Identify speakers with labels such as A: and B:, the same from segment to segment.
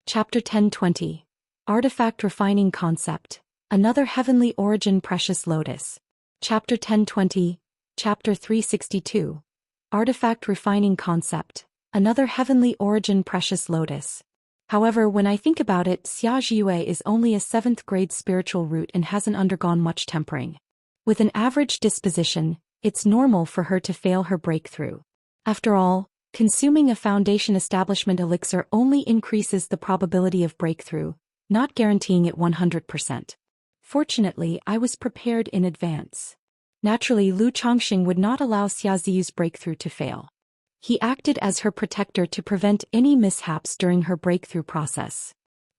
A: Chapter 1020. Artifact Refining Concept. Another Heavenly Origin Precious Lotus. Chapter 1020. Chapter 362. Artifact Refining Concept. Another Heavenly Origin Precious Lotus. However, when I think about it, Xianxia is only a 7th grade spiritual root and hasn't undergone much tempering. With an average disposition, it's normal for her to fail her breakthrough. After all, consuming a foundation establishment elixir only increases the probability of breakthrough, not guaranteeing it 100%. Fortunately, I was prepared in advance. Naturally, Lu Chongqing would not allow Xiaozi's breakthrough to fail. He acted as her protector to prevent any mishaps during her breakthrough process.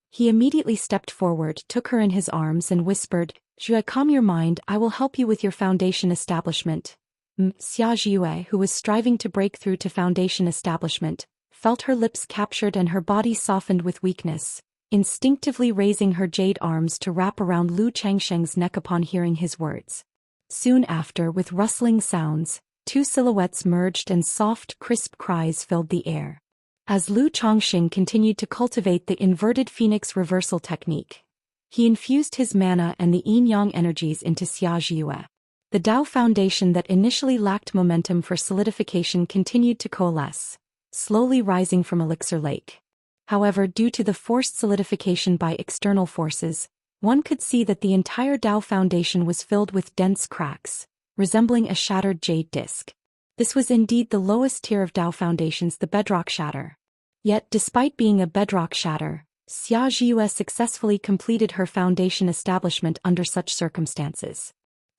A: He immediately stepped forward, took her in his arms and whispered, "Zhou, calm your mind, I will help you with your foundation establishment." Xiaoziue, who was striving to break through to foundation establishment, felt her lips captured and her body softened with weakness, instinctively raising her jade arms to wrap around Lu Changsheng's neck upon hearing his words. Soon after, with rustling sounds, 2 silhouettes merged and soft, crisp cries filled the air. As Lu Chongqing continued to cultivate the inverted phoenix reversal technique, he infused his mana and the yin-yang energies into Xiaoziue. The Dao foundation that initially lacked momentum for solidification continued to coalesce, slowly rising from Elixir Lake. However, due to the forced solidification by external forces, one could see that the entire Dao foundation was filled with dense cracks, resembling a shattered jade disc. This was indeed the lowest tier of Dao foundations, the bedrock shatter. Yet, despite being a bedrock shatter, Xiaoziue successfully completed her foundation establishment under such circumstances.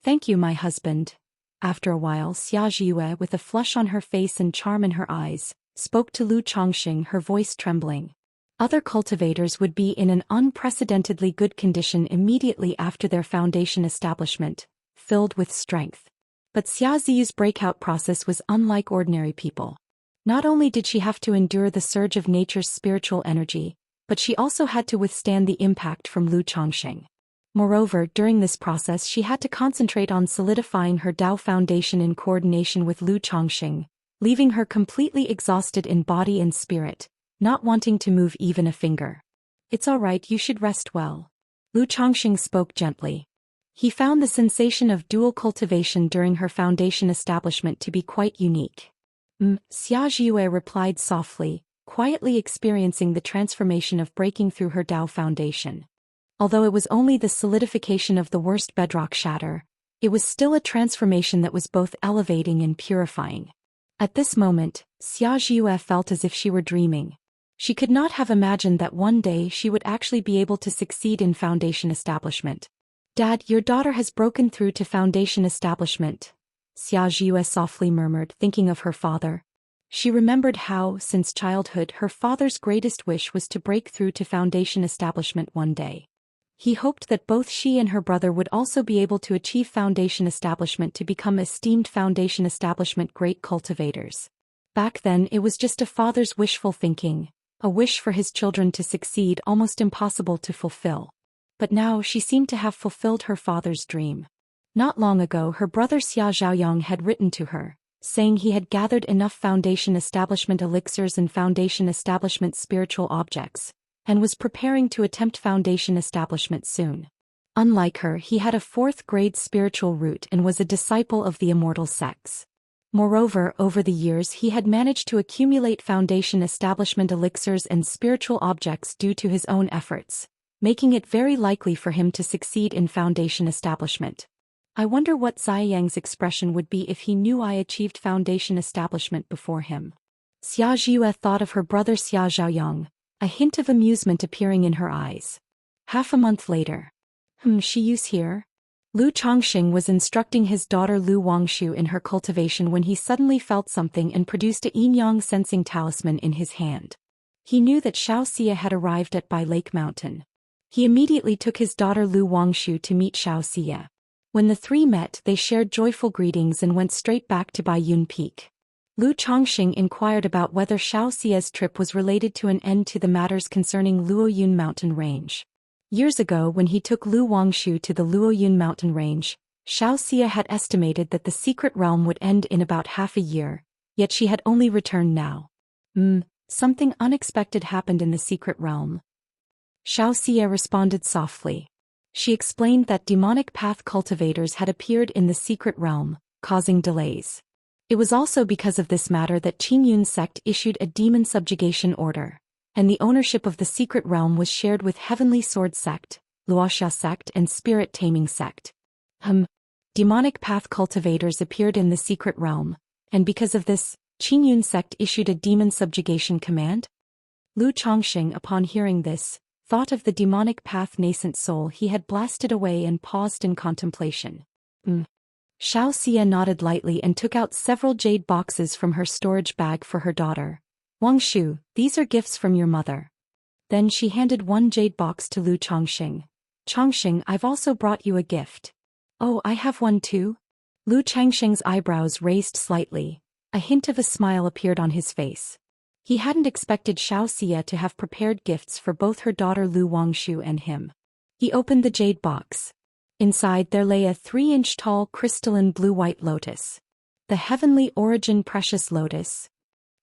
A: "Thank you, my husband." After a while, Xiaoziue, with a flush on her face and charm in her eyes, spoke to Lu Chongqing, her voice trembling. Other cultivators would be in an unprecedentedly good condition immediately after their foundation establishment, filled with strength. But Xiaozi's breakout process was unlike ordinary people. Not only did she have to endure the surge of nature's spiritual energy, but she also had to withstand the impact from Lu Chongqing. Moreover, during this process she had to concentrate on solidifying her Dao foundation in coordination with Lu Chongqing, leaving her completely exhausted in body and spirit, not wanting to move even a finger. "It's all right, you should rest well." Lu Chongqing spoke gently. He found the sensation of dual cultivation during her foundation establishment to be quite unique. Xiaoziue replied softly, quietly experiencing the transformation of breaking through her Dao foundation. Although it was only the solidification of the worst bedrock shatter, it was still a transformation that was both elevating and purifying. At this moment, Xiaoziue felt as if she were dreaming. She could not have imagined that one day she would actually be able to succeed in foundation establishment. "Dad, your daughter has broken through to foundation establishment," Xiaoziue softly murmured, thinking of her father. She remembered how, since childhood, her father's greatest wish was to break through to foundation establishment one day. He hoped that both she and her brother would also be able to achieve foundation establishment to become esteemed foundation establishment great cultivators. Back then it was just a father's wishful thinking, a wish for his children to succeed almost impossible to fulfill. But now she seemed to have fulfilled her father's dream. Not long ago her brother Xia Zhaoyang had written to her, saying he had gathered enough foundation establishment elixirs and foundation establishment spiritual objects, and was preparing to attempt foundation establishment soon. Unlike her, he had a 4th grade spiritual root and was a disciple of the Immortal sects. Moreover, over the years he had managed to accumulate foundation establishment elixirs and spiritual objects due to his own efforts, making it very likely for him to succeed in foundation establishment. I wonder what Ziyang's expression would be if he knew I achieved foundation establishment before him. Xiaoziue thought of her brother Xia Zhaoyang, a hint of amusement appearing in her eyes. Half a month later. She's here? Lu Chongqing was instructing his daughter Lu Wangshu in her cultivation when he suddenly felt something and produced a yin-yang sensing talisman in his hand. He knew that Xianxia had arrived at Bai Lake Mountain. He immediately took his daughter Lu Wangshu to meet Xianxia. When the three met, they shared joyful greetings and went straight back to Bai Yun Peak. Lu Chongqing inquired about whether Xiaoxia's trip was related to an end to the matters concerning Luoyun mountain range. Years ago when he took Lu Wangshu to the Luoyun mountain range, Xiaoxia had estimated that the secret realm would end in about half a year, yet she had only returned now. Something unexpected happened in the secret realm, Xianxia responded softly. She explained that demonic path cultivators had appeared in the secret realm, causing delays. It was also because of this matter that Qingyun's sect issued a demon subjugation order, and the ownership of the secret realm was shared with Heavenly Sword sect, Wuxia sect and Spirit Taming sect. Demonic path cultivators appeared in the secret realm, and because of this, Qingyun sect issued a demon subjugation command? Lu Chongqing, upon hearing this, thought of the demonic path nascent soul he had blasted away and paused in contemplation. Xianxia nodded lightly and took out several jade boxes from her storage bag for her daughter. Wangshu, these are gifts from your mother. Then she handed one jade box to Lu Chongqing. Chongqing, I've also brought you a gift. Oh, I have one too? Lu Chongqing's eyebrows raised slightly. A hint of a smile appeared on his face. He hadn't expected Xianxia to have prepared gifts for both her daughter Lu Wangshu and him. He opened the jade box. Inside there lay a 3-inch tall crystalline blue-white lotus. The heavenly origin precious lotus.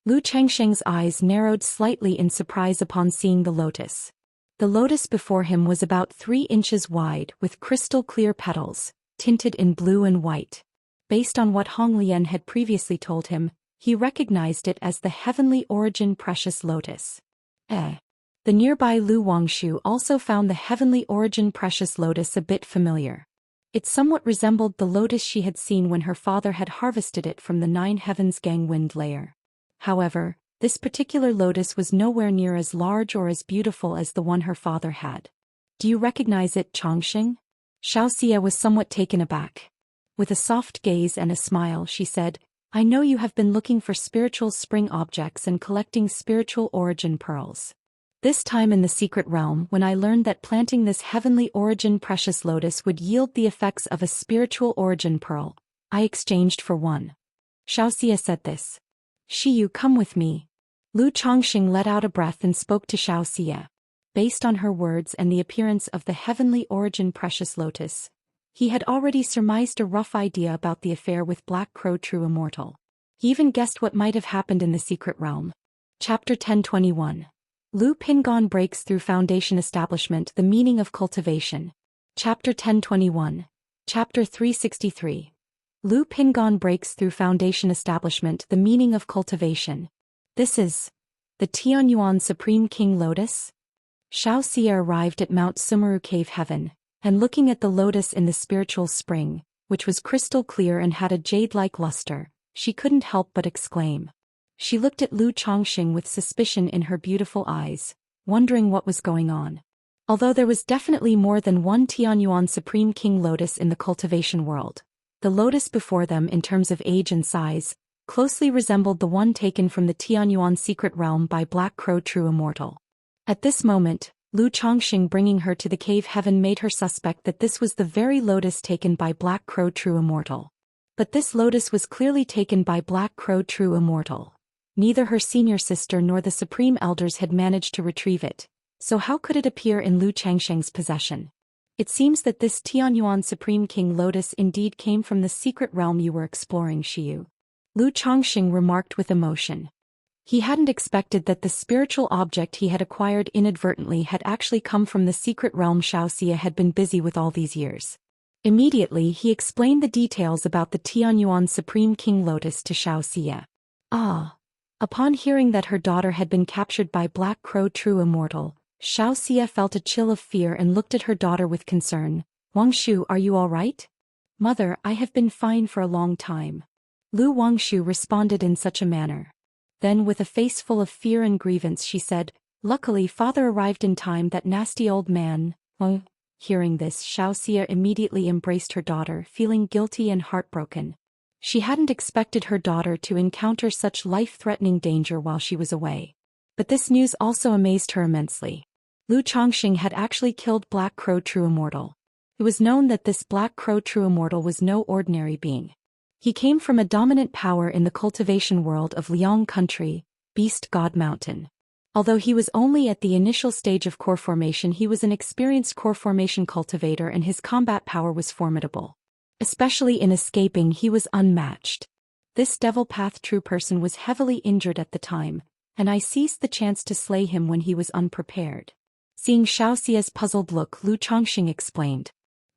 A: Lu Chongqing's eyes narrowed slightly in surprise upon seeing the lotus. The lotus before him was about 3 inches wide with crystal-clear petals, tinted in blue and white. Based on what Honglian had previously told him, he recognized it as the heavenly origin precious lotus. The nearby Lu Wangshu also found the heavenly origin precious lotus a bit familiar. It somewhat resembled the lotus she had seen when her father had harvested it from the 9 Heavens Gang Wind layer. However, this particular lotus was nowhere near as large or as beautiful as the one her father had. Do you recognize it, Chongqing? Xianxia was somewhat taken aback. With a soft gaze and a smile, she said, I know you have been looking for spiritual spring objects and collecting spiritual origin pearls. This time in the secret realm, when I learned that planting this heavenly origin precious lotus would yield the effects of a spiritual origin pearl, I exchanged for one. Xianxia said this. Shiyu, come with me. Lu Chongqing let out a breath and spoke to Xianxia. Based on her words and the appearance of the heavenly origin precious lotus, he had already surmised a rough idea about the affair with Black Crow True Immortal. He even guessed what might have happened in the secret realm. Chapter 1021. Lu Pingon breaks through foundation establishment. The meaning of cultivation. Chapter 1021. Chapter 363. Lu Pingon breaks through foundation establishment. The meaning of cultivation. This is the Tianyuan Supreme King Lotus. Xianxia arrived at Mount Sumeru Cave Heaven, and looking at the lotus in the spiritual spring, which was crystal clear and had a jade-like luster, she couldn't help but exclaim. She looked at Lu Chongqing with suspicion in her beautiful eyes, wondering what was going on. Although there was definitely more than one Tianyuan Supreme King Lotus in the cultivation world, the lotus before them in terms of age and size closely resembled the one taken from the Tianyuan secret realm by Black Crow True Immortal. At this moment, Lu Chongqing bringing her to the cave heaven made her suspect that this was the very lotus taken by Black Crow True Immortal. But this lotus was clearly taken by Black Crow True Immortal. Neither her senior sister nor the Supreme Elders had managed to retrieve it, so how could it appear in Lu Chongqing's possession? It seems that this Tianyuan Supreme King Lotus indeed came from the secret realm you were exploring, Shiyu. Lu Chongqing remarked with emotion. He hadn't expected that the spiritual object he had acquired inadvertently had actually come from the secret realm Xianxia had been busy with all these years. Immediately he explained the details about the Tianyuan Supreme King Lotus to Xianxia. Upon hearing that her daughter had been captured by Black Crow True Immortal, Xianxia felt a chill of fear and looked at her daughter with concern. Wangshu, are you all right? Mother, I have been fine for a long time. Lu Wangshu responded in such a manner. Then with a face full of fear and grievance she said, Luckily father arrived in time, that nasty old man. Hearing this, Xianxia immediately embraced her daughter, feeling guilty and heartbroken. She hadn't expected her daughter to encounter such life-threatening danger while she was away. But this news also amazed her immensely. Lu Chongqing had actually killed Black Crow True Immortal. It was known that this Black Crow True Immortal was no ordinary being. He came from a dominant power in the cultivation world of Liang Country, Beast God Mountain. Although he was only at the initial stage of core formation, he was an experienced core formation cultivator and his combat power was formidable. Especially in escaping, he was unmatched. This Devil Path True person was heavily injured at the time, and I seized the chance to slay him when he was unprepared. Seeing Xiaoxia's puzzled look, Lu Chongxing explained.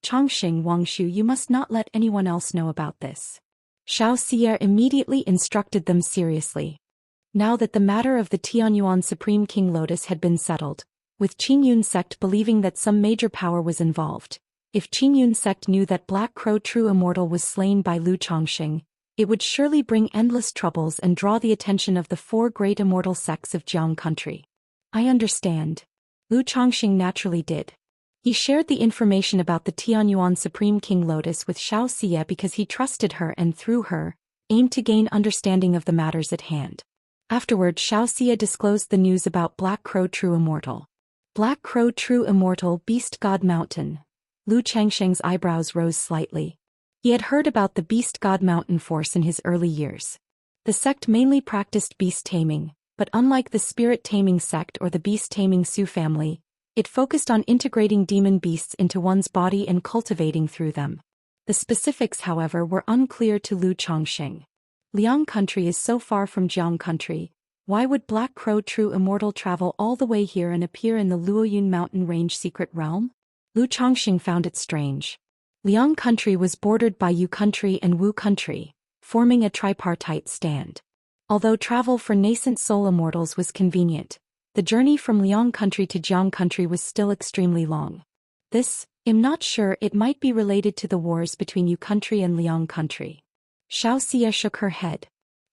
A: Chongxing Wangshu, you must not let anyone else know about this. Xiaoxia immediately instructed them seriously. Now that the matter of the Tianyuan Supreme King Lotus had been settled, with Qingyun sect believing that some major power was involved, if Qingyun sect knew that Black Crow True Immortal was slain by Lu Chongxing, it would surely bring endless troubles and draw the attention of the 4 great immortal sects of Jiang country. I understand. Lu Chongxing naturally did. He shared the information about the Tianyuan Supreme King Lotus with Xiaoxia because he trusted her and through her, aimed to gain understanding of the matters at hand. Afterward, Xiaoxia disclosed the news about Black Crow True Immortal. Black Crow True Immortal Beast God Mountain. Lu Changsheng's eyebrows rose slightly. He had heard about the Beast God Mountain force in his early years. The sect mainly practiced beast taming, but unlike the spirit taming sect or the beast taming Su family, it focused on integrating demon beasts into one's body and cultivating through them. The specifics, however, were unclear to Lu Chongxing. Liang country is so far from Jiang country. Why would Black Crow True Immortal travel all the way here and appear in the Luoyun mountain range secret realm? Lu Chongxing found it strange. Liang country was bordered by Yu country and Wu country, forming a tripartite stand. Although travel for nascent soul immortals was convenient, the journey from Liang country to Jiang country was still extremely long. I'm not sure, it might be related to the wars between Yu country and Liang country. Xiaoxia shook her head.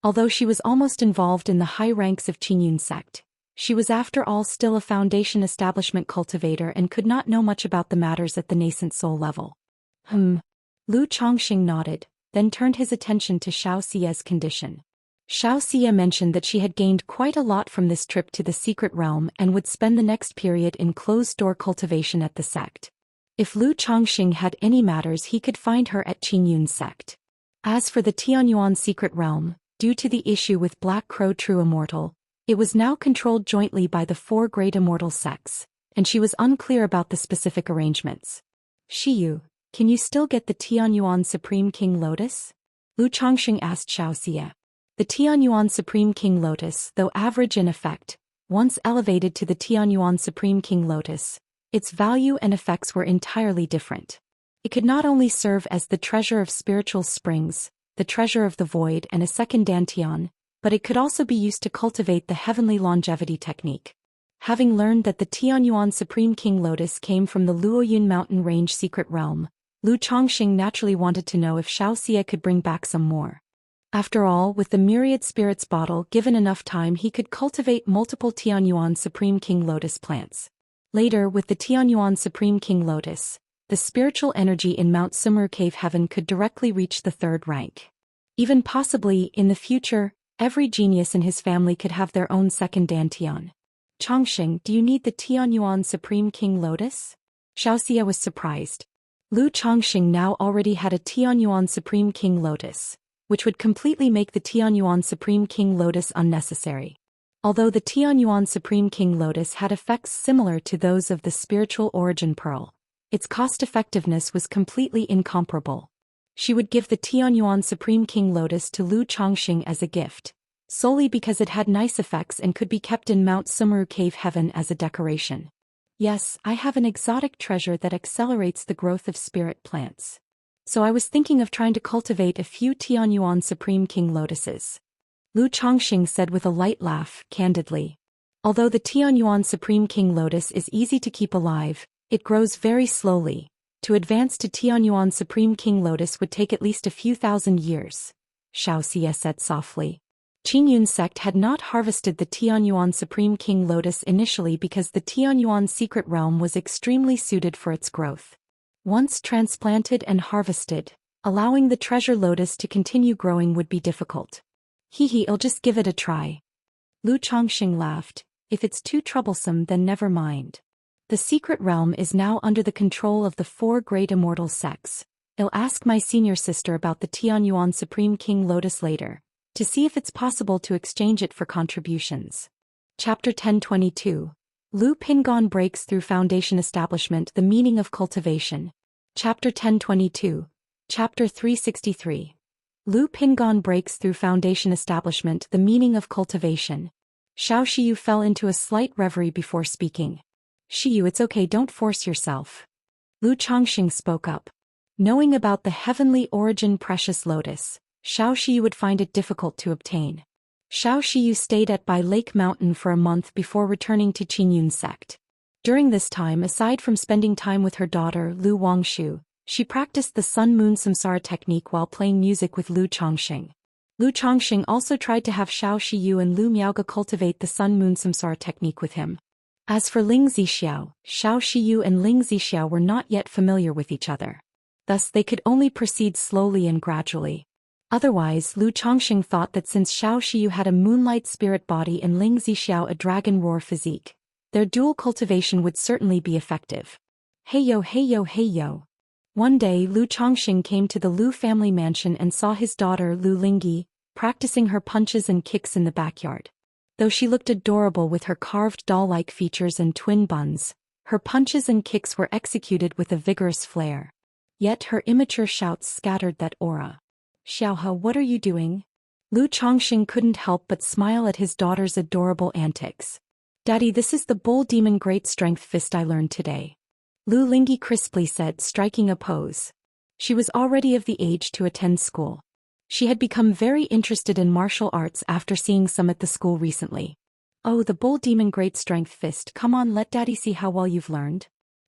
A: Although she was almost involved in the high ranks of Qingyun sect, she was after all still a foundation establishment cultivator and could not know much about the matters at the nascent soul level. Lu Chongxing nodded, then turned his attention to Xiaoxia's condition. Xiaoxia mentioned that she had gained quite a lot from this trip to the secret realm and would spend the next period in closed-door cultivation at the sect. If Lu Chongxing had any matters, he could find her at Qingyun sect. As for the Tianyuan secret realm, due to the issue with Black Crow True Immortal, it was now controlled jointly by the 4 great immortal sects, and she was unclear about the specific arrangements. Shiyu, can you still get the Tianyuan Supreme King Lotus? Lu Chongxing asked Xiaoxia. The Tianyuan Supreme King Lotus, though average in effect, once elevated to the Tianyuan Supreme King Lotus, its value and effects were entirely different. It could not only serve as the treasure of spiritual springs, the treasure of the void and a second Dantian, but it could also be used to cultivate the heavenly longevity technique. Having learned that the Tianyuan Supreme King Lotus came from the Luoyun mountain range secret realm, Lu Chongxing naturally wanted to know if Xiaoxia could bring back some more. After all, with the myriad spirits bottle, given enough time, he could cultivate multiple Tianyuan Supreme King Lotus plants. Later, with the Tianyuan Supreme King Lotus, the spiritual energy in Mount Sumur Cave Heaven could directly reach the 3rd rank. Even possibly, in the future, every genius in his family could have their own second Dantian. Chongxing, do you need the Tianyuan Supreme King Lotus? Xiaoxia was surprised. Lu Chongxing now already had a Tianyuan Supreme King Lotus, which would completely make the Tianyuan Supreme King Lotus unnecessary. Although the Tianyuan Supreme King Lotus had effects similar to those of the spiritual origin pearl, its cost-effectiveness was completely incomparable. She would give the Tianyuan Supreme King Lotus to Lu Chongxing as a gift, solely because it had nice effects and could be kept in Mount Sumuru Cave Heaven as a decoration. Yes, I have an exotic treasure that accelerates the growth of spirit plants. So I was thinking of trying to cultivate a few Tianyuan Supreme King Lotuses. Lu Chongxing said with a light laugh, candidly. Although the Tianyuan Supreme King Lotus is easy to keep alive, it grows very slowly. To advance to Tianyuan Supreme King Lotus would take at least a few thousand years, Xiaoxia said softly. Qingyun sect had not harvested the Tianyuan Supreme King Lotus initially because the Tianyuan secret realm was extremely suited for its growth. Once transplanted and harvested, allowing the treasure lotus to continue growing would be difficult. I'll just give it a try. Lu Chongxing laughed. If it's too troublesome, then never mind. The secret realm is now under the control of the 4 great immortal sects. I'll ask my senior sister about the Tianyuan Supreme King Lotus later, to see if it's possible to exchange it for contributions. Chapter 1022. Lu Pingon breaks through foundation establishment, the meaning of cultivation. Chapter 1022. Chapter 363. Lu Pingon breaks through foundation establishment, the meaning of cultivation. Xiao Shiyu fell into a slight reverie before speaking. Xiyu, it's okay, don't force yourself. Lu Chongxing spoke up. Knowing about the heavenly origin precious lotus, Xiao Xiyu would find it difficult to obtain. Xiao Xiyu stayed at Bai Lake Mountain for a month before returning to Qingyun sect. During this time, aside from spending time with her daughter Lu Wangshu, she practiced the Sun-Moon Samsara technique while playing music with Lu Chongxing. Lu Chongxing also tried to have Xiao Xiyu and Lu Miaoge cultivate the Sun-Moon Samsara technique with him. As for Ling Zixiao, Xiao Xiyu and Ling Zixiao were not yet familiar with each other. Thus they could only proceed slowly and gradually. Otherwise, Lu Chongxing thought that since Xiao Xiyu had a moonlight spirit body and Ling Zixiao a dragon roar physique, their dual cultivation would certainly be effective. Hey yo, hey yo, hey yo. One day Lu Chongxing came to the Lu family mansion and saw his daughter Lu Lingyi practicing her punches and kicks in the backyard. Though she looked adorable with her carved doll-like features and twin buns, her punches and kicks were executed with a vigorous flair. Yet her immature shouts scattered that aura. Xiaohe, what are you doing? Lu Chongxing couldn't help but smile at his daughter's adorable antics. Daddy, this is the bull demon great strength fist I learned today. Lu Lingyi crisply said, striking a pose. She was already of the age to attend school. She had become very interested in martial arts after seeing some at the school recently. Oh, the bull demon great strength fist, come on, let Daddy see how well you've learned.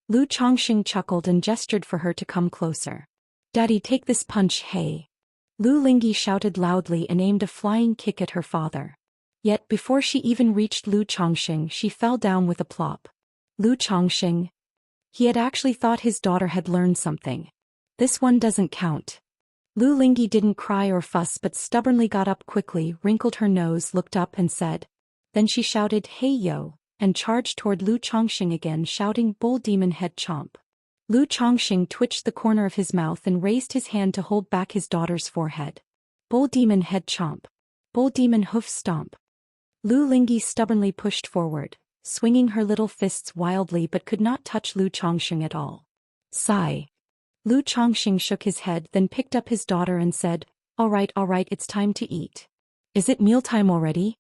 A: Lu Chongxing chuckled and gestured for her to come closer. Daddy, take this punch, hey. Lu Lingyi shouted loudly and aimed a flying kick at her father. Yet before she even reached Lu Chongxing, she fell down with a plop. Lu Chongxing. He had actually thought his daughter had learned something. This one doesn't count. Lu Lingyi didn't cry or fuss but stubbornly got up quickly, wrinkled her nose, looked up and said. Then she shouted, hey yo, and charged toward Lu Chongxing again, shouting, bull demon head chomp. Lu Chongxing twitched the corner of his mouth and raised his hand to hold back his daughter's forehead. Bull demon head chomp. Bull demon hoof stomp. Lu Lingyi stubbornly pushed forward, swinging her little fists wildly but could not touch Lu Chongxing at all. Sigh. Lu Chongxing shook his head, then picked up his daughter and said, all right, it's time to eat. Is it mealtime already?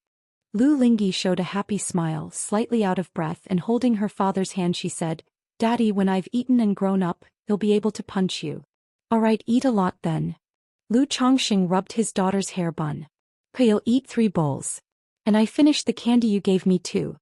A: Lu Lingyi showed a happy smile, slightly out of breath, and holding her father's hand she said, Daddy, when I've eaten and grown up, he'll be able to punch you. All right, eat a lot then. Lu Chongxing rubbed his daughter's hair bun. He'll eat 3 bowls. And I finished the candy you gave me too.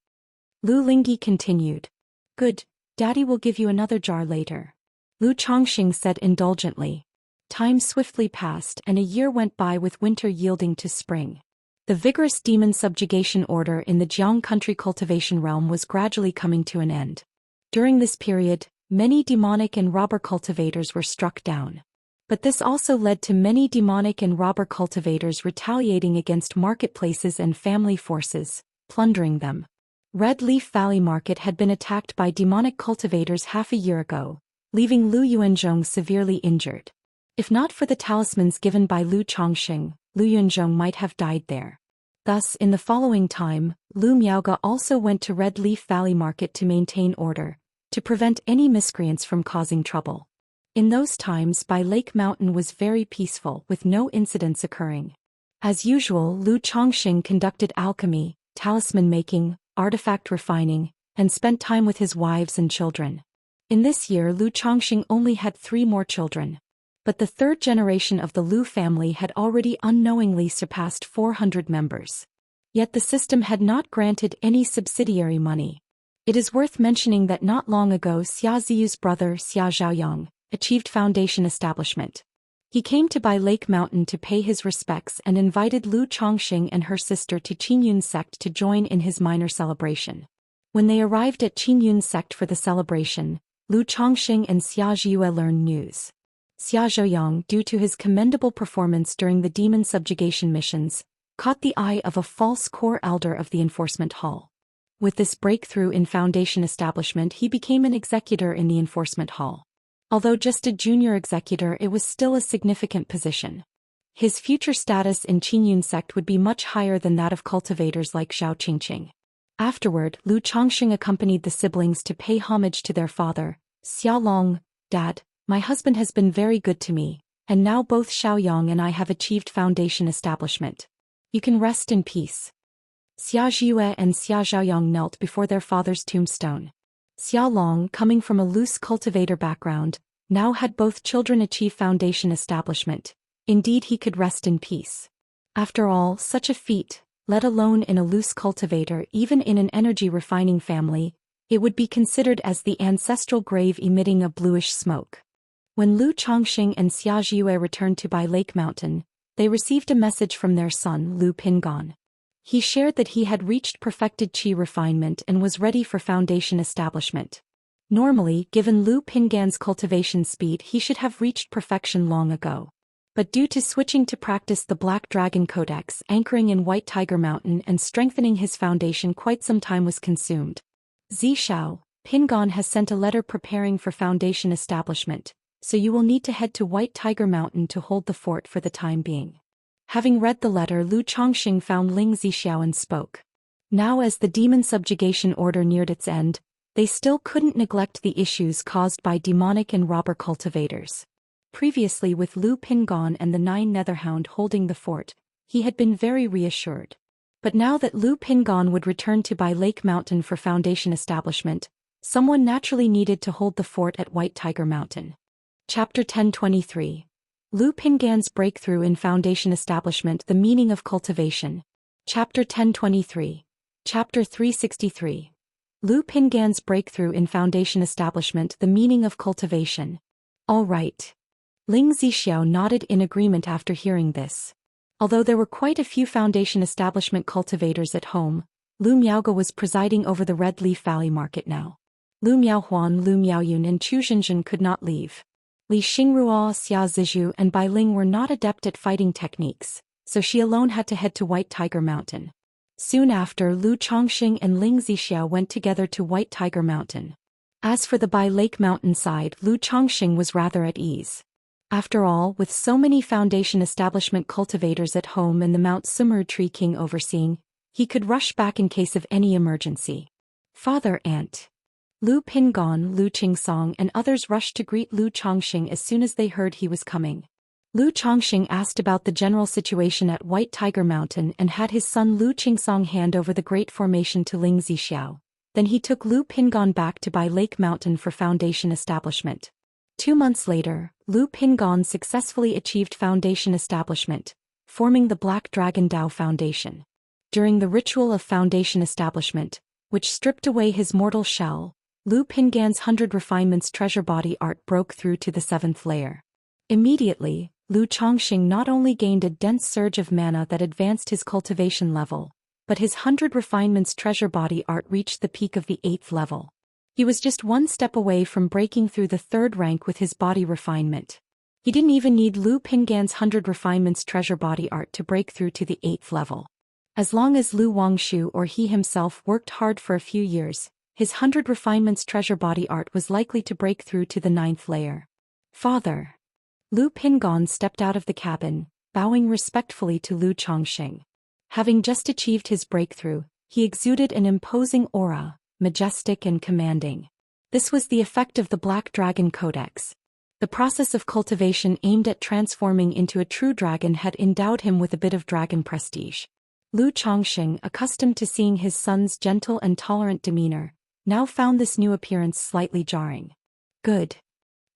A: Lu Lingyi continued. Good, Daddy will give you another jar later. Lu Chongxing said indulgently. Time swiftly passed and a year went by with winter yielding to spring. The vigorous demon subjugation order in the Jiang country cultivation realm was gradually coming to an end. During this period, many demonic and robber cultivators were struck down. But this also led to many demonic and robber cultivators retaliating against marketplaces and family forces, plundering them. Red Leaf Valley Market had been attacked by demonic cultivators half a year ago, leaving Lu Yuanzhong severely injured. If not for the talismans given by Lu Chongxing, Lu Yuanzhong might have died there. Thus, in the following time, Lu Miaoge also went to Red Leaf Valley Market to maintain order, to prevent any miscreants from causing trouble. In those times, Bai Lake Mountain was very peaceful, with no incidents occurring. As usual, Lu Chongxing conducted alchemy, talisman making, artifact refining, and spent time with his wives and children. In this year, Lu Chongxing only had 3 more children. But the 3rd generation of the Lu family had already unknowingly surpassed 400 members. Yet the system had not granted any subsidiary money. It is worth mentioning that not long ago Xia Ziyu's brother Xia Zhaoyang achieved foundation establishment. He came to Bai Lake Mountain to pay his respects and invited Lu Chongxing and her sister to Qingyun sect to join in his minor celebration. When they arrived at Qingyun sect for the celebration, Lu Chongxing and Xia Ziyue learned news. Xia Zhaoyang, due to his commendable performance during the demon subjugation missions, caught the eye of a false core elder of the enforcement hall. With this breakthrough in foundation establishment, he became an executor in the enforcement hall. Although just a junior executor, it was still a significant position. His future status in Qingyun sect would be much higher than that of cultivators like Zhao Qingqing. Afterward, Lu Chongxing accompanied the siblings to pay homage to their father. Xiaolong, Dad, my husband has been very good to me, and now both Xiaoyang and I have achieved foundation establishment. You can rest in peace. Xia Ziyue and Xia Zhaoyang knelt before their father's tombstone. Xia Long, coming from a loose cultivator background, now had both children achieve foundation establishment. Indeed, he could rest in peace. After all, such a feat, let alone in a loose cultivator, even in an energy refining family, it would be considered as the ancestral grave emitting a bluish smoke. When Lu Chongxing and Xia Zhiyue returned to Bai Lake Mountain, they received a message from their son Lu Pingon. He shared that he had reached perfected qi refinement and was ready for foundation establishment. Normally, given Lu Pingan's cultivation speed, he should have reached perfection long ago. But due to switching to practice the Black Dragon Codex, anchoring in White Tiger Mountain and strengthening his foundation, quite some time was consumed. Zishao, Pingon has sent a letter preparing for foundation establishment, so you will need to head to White Tiger Mountain to hold the fort for the time being. Having read the letter, Lu Chongxing found Ling Zixiao and spoke. Now, as the demon subjugation order neared its end, they still couldn't neglect the issues caused by demonic and robber cultivators. Previously, with Lu Pingon and the 9 Netherhound holding the fort, he had been very reassured. But now that Lu Pingon would return to Bai Lake Mountain for foundation establishment, someone naturally needed to hold the fort at White Tiger Mountain. Chapter 1023. Lu Pingan's Breakthrough in Foundation Establishment, the Meaning of Cultivation. Chapter 1023. Chapter 363. Lu Pingan's Breakthrough in Foundation Establishment, the Meaning of Cultivation. All right. Ling Zixiao nodded in agreement after hearing this. Although there were quite a few foundation establishment cultivators at home, Lu Miaoge was presiding over the Red Leaf Valley market now. Lu Miaohuan, Lu Miaoyun and Chu Zhinzhen could not leave. Li Xingruo, Xia Zizhu and Bai Ling were not adept at fighting techniques, so she alone had to head to White Tiger Mountain. Soon after, Lu Chongxing and Ling Zixiao went together to White Tiger Mountain. As for the Bai Lake Mountain side, Lu Chongxing was rather at ease. After all, with so many foundation establishment cultivators at home and the Mount Sumeru Tree King overseeing, he could rush back in case of any emergency. Father, Aunt Lu Pingon, Lu Qingsong and others rushed to greet Lu Chongxing as soon as they heard he was coming. Lu Chongxing asked about the general situation at White Tiger Mountain and had his son Lu Qingsong hand over the great formation to Ling Zixiao. Then he took Lu Pingon back to Bai Lake Mountain for foundation establishment. 2 months later, Lu Pingon successfully achieved foundation establishment, forming the Black Dragon Dao Foundation. During the ritual of foundation establishment, which stripped away his mortal shell, Lu Pingan's 100 Refinements treasure body art broke through to the 7th layer. Immediately, Lu Chongxing not only gained a dense surge of mana that advanced his cultivation level, but his 100 Refinements treasure body art reached the peak of the 8th level. He was just 1 step away from breaking through the 3rd rank with his body refinement. He didn't even need Lu Pingan's 100 Refinements treasure body art to break through to the 8th level. As long as Lu Wangshu or he himself worked hard for a few years, his 100 Refinements treasure body art was likely to break through to the 9th layer. Father. Lu Pingon stepped out of the cabin, bowing respectfully to Lu Chongxing. Having just achieved his breakthrough, he exuded an imposing aura, majestic and commanding. This was the effect of the Black Dragon Codex. The process of cultivation aimed at transforming into a true dragon had endowed him with a bit of dragon prestige. Lu Chongxing, accustomed to seeing his son's gentle and tolerant demeanor, now found this new appearance slightly jarring. Good.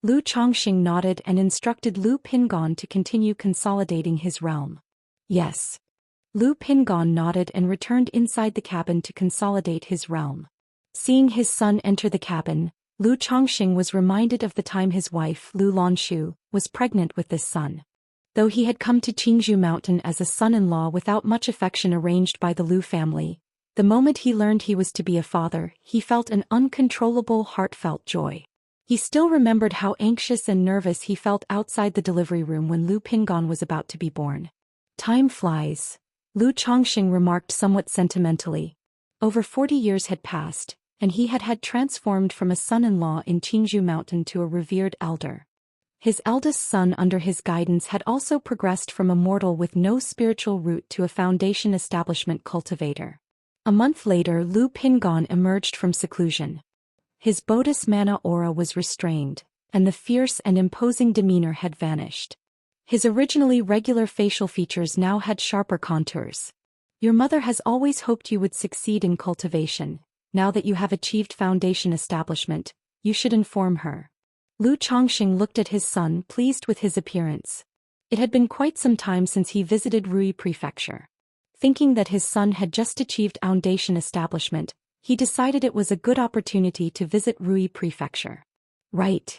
A: Lu Chongxing nodded and instructed Lu Pingon to continue consolidating his realm. Yes. Lu Pingon nodded and returned inside the cabin to consolidate his realm. Seeing his son enter the cabin, Lu Chongxing was reminded of the time his wife, Lu Lanshu, was pregnant with this son. Though he had come to Qingzhou Mountain as a son-in-law without much affection arranged by the Lu family, the moment he learned he was to be a father, he felt an uncontrollable heartfelt joy. He still remembered how anxious and nervous he felt outside the delivery room when Lu Pingon was about to be born. Time flies, Lu Chongxing remarked somewhat sentimentally. Over 40 years had passed, and he had transformed from a son-in-law in Qingzhou Mountain to a revered elder. His eldest son under his guidance had also progressed from a mortal with no spiritual root to a foundation establishment cultivator. A month later, Lu Pingon emerged from seclusion. His Bodhis mana aura was restrained, and the fierce and imposing demeanor had vanished. His originally regular facial features now had sharper contours. Your mother has always hoped you would succeed in cultivation, Now that you have achieved foundation establishment, you should inform her. Lu Chongqing looked at his son, pleased with his appearance. It had been quite some time since he visited Rui Prefecture. Thinking that his son had just achieved foundation establishment, he decided it was a good opportunity to visit Rui Prefecture. Right.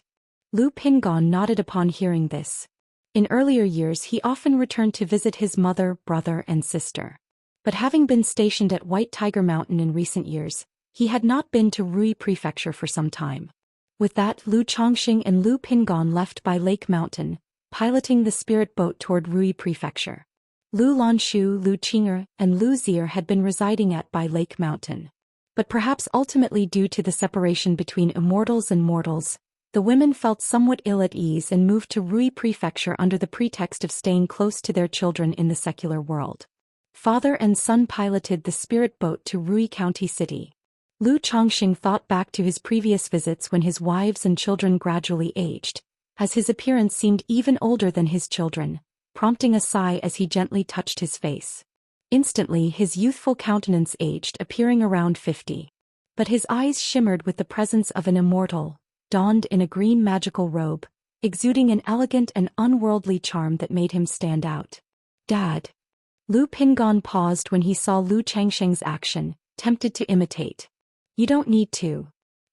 A: Lu Pingon nodded upon hearing this. In earlier years he often returned to visit his mother, brother and sister. But having been stationed at White Tiger Mountain in recent years, he had not been to Rui Prefecture for some time. With that, Lu Chongqing and Lu Pingon left by Lake Mountain, piloting the spirit boat toward Rui Prefecture. Lu Lanshu, Lu Qing'er, and Lu Zier had been residing at by Lake Mountain. But perhaps ultimately due to the separation between immortals and mortals, the women felt somewhat ill at ease and moved to Rui Prefecture under the pretext of staying close to their children in the secular world. Father and son piloted the spirit boat to Rui County City. Lu Chongqing thought back to his previous visits when his wives and children gradually aged, as his appearance seemed even older than his children, prompting a sigh as he gently touched his face. Instantly his youthful countenance aged, appearing around 50. But his eyes shimmered with the presence of an immortal, donned in a green magical robe, exuding an elegant and unworldly charm that made him stand out. Dad. Lu Pingon paused when he saw Lu Changsheng's action, tempted to imitate. You don't need to.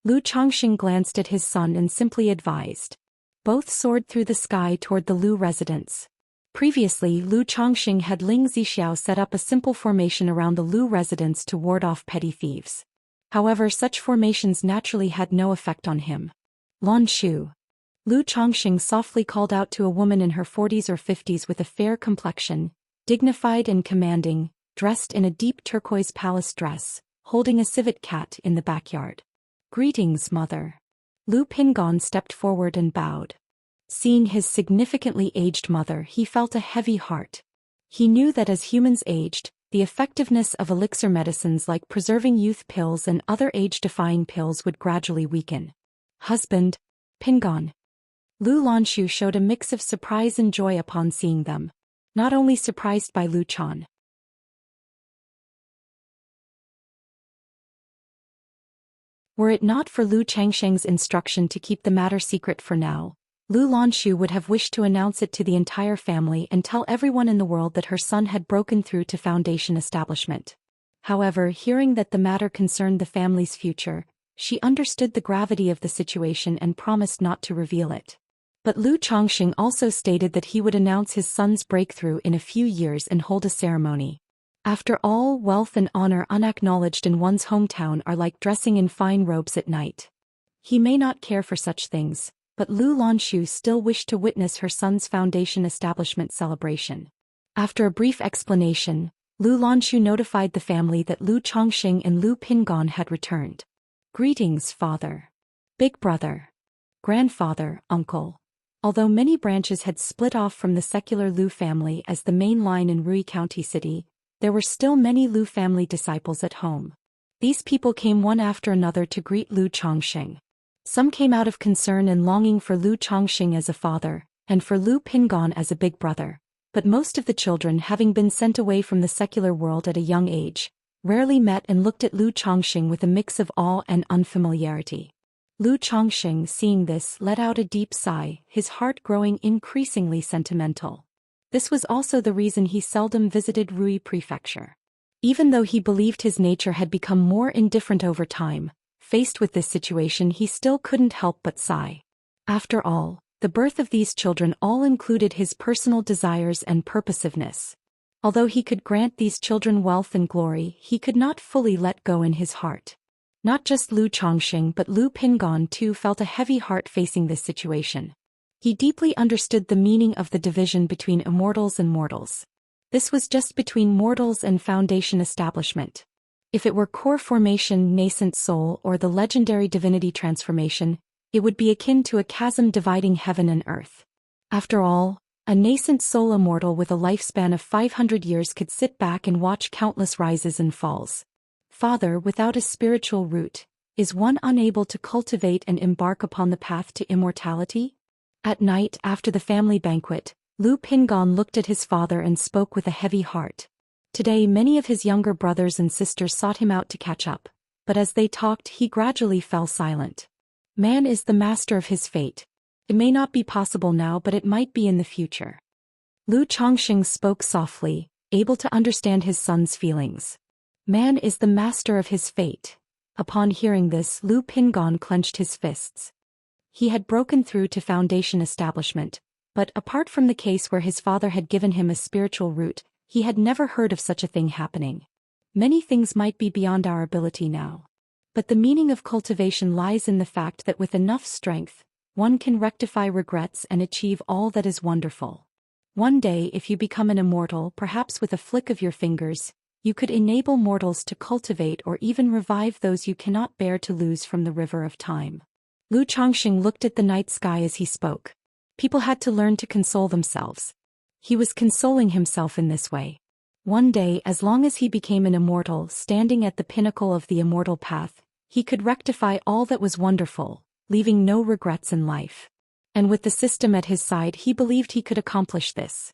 A: Lu Chongqing glanced at his son and simply advised. Both soared through the sky toward the Lu residence. Previously, Lu Chongqing had Ling Zixiao set up a simple formation around the Lu residence to ward off petty thieves. However, such formations naturally had no effect on him. Lan Shu. Lu Chongqing softly called out to a woman in her 40s or 50s with a fair complexion, dignified and commanding, dressed in a deep turquoise palace dress, holding a civet cat in the backyard. Greetings, mother. Lu Pingon stepped forward and bowed. Seeing his significantly aged mother, he felt a heavy heart. He knew that as humans aged, the effectiveness of elixir medicines like preserving youth pills and other age-defying pills would gradually weaken. Husband, Pingon. Lu Lanshu showed a mix of surprise and joy upon seeing them. Not only surprised by Lu Chan. Were it not for Lu Changsheng's instruction to keep the matter secret for now, Lu Lanshu would have wished to announce it to the entire family and tell everyone in the world that her son had broken through to foundation establishment. However, hearing that the matter concerned the family's future, she understood the gravity of the situation and promised not to reveal it. But Lu Chongqing also stated that he would announce his son's breakthrough in a few years and hold a ceremony. After all, wealth and honor unacknowledged in one's hometown are like dressing in fine robes at night. He may not care for such things, but Lu Lanshu still wished to witness her son's foundation establishment celebration. After a brief explanation, Lu Lanshu notified the family that Lu Chongqing and Lu Pingon had returned. Greetings, father. Big brother. Grandfather, uncle. Although many branches had split off from the secular Lu family as the main line in Rui County City, there were still many Lu family disciples at home. These people came one after another to greet Lu Chongqing. Some came out of concern and longing for Lu Chongqing as a father, and for Lu Pingon as a big brother, but most of the children, having been sent away from the secular world at a young age, rarely met and looked at Lu Chongqing with a mix of awe and unfamiliarity. Lu Chongqing, seeing this, let out a deep sigh, his heart growing increasingly sentimental. This was also the reason he seldom visited Rui Prefecture. Even though he believed his nature had become more indifferent over time, faced with this situation he still couldn't help but sigh. After all, the birth of these children all included his personal desires and purposiveness. Although he could grant these children wealth and glory, he could not fully let go in his heart. Not just Lu Chongqing but Lu Pingon too felt a heavy heart facing this situation. He deeply understood the meaning of the division between immortals and mortals. This was just between mortals and foundation establishment. If it were core formation, nascent soul, or the legendary divinity transformation, it would be akin to a chasm dividing heaven and earth. After all, a nascent soul immortal with a lifespan of 500 years could sit back and watch countless rises and falls. Father, without a spiritual root, is one unable to cultivate and embark upon the path to immortality? At night, after the family banquet, Lu Pingon looked at his father and spoke with a heavy heart. Today many of his younger brothers and sisters sought him out to catch up, but as they talked he gradually fell silent. Man is the master of his fate. It may not be possible now, but it might be in the future. Lu Chongqing spoke softly, able to understand his son's feelings. Man is the master of his fate. Upon hearing this, Lu Pingon clenched his fists. He had broken through to Foundation establishment, but apart from the case where his father had given him a spiritual root, he had never heard of such a thing happening. Many things might be beyond our ability now. But the meaning of cultivation lies in the fact that with enough strength, one can rectify regrets and achieve all that is wonderful. One day, if you become an immortal, perhaps with a flick of your fingers, you could enable mortals to cultivate or even revive those you cannot bear to lose from the river of time. Lu Chongqing looked at the night sky as he spoke. People had to learn to console themselves. He was consoling himself in this way. One day, as long as he became an immortal standing at the pinnacle of the immortal path, he could rectify all that was wonderful, leaving no regrets in life. And with the system at his side, he believed he could accomplish this.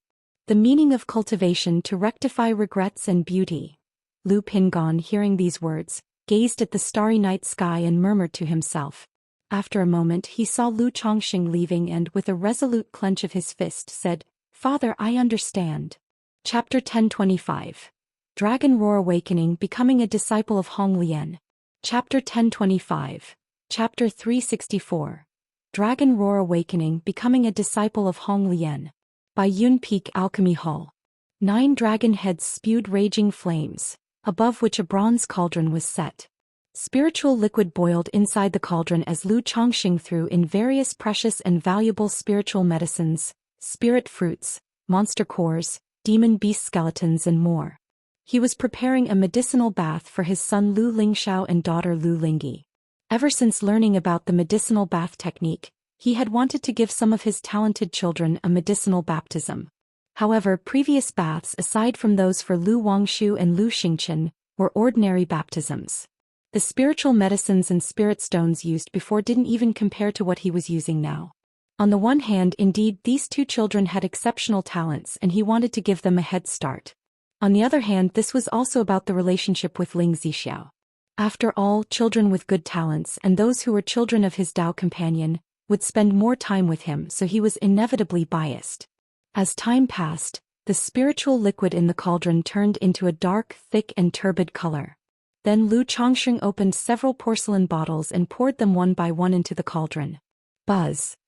A: The meaning of cultivation to rectify regrets and beauty. Lu Pingon, hearing these words, gazed at the starry night sky and murmured to himself. After a moment he saw Lu Chongqing leaving and, with a resolute clench of his fist, said, "Father, I understand." Chapter 1025. Dragon Roar Awakening, Becoming a Disciple of Hong Lian. Chapter 1025. Chapter 364. Dragon Roar Awakening, Becoming a Disciple of Hong Lian. By Yun Peak Alchemy Hall. 9 dragon heads spewed raging flames, above which a bronze cauldron was set. Spiritual liquid boiled inside the cauldron as Lu Chongqing threw in various precious and valuable spiritual medicines, spirit fruits, monster cores, demon beast skeletons and more. He was preparing a medicinal bath for his son Lu Lingxiao and daughter Lu Lingyi. Ever since learning about the medicinal bath technique, he had wanted to give some of his talented children a medicinal baptism. However, previous baths aside from those for Lu Wangshu and Lu Xingchen were ordinary baptisms. The spiritual medicines and spirit stones used before didn't even compare to what he was using now. On the one hand, indeed, these 2 children had exceptional talents and he wanted to give them a head start. On the other hand, this was also about the relationship with Ling Zixiao. After all, children with good talents and those who were children of his Dao companion would spend more time with him, so he was inevitably biased. As time passed, the spiritual liquid in the cauldron turned into a dark, thick and turbid color. Then Lu Chongqing opened several porcelain bottles and poured them one by one into the cauldron. Buzz.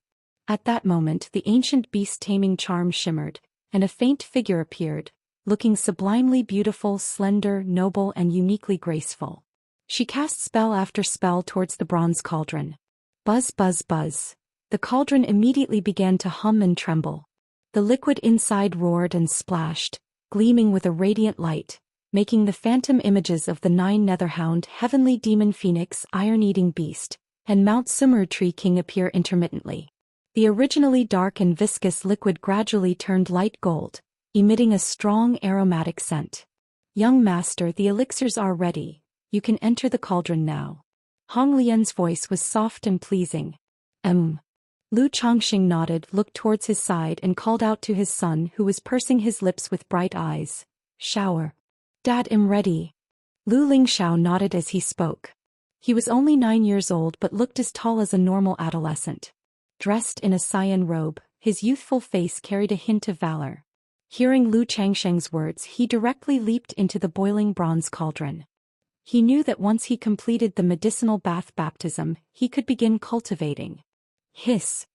A: At that moment the ancient beast taming charm shimmered, and a faint figure appeared, looking sublimely beautiful, slender, noble and uniquely graceful. She cast spell after spell towards the bronze cauldron. Buzz, buzz, buzz. The cauldron immediately began to hum and tremble. The liquid inside roared and splashed, gleaming with a radiant light, making the phantom images of the 9 Netherhound, Heavenly Demon Phoenix, Iron-Eating Beast, and Mount Sumeru Tree King appear intermittently. The originally dark and viscous liquid gradually turned light gold, emitting a strong aromatic scent. "Young master, the elixirs are ready. You can enter the cauldron now." Hong Lian's voice was soft and pleasing. Lu Chongqing nodded, looked towards his side and called out to his son, who was pursing his lips with bright eyes. "Shower." "Dad, I'm ready." Lu Lingxiao nodded as he spoke. He was only 9 years old but looked as tall as a normal adolescent. Dressed in a cyan robe, his youthful face carried a hint of valor. Hearing Lu Changsheng's words, he directly leaped into the boiling bronze cauldron. He knew that once he completed the medicinal bath baptism, he could begin cultivating. Hiss.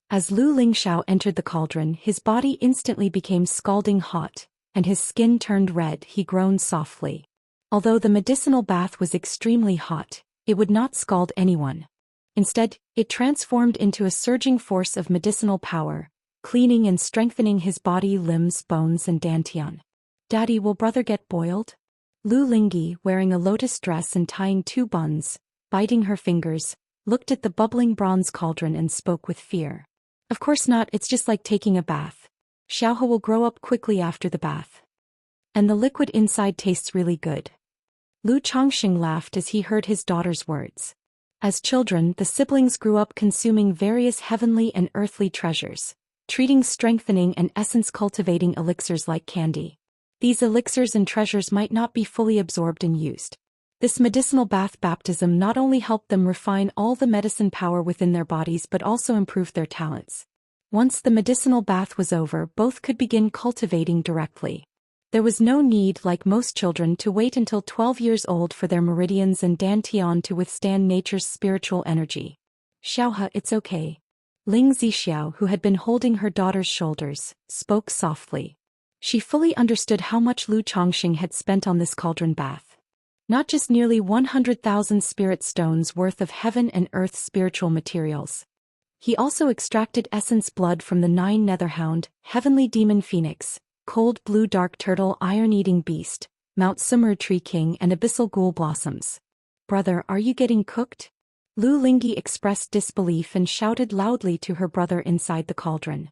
A: As Lu Lingxiao entered the cauldron, his body instantly became scalding hot, and his skin turned red. He groaned softly. Although the medicinal bath was extremely hot, it would not scald anyone. Instead, it transformed into a surging force of medicinal power, cleaning and strengthening his body, limbs, bones and dantian. "Daddy, will brother get boiled?" Lu Lingyi, wearing a lotus dress and tying 2 buns, biting her fingers, looked at the bubbling bronze cauldron and spoke with fear. "Of course not, it's just like taking a bath. Xiaohe will grow up quickly after the bath. And the liquid inside tastes really good." Lu Chongqing laughed as he heard his daughter's words. As children, the siblings grew up consuming various heavenly and earthly treasures, treating strengthening and essence-cultivating elixirs like candy. These elixirs and treasures might not be fully absorbed and used. This medicinal bath baptism not only helped them refine all the medicine power within their bodies but also improved their talents. Once the medicinal bath was over, both could begin cultivating directly. There was no need, like most children, to wait until 12 years old for their meridians and dantian to withstand nature's spiritual energy. Xiaohe, it's okay. Ling Zixiao, who had been holding her daughter's shoulders, spoke softly. She fully understood how much Lu Chongqing had spent on this cauldron bath. Not just nearly 100,000 spirit stones worth of heaven and earth spiritual materials. He also extracted essence blood from the 9 netherhound, heavenly demon phoenix, cold blue dark turtle iron-eating beast, Mount Summer tree king and abyssal ghoul blossoms. Brother, are you getting cooked? Lu Lingyi expressed disbelief and shouted loudly to her brother inside the cauldron.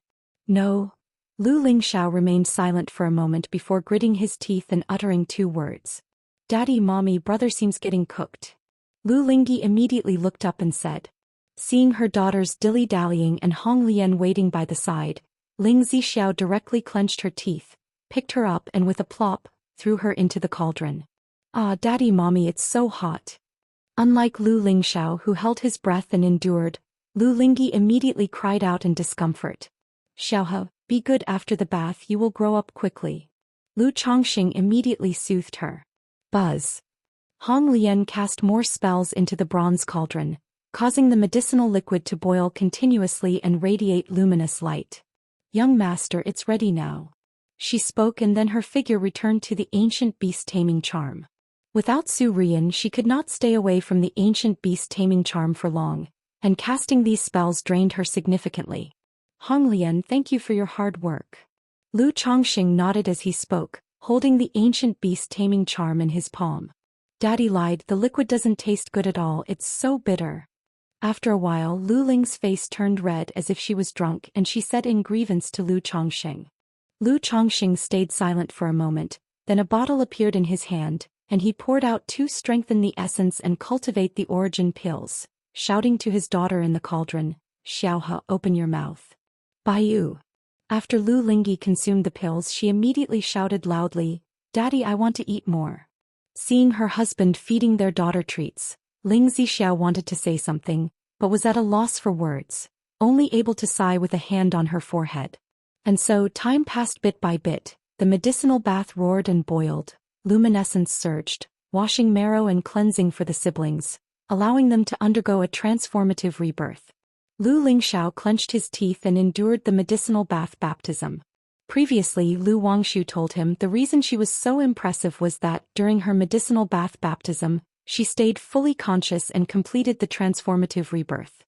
A: No. Lu Lingxiao remained silent for a moment before gritting his teeth and uttering 2 words. Daddy, mommy, brother seems getting cooked. Lu Lingyi immediately looked up and said. Seeing her daughters dilly-dallying and Hong Lian waiting by the side, Ling Zixiao directly clenched her teeth, picked her up and with a plop, threw her into the cauldron. Ah, daddy, mommy, it's so hot. Unlike Lu Lingxiao, who held his breath and endured, Lu Lingyi immediately cried out in discomfort. Xiaohe, be good after the bath, you will grow up quickly. Lu Chongqing immediately soothed her. Buzz. Hong Lian cast more spells into the bronze cauldron, causing the medicinal liquid to boil continuously and radiate luminous light. Young master, it's ready now. She spoke, and then her figure returned to the ancient beast-taming charm. Without Su Rian, she could not stay away from the ancient beast-taming charm for long, and casting these spells drained her significantly. Hong Lian, thank you for your hard work. Lu Chongqing nodded as he spoke, holding the ancient beast-taming charm in his palm. Daddy lied, the liquid doesn't taste good at all, it's so bitter. After a while, Lu Ling's face turned red as if she was drunk, and she said in grievance to Lu Chongqing. Lu Chongqing stayed silent for a moment, then a bottle appeared in his hand, and he poured out 2 strengthen the essence and cultivate the origin pills, shouting to his daughter in the cauldron, Xiaohe, open your mouth. Baiyu. After Lu Lingyi consumed the pills, she immediately shouted loudly, Daddy, I want to eat more. Seeing her husband feeding their daughter treats, Ling Zixiao wanted to say something, but was at a loss for words, only able to sigh with a hand on her forehead. And so time passed bit by bit, the medicinal bath roared and boiled, luminescence surged, washing marrow and cleansing for the siblings, allowing them to undergo a transformative rebirth. Lu Lingxiao clenched his teeth and endured the medicinal bath baptism. Previously, Lu Wangshu told him the reason she was so impressive was that, during her medicinal bath baptism, she stayed fully conscious and completed the transformative rebirth.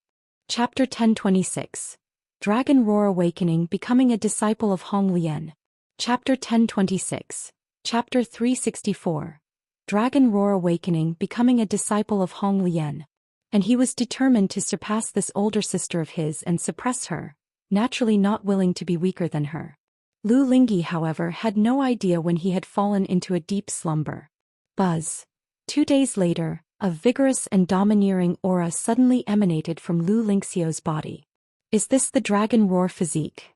A: Chapter 1026. Dragon Roar Awakening, Becoming a Disciple of Hong Lian. Chapter 1026. Chapter 364. Dragon Roar Awakening, Becoming a Disciple of Hong Lian. And he was determined to surpass this older sister of his and suppress her, naturally not willing to be weaker than her. Lu Lingyi, however, had no idea when he had fallen into a deep slumber. Buzz. 2 days later, a vigorous and domineering aura suddenly emanated from Lu Lingxiao's body. Is this the Dragon Roar physique?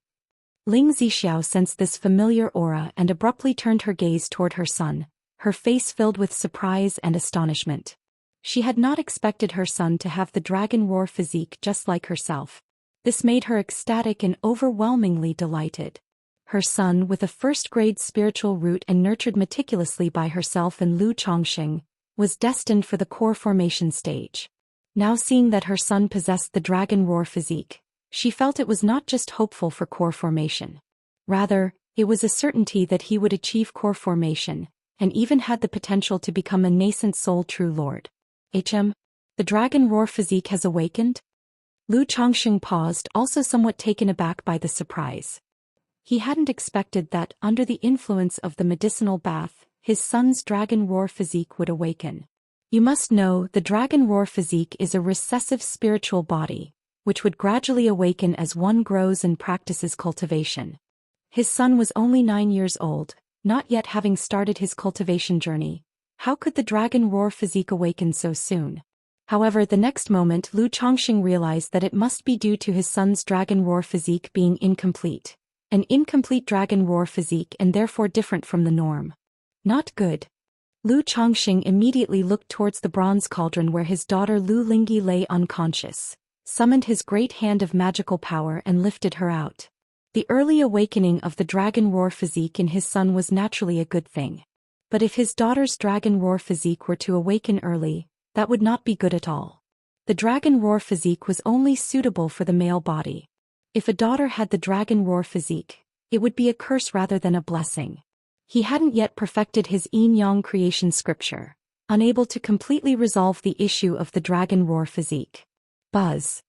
A: Ling Zixiao sensed this familiar aura and abruptly turned her gaze toward her son, her face filled with surprise and astonishment. She had not expected her son to have the Dragon Roar physique just like herself. This made her ecstatic and overwhelmingly delighted. Her son, with a first-grade spiritual root and nurtured meticulously by herself and Lu Chongqing, was destined for the core formation stage. Now seeing that her son possessed the Dragon Roar physique, she felt it was not just hopeful for core formation. Rather, it was a certainty that he would achieve core formation, and even had the potential to become a nascent soul true lord. The Dragon Roar physique has awakened? Lu Chongqing paused, also somewhat taken aback by the surprise. He hadn't expected that, under the influence of the medicinal bath, his son's Dragon Roar physique would awaken. You must know, the Dragon Roar physique is a recessive spiritual body, which would gradually awaken as one grows and practices cultivation. His son was only 9 years old, not yet having started his cultivation journey. How could the Dragon Roar physique awaken so soon? However, the next moment Lu Chongqing realized that it must be due to his son's Dragon Roar physique being incomplete. An incomplete Dragon Roar physique and therefore different from the norm. Not good. Lu Chongqing immediately looked towards the bronze cauldron where his daughter Lu Lingyi lay unconscious, summoned his great hand of magical power and lifted her out. The early awakening of the dragon roar physique in his son was naturally a good thing. But if his daughter's dragon roar physique were to awaken early, that would not be good at all. The dragon roar physique was only suitable for the male body. If a daughter had the dragon roar physique, it would be a curse rather than a blessing. He hadn't yet perfected his yin-yang creation scripture, unable to completely resolve the issue of the dragon roar physique. Buzz.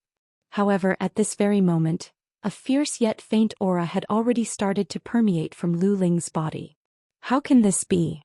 A: However, at this very moment, a fierce yet faint aura had already started to permeate from Lu Ling's body. How can this be?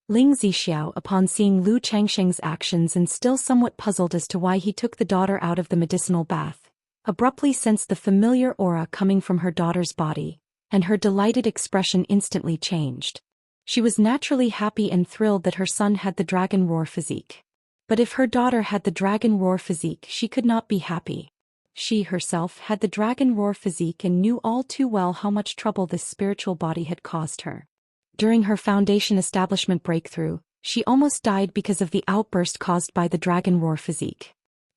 A: Ling Zixiao, upon seeing Lu Changsheng's actions and still somewhat puzzled as to why he took the daughter out of the medicinal bath, abruptly sensed the familiar aura coming from her daughter's body, and her delighted expression instantly changed. She was naturally happy and thrilled that her son had the dragon roar physique. But if her daughter had the dragon roar physique, she could not be happy. She herself had the dragon roar physique and knew all too well how much trouble this spiritual body had caused her. During her foundation establishment breakthrough, she almost died because of the outburst caused by the dragon roar physique.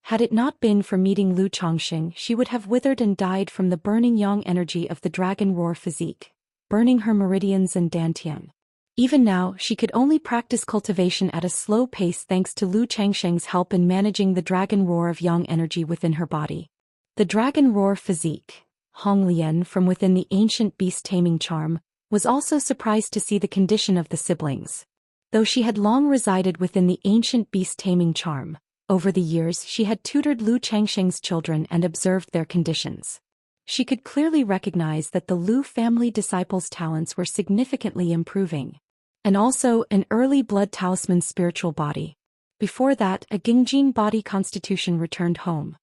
A: Had it not been for meeting Lu Chongqing, she would have withered and died from the burning yang energy of the dragon roar physique, burning her meridians and dantian. Even now, she could only practice cultivation at a slow pace thanks to Lu Changsheng's help in managing the dragon roar of yang energy within her body. The dragon roar physique, Honglian from within the ancient beast taming charm, was also surprised to see the condition of the siblings. Though she had long resided within the ancient beast taming charm, over the years she had tutored Lu Changsheng's children and observed their conditions. She could clearly recognize that the Lu family disciples' talents were significantly improving. And also an early blood talisman spiritual body. Before that, a Gingjin body constitution returned home.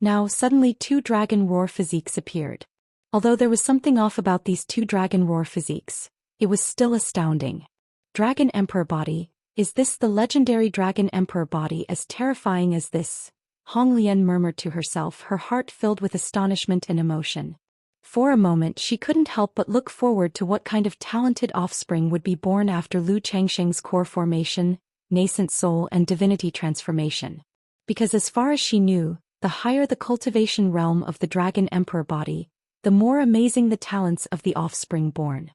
A: Now suddenly 2 dragon roar physiques appeared. Although there was something off about these 2 dragon roar physiques, it was still astounding. Dragon Emperor body, is this the legendary Dragon Emperor body as terrifying as this? Honglian murmured to herself, her heart filled with astonishment and emotion. For a moment she couldn't help but look forward to what kind of talented offspring would be born after Lu Changsheng's core formation, nascent soul and divinity transformation. Because as far as she knew, the higher the cultivation realm of the Dragon Emperor body, the more amazing the talents of the offspring born.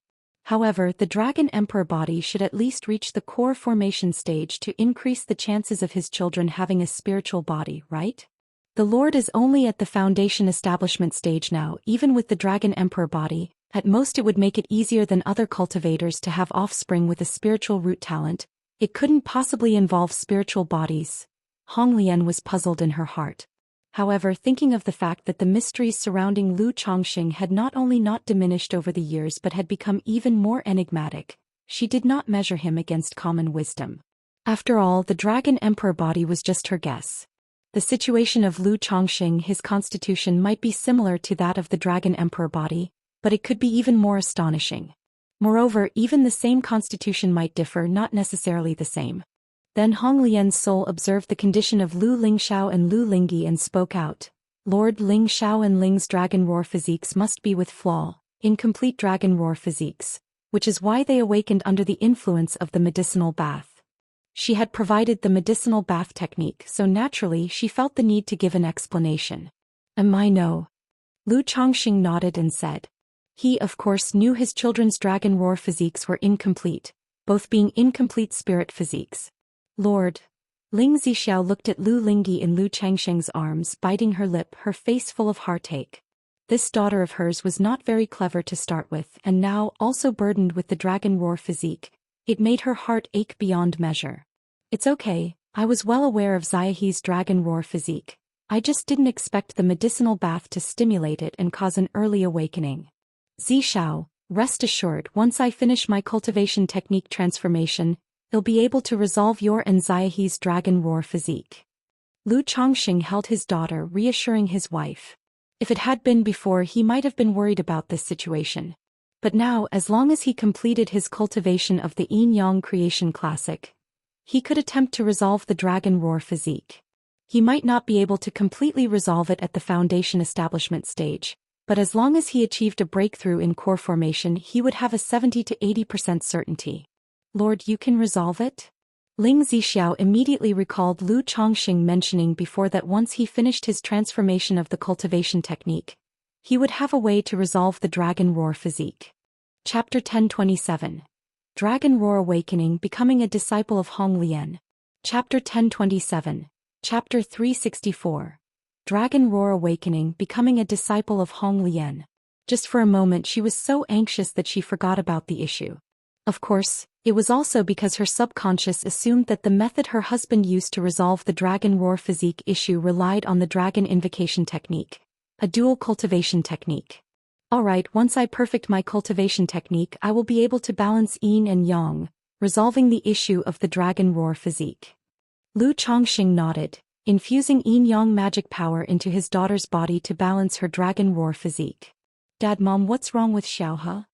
A: However, the Dragon Emperor body should at least reach the core formation stage to increase the chances of his children having a spiritual body, right? The Lord is only at the foundation establishment stage now. Even with the Dragon Emperor body, at most it would make it easier than other cultivators to have offspring with a spiritual root talent. It couldn't possibly involve spiritual bodies. Honglian was puzzled in her heart. However, thinking of the fact that the mysteries surrounding Lu Chongqing had not only not diminished over the years but had become even more enigmatic, she did not measure him against common wisdom. After all, the Dragon Emperor body was just her guess. The situation of Lu Chongqing, his constitution might be similar to that of the Dragon Emperor body, but it could be even more astonishing. Moreover, even the same constitution might differ, not necessarily the same. Then Honglian's soul observed the condition of Lu Lingxiao and Lu Lingyi and spoke out. Lord Lingxiao and Ling's dragon roar physiques must be with flaw, incomplete dragon roar physiques, which is why they awakened under the influence of the medicinal bath. She had provided the medicinal bath technique, so naturally she felt the need to give an explanation. I know. Lu Chongqing nodded and said. He of course knew his children's dragon roar physiques were incomplete, both being incomplete spirit physiques. Lord. Ling Zixiao looked at Lu Lingyi in Lu Changsheng's arms, biting her lip, her face full of heartache. This daughter of hers was not very clever to start with, and now, also burdened with the dragon roar physique, it made her heart ache beyond measure. It's okay, I was well aware of Xiaohe's dragon roar physique. I just didn't expect the medicinal bath to stimulate it and cause an early awakening. Zixiao, rest assured, once I finish my cultivation technique transformation, he'll be able to resolve your and Xiaohe's dragon roar physique. Lu Chongqing held his daughter, reassuring his wife. If it had been before, he might have been worried about this situation. But now, as long as he completed his cultivation of the yin-yang creation classic, he could attempt to resolve the dragon roar physique. He might not be able to completely resolve it at the foundation establishment stage, but as long as he achieved a breakthrough in core formation, he would have a 70 to 80% certainty. Lord, you can resolve it? Ling Zixiao immediately recalled Lu Chongqing mentioning before that once he finished his transformation of the cultivation technique, he would have a way to resolve the Dragon Roar physique. Chapter 1027. Dragon Roar Awakening Becoming a Disciple of Hong Lian. Chapter 1027. Chapter 364. Dragon Roar Awakening Becoming a Disciple of Hong Lian. Just for a moment she was so anxious that she forgot about the issue. Of course, it was also because her subconscious assumed that the method her husband used to resolve the Dragon Roar physique issue relied on the Dragon Invocation technique, a dual cultivation technique. Alright, once I perfect my cultivation technique I will be able to balance yin and yang, resolving the issue of the Dragon Roar physique. Lu Chongqing nodded, infusing yin-yang magic power into his daughter's body to balance her Dragon Roar physique. Dad, Mom, what's wrong with Xiaohe?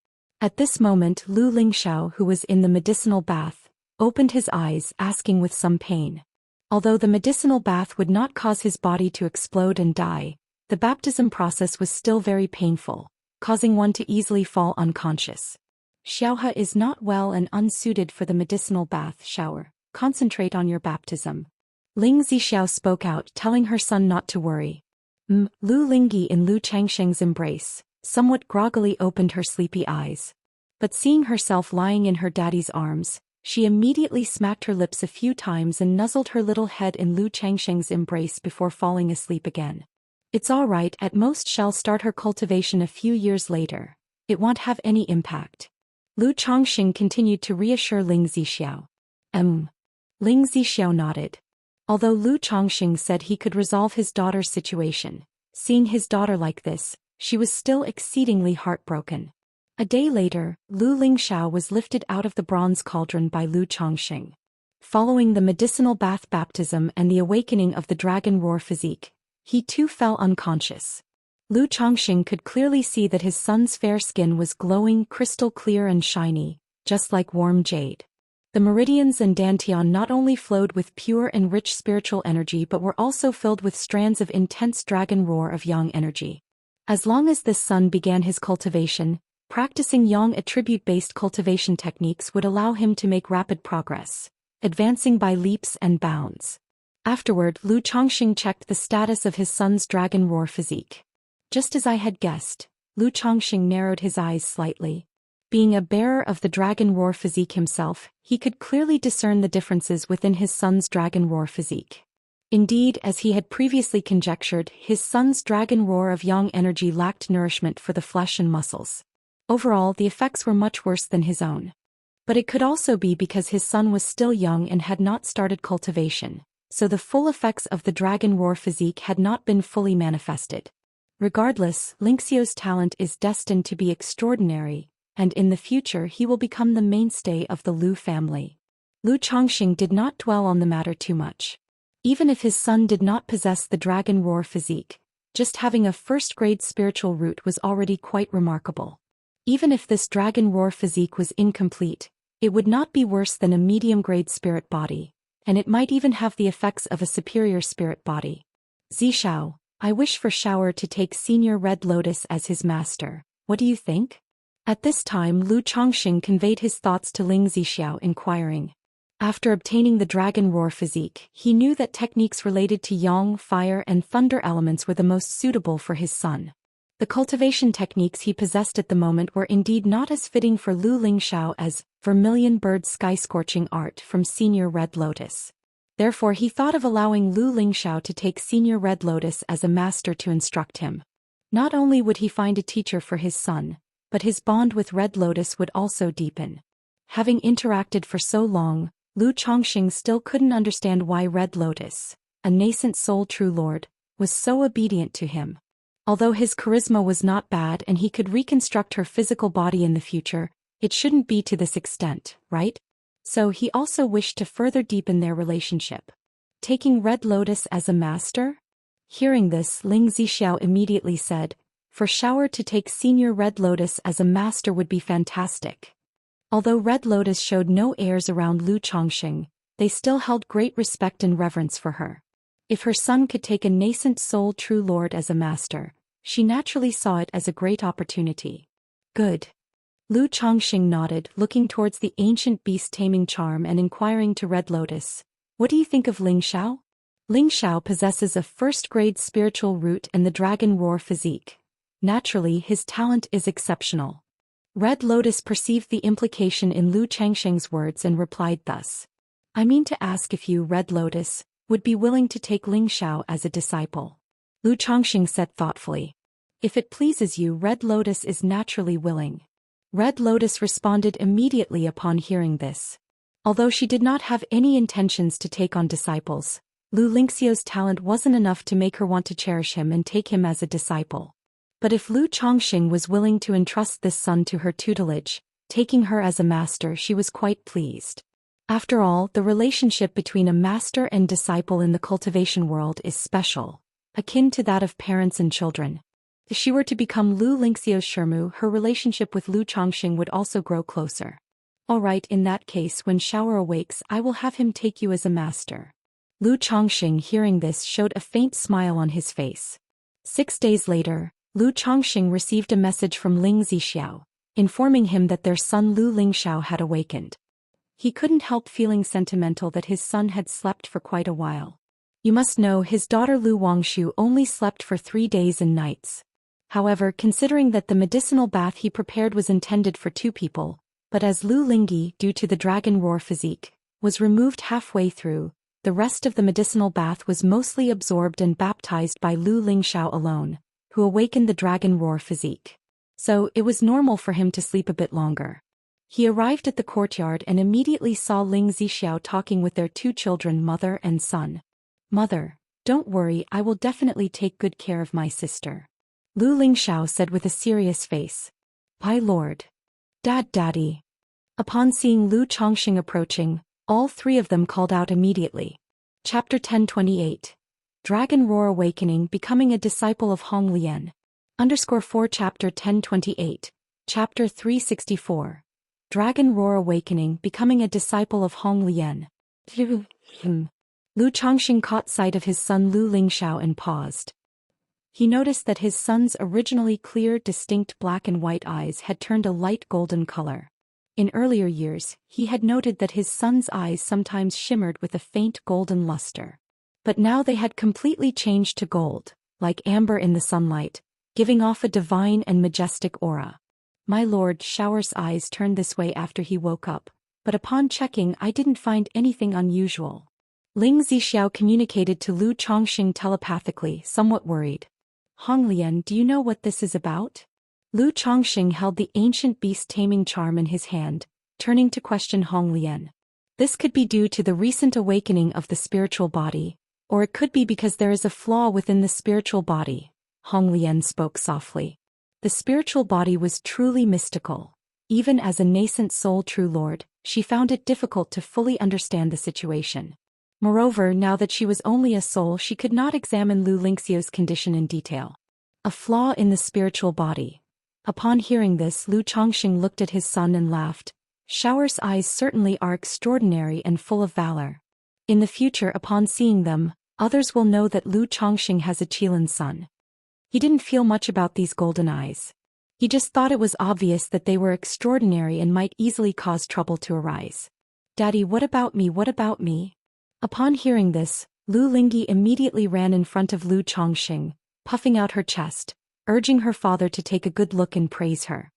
A: At this moment Lu Lingxiao, who was in the medicinal bath, opened his eyes, asking with some pain. Although the medicinal bath would not cause his body to explode and die, the baptism process was still very painful, causing one to easily fall unconscious. Xiaohe is not well and unsuited for the medicinal bath shower. Concentrate on your baptism. Ling Zixiao spoke out, telling her son not to worry. Lu Lingyi in Lu Changsheng's embrace, somewhat groggily opened her sleepy eyes. But seeing herself lying in her daddy's arms, she immediately smacked her lips a few times and nuzzled her little head in Lu Changsheng's embrace before falling asleep again. It's all right, at most she'll start her cultivation a few years later. It won't have any impact. Lu Chongqing continued to reassure Ling Zixiao. Ling Zixiao nodded. Although Lu Chongqing said he could resolve his daughter's situation, seeing his daughter like this, she was still exceedingly heartbroken. A day later, Lu Lingxiao was lifted out of the bronze cauldron by Lu Chongqing. Following the medicinal bath baptism and the awakening of the Dragon Roar physique, he too fell unconscious. Lu Chongqing could clearly see that his son's fair skin was glowing crystal clear and shiny, just like warm jade. The meridians and dantian not only flowed with pure and rich spiritual energy but were also filled with strands of intense dragon roar of yang energy. As long as this son began his cultivation, practicing yang attribute-based cultivation techniques would allow him to make rapid progress, advancing by leaps and bounds. Afterward, Lu Chongqing checked the status of his son's dragon roar physique. Just as I had guessed, Lu Chongqing narrowed his eyes slightly. Being a bearer of the Dragon Roar physique himself, he could clearly discern the differences within his son's Dragon Roar physique. Indeed, as he had previously conjectured, his son's Dragon Roar of yang energy lacked nourishment for the flesh and muscles. Overall, the effects were much worse than his own. But it could also be because his son was still young and had not started cultivation, so the full effects of the Dragon Roar physique had not been fully manifested. Regardless, Lingxiao's talent is destined to be extraordinary, and in the future he will become the mainstay of the Lu family. Lu Chongqing did not dwell on the matter too much. Even if his son did not possess the Dragon Roar physique, just having a first-grade spiritual root was already quite remarkable. Even if this Dragon Roar physique was incomplete, it would not be worse than a medium-grade spirit body, and it might even have the effects of a superior spirit body. Zixiao, I wish for Shower to take Senior Red Lotus as his master. What do you think? At this time Lu Chongqing conveyed his thoughts to Ling Zixiao, inquiring. After obtaining the Dragon Roar physique, he knew that techniques related to yang, fire and thunder elements were the most suitable for his son. The cultivation techniques he possessed at the moment were indeed not as fitting for Lu Lingxiao as Vermilion Bird Sky Scorching Art from Senior Red Lotus. Therefore he thought of allowing Lu Lingxiao to take Senior Red Lotus as a master to instruct him. Not only would he find a teacher for his son, but his bond with Red Lotus would also deepen. Having interacted for so long, Lu Chongqing still couldn't understand why Red Lotus, a nascent soul true lord, was so obedient to him. Although his charisma was not bad and he could reconstruct her physical body in the future, it shouldn't be to this extent, right? So he also wished to further deepen their relationship. Taking Red Lotus as a master? Hearing this, Ling Zixiao immediately said, for Shower to take Senior Red Lotus as a master would be fantastic. Although Red Lotus showed no airs around Lu Chongqing, they still held great respect and reverence for her. If her son could take a nascent soul true lord as a master, she naturally saw it as a great opportunity. Good. Lu Chongqing nodded, looking towards the ancient beast-taming charm and inquiring to Red Lotus, "What do you think of Ling Xiao?" Ling Xiao possesses a first-grade spiritual root and the dragon roar physique. Naturally, his talent is exceptional. Red Lotus perceived the implication in Lu Changsheng's words and replied thus. "I mean to ask if you, Red Lotus, would be willing to take Ling Xiao as a disciple." Lu Chongqing said thoughtfully. "If it pleases you, Red Lotus is naturally willing." Red Lotus responded immediately upon hearing this. Although she did not have any intentions to take on disciples, Lu Lingxiao's talent wasn't enough to make her want to cherish him and take him as a disciple. But if Lu Chongqing was willing to entrust this son to her tutelage, taking her as a master, she was quite pleased. After all, the relationship between a master and disciple in the cultivation world is special, akin to that of parents and children. If she were to become Lu Lingxiao's Shermu, her relationship with Lu Chongqing would also grow closer. "All right, in that case, when Shower awakes, I will have him take you as a master." Lu Chongqing, hearing this, showed a faint smile on his face. 6 days later, Lu Chongqing received a message from Ling Zixiao, informing him that their son Lu Lingxiao had awakened. He couldn't help feeling sentimental that his son had slept for quite a while. You must know his daughter Lu Wangshu only slept for 3 days and nights. However, considering that the medicinal bath he prepared was intended for 2 people, but as Lu Lingyi, due to the dragon roar physique, was removed halfway through, the rest of the medicinal bath was mostly absorbed and baptized by Lu Lingxiao alone, who awakened the dragon roar physique. So, it was normal for him to sleep a bit longer. He arrived at the courtyard and immediately saw Ling Zixiao talking with their 2 children, mother and son. "Mother, don't worry, I will definitely take good care of my sister," Lu Lingxiao said with a serious face. "My lord. Daddy." Upon seeing Lu Chongqing approaching, all 3 of them called out immediately. Chapter 1028. Dragon Roar Awakening, Becoming a Disciple of Hong Lian. _4 Chapter 1028. Chapter 364. Dragon Roar Awakening, Becoming a Disciple of Hong Lian. Lu Chongqing caught sight of his son Lu Lingxiao and paused. He noticed that his son's originally clear, distinct black and white eyes had turned a light golden color. In earlier years, he had noted that his son's eyes sometimes shimmered with a faint golden luster. But now they had completely changed to gold, like amber in the sunlight, giving off a divine and majestic aura. My lord Shower's eyes turned this way after he woke up, but upon checking I didn't find anything unusual. Ling Zixiao communicated to Lu Chongqing telepathically, somewhat worried. Hong Lian, do you know what this is about? Lu Chongqing held the ancient beast-taming charm in his hand, turning to question Hong Lian. This could be due to the recent awakening of the spiritual body, or it could be because there is a flaw within the spiritual body. Hong Lian spoke softly. The spiritual body was truly mystical. Even as a nascent soul true lord, she found it difficult to fully understand the situation. Moreover, now that she was only a soul, she could not examine Lu Lingxiao's condition in detail. A flaw in the spiritual body. Upon hearing this, Lu Chongqing looked at his son and laughed. Shower's eyes certainly are extraordinary and full of valor. In the future, upon seeing them, others will know that Lu Chongqing has a Qilin son. He didn't feel much about these golden eyes. He just thought it was obvious that they were extraordinary and might easily cause trouble to arise. Daddy, what about me? What about me? Upon hearing this, Lu Lingyi immediately ran in front of Lu Chongqing, puffing out her chest, urging her father to take a good look and praise her.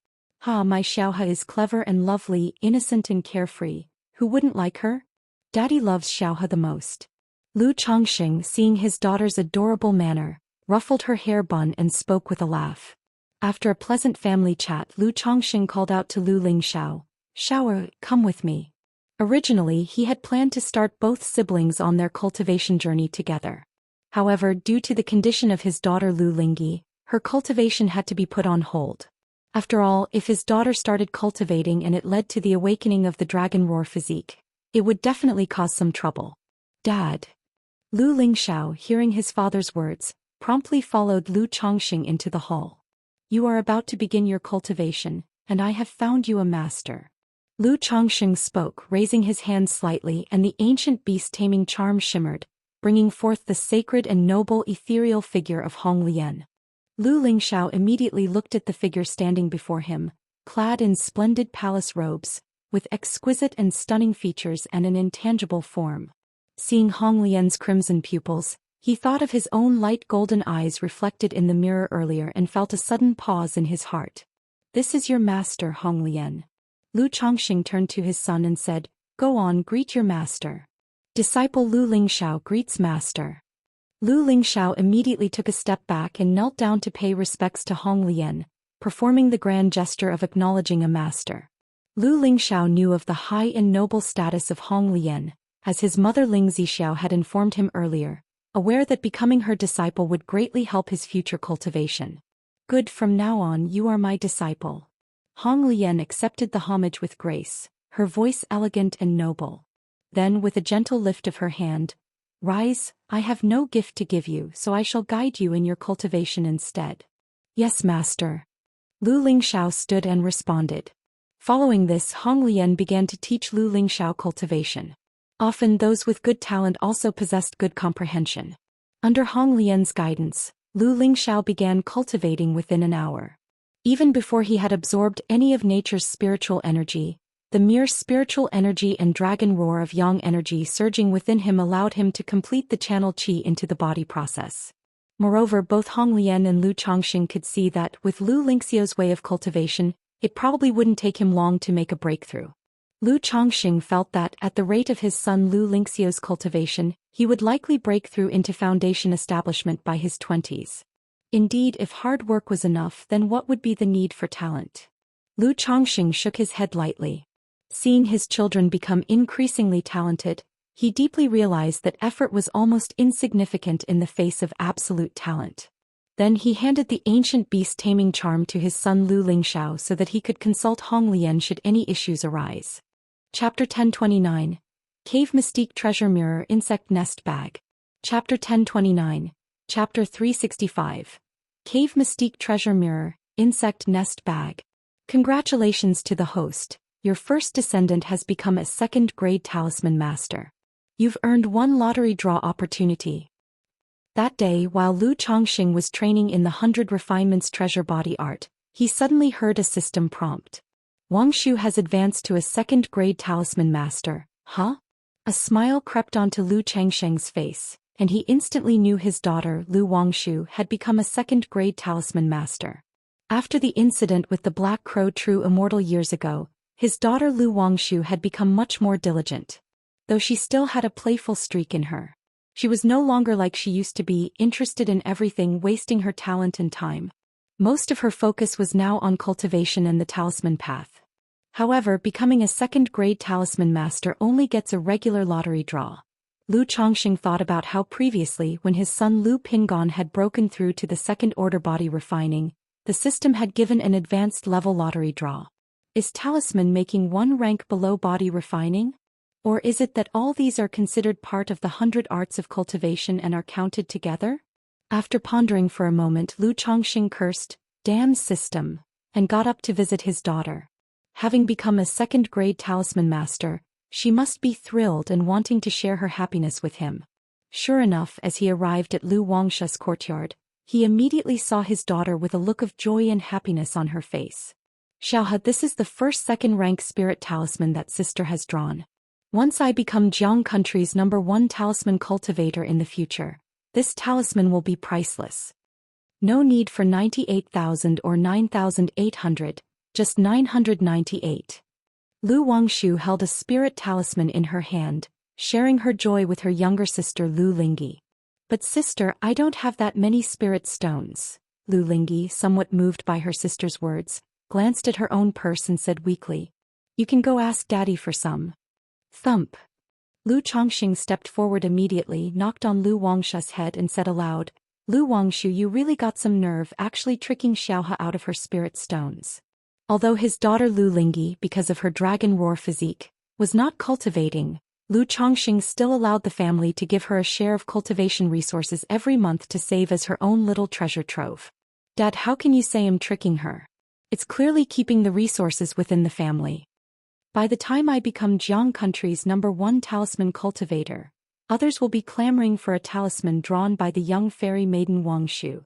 A: My Xiaohe is clever and lovely, innocent and carefree. Who wouldn't like her? Daddy loves Xiaohe the most. Lu Chongqing, seeing his daughter's adorable manner, ruffled her hair bun and spoke with a laugh. After a pleasant family chat, Lu Chongqing called out to Lu Lingxiao, "Xiao, come with me." Originally, he had planned to start both siblings on their cultivation journey together. However, due to the condition of his daughter Lu Lingyi, her cultivation had to be put on hold. After all, if his daughter started cultivating and it led to the awakening of the dragon roar physique, it would definitely cause some trouble. Dad. Lu Lingxiao, hearing his father's words, promptly followed Lu Chongqing into the hall. You are about to begin your cultivation, and I have found you a master. Lu Chongqing spoke, raising his hand slightly, and the ancient beast-taming charm shimmered, bringing forth the sacred and noble ethereal figure of Hong Lian. Lu Lingxiao immediately looked at the figure standing before him, clad in splendid palace robes, with exquisite and stunning features and an intangible form. Seeing Hong Lian's crimson pupils, he thought of his own light golden eyes reflected in the mirror earlier and felt a sudden pause in his heart. "This is your master, Hong Lian." Lu Chongqing turned to his son and said, "Go on, greet your master." Disciple Lu Lingxiao greets master. Lu Lingxiao immediately took a step back and knelt down to pay respects to Hong Lian, performing the grand gesture of acknowledging a master. Lu Lingxiao knew of the high and noble status of Hong Lian, as his mother Ling Zixiao had informed him earlier, aware that becoming her disciple would greatly help his future cultivation. "Good, from now on you are my disciple." Hong Lian accepted the homage with grace, her voice elegant and noble. Then with a gentle lift of her hand, "Rise, I have no gift to give you, so I shall guide you in your cultivation instead." "Yes, master." Lu Lingxiao stood and responded. Following this, Hong Lian began to teach Lu Lingxiao cultivation. Often those with good talent also possessed good comprehension. Under Hong Lian's guidance, Lu Lingxiao began cultivating within an hour. Even before he had absorbed any of nature's spiritual energy, the mere spiritual energy and dragon roar of yang energy surging within him allowed him to complete the channel qi into the body process. Moreover, both Hong Lian and Lu Chongqing could see that with Lu Lingxiao's way of cultivation, it probably wouldn't take him long to make a breakthrough. Lu Chongqing felt that at the rate of his son Lu Lingxiao's cultivation, he would likely break through into foundation establishment by his 20s. Indeed, if hard work was enough, then what would be the need for talent? Lu Chongqing shook his head lightly. Seeing his children become increasingly talented, he deeply realized that effort was almost insignificant in the face of absolute talent. Then he handed the ancient beast-taming charm to his son Lu Lingxiao so that he could consult Hong Lian should any issues arise. Chapter 1029. Cave Mystique Treasure Mirror Insect Nest Bag. Chapter 1029. Chapter 365. Cave Mystique Treasure Mirror, Insect Nest Bag. Congratulations to the host, your first descendant has become a second-grade talisman master. You've earned one lottery draw opportunity. That day, while Lu Chongqing was training in the 100 Refinements treasure body art, he suddenly heard a system prompt. Wang Shu has advanced to a second-grade talisman master, huh? A smile crept onto Lu Changsheng's face, and he instantly knew his daughter Lu Wangshu had become a second-grade talisman master. After the incident with the Black Crow True Immortal years ago, his daughter Lu Wangshu had become much more diligent. Though she still had a playful streak in her. She was no longer like she used to be, interested in everything, wasting her talent and time. Most of her focus was now on cultivation and the talisman path. However, becoming a second-grade talisman master only gets a regular lottery draw. Lu Chongqing thought about how previously, when his son Lu Pingon had broken through to the second-order body refining, the system had given an advanced-level lottery draw. Is talisman making one rank below body refining? Or is it that all these are considered part of the 100 arts of cultivation and are counted together? After pondering for a moment, Lu Chongqing cursed, "Damn system," and got up to visit his daughter. Having become a second-grade talisman master, she must be thrilled and wanting to share her happiness with him. Sure enough, as he arrived at Lu Wangshu's courtyard, he immediately saw his daughter with a look of joy and happiness on her face. "Xiaohe, this is the first second-rank spirit talisman that sister has drawn. Once I become Jiang country's #1 talisman cultivator in the future, this talisman will be priceless. No need for 98,000 or 9,800, just 998. Lu Wangshu held a spirit talisman in her hand, sharing her joy with her younger sister Lu Lingyi. "But sister, I don't have that many spirit stones." Lu Lingyi, somewhat moved by her sister's words, glanced at her own purse and said weakly, "You can go ask daddy for some." Thump. Lu Chongqing stepped forward immediately, knocked on Lu Wangshu's head and said aloud, "Lu Wangshu, you really got some nerve actually tricking Xiaohe out of her spirit stones." Although his daughter Lu Lingyi, because of her dragon roar physique, was not cultivating, Lu Chongqing still allowed the family to give her a share of cultivation resources every month to save as her own little treasure trove. "Dad, how can you say I'm tricking her? It's clearly keeping the resources within the family. By the time I become Jiang country's #1 talisman cultivator, others will be clamoring for a talisman drawn by the young fairy maiden Wangshu."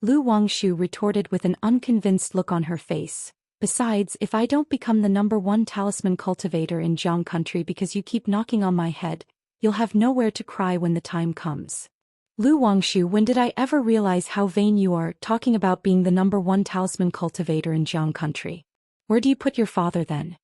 A: Lu Wangshu retorted with an unconvinced look on her face, Besides, if I don't become the #1 talisman cultivator in Jiang country because you keep knocking on my head, you'll have nowhere to cry when the time comes. Lu Wangshu, when did I ever realize how vain you are, talking about being the #1 talisman cultivator in Jiang country? Where do you put your father then?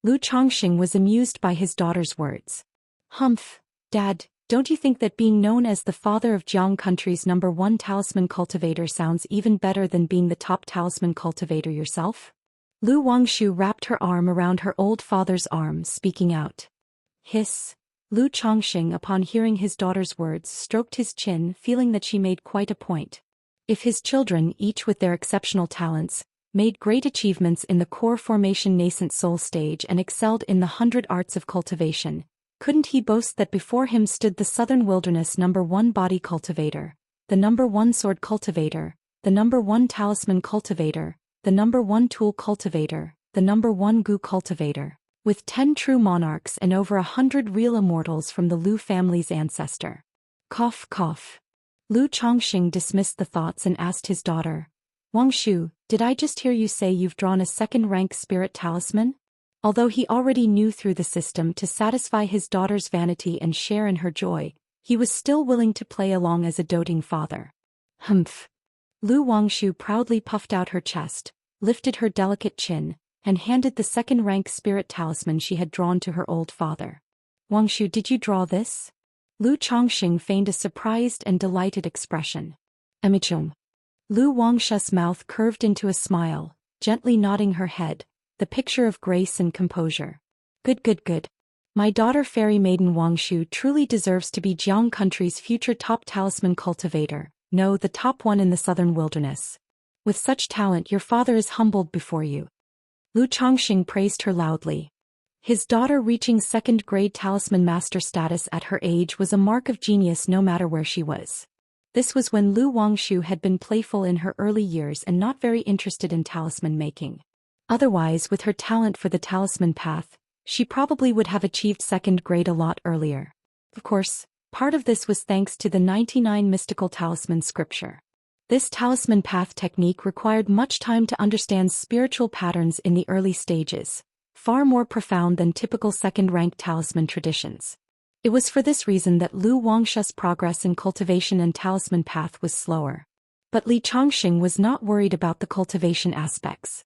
A: Lu Chongqing was amused by his daughter's words. Humph, Dad, don't you think that being known as the father of Jiang country's #1 talisman cultivator sounds even better than being the top talisman cultivator yourself? Lu Wangshu wrapped her arm around her old father's arm, speaking out. Hiss. Lu Chongqing, upon hearing his daughter's words, stroked his chin, feeling that she made quite a point. If his children, each with their exceptional talents, made great achievements in the core formation nascent soul stage and excelled in the 100 arts of cultivation, couldn't he boast that before him stood the southern wilderness #1 body cultivator, the #1 sword cultivator, the #1 talisman cultivator, the #1 tool cultivator, the #1 gu cultivator, with 10 true monarchs and over 100 real immortals from the Lu family's ancestor. Cough, cough. Lu Chongqing dismissed the thoughts and asked his daughter, Wangshu, did I just hear you say you've drawn a second-rank spirit talisman? Although he already knew through the system to satisfy his daughter's vanity and share in her joy, he was still willing to play along as a doting father. Humph. Lu Wangshu proudly puffed out her chest, lifted her delicate chin, and handed the second-rank spirit talisman she had drawn to her old father. Wangshu, did you draw this? Lu Chongqing feigned a surprised and delighted expression. Emichung. Lu Wangshu's mouth curved into a smile, gently nodding her head, the picture of grace and composure. Good, good, good. My daughter fairy maiden Wangshu truly deserves to be Jiang country's future top talisman cultivator, no, the top one in the southern wilderness. With such talent your father is humbled before you. Lu Chongqing praised her loudly. His daughter reaching second-grade talisman master status at her age was a mark of genius no matter where she was. This was when Lu Wangshu had been playful in her early years and not very interested in talisman making. Otherwise, with her talent for the talisman path, she probably would have achieved second grade a lot earlier. Of course, part of this was thanks to the 99 mystical talisman scripture. This talisman path technique required much time to understand spiritual patterns in the early stages, far more profound than typical second-rank talisman traditions. It was for this reason that Lu Wangshu's progress in cultivation and talisman path was slower. But Li Chongqing was not worried about the cultivation aspects.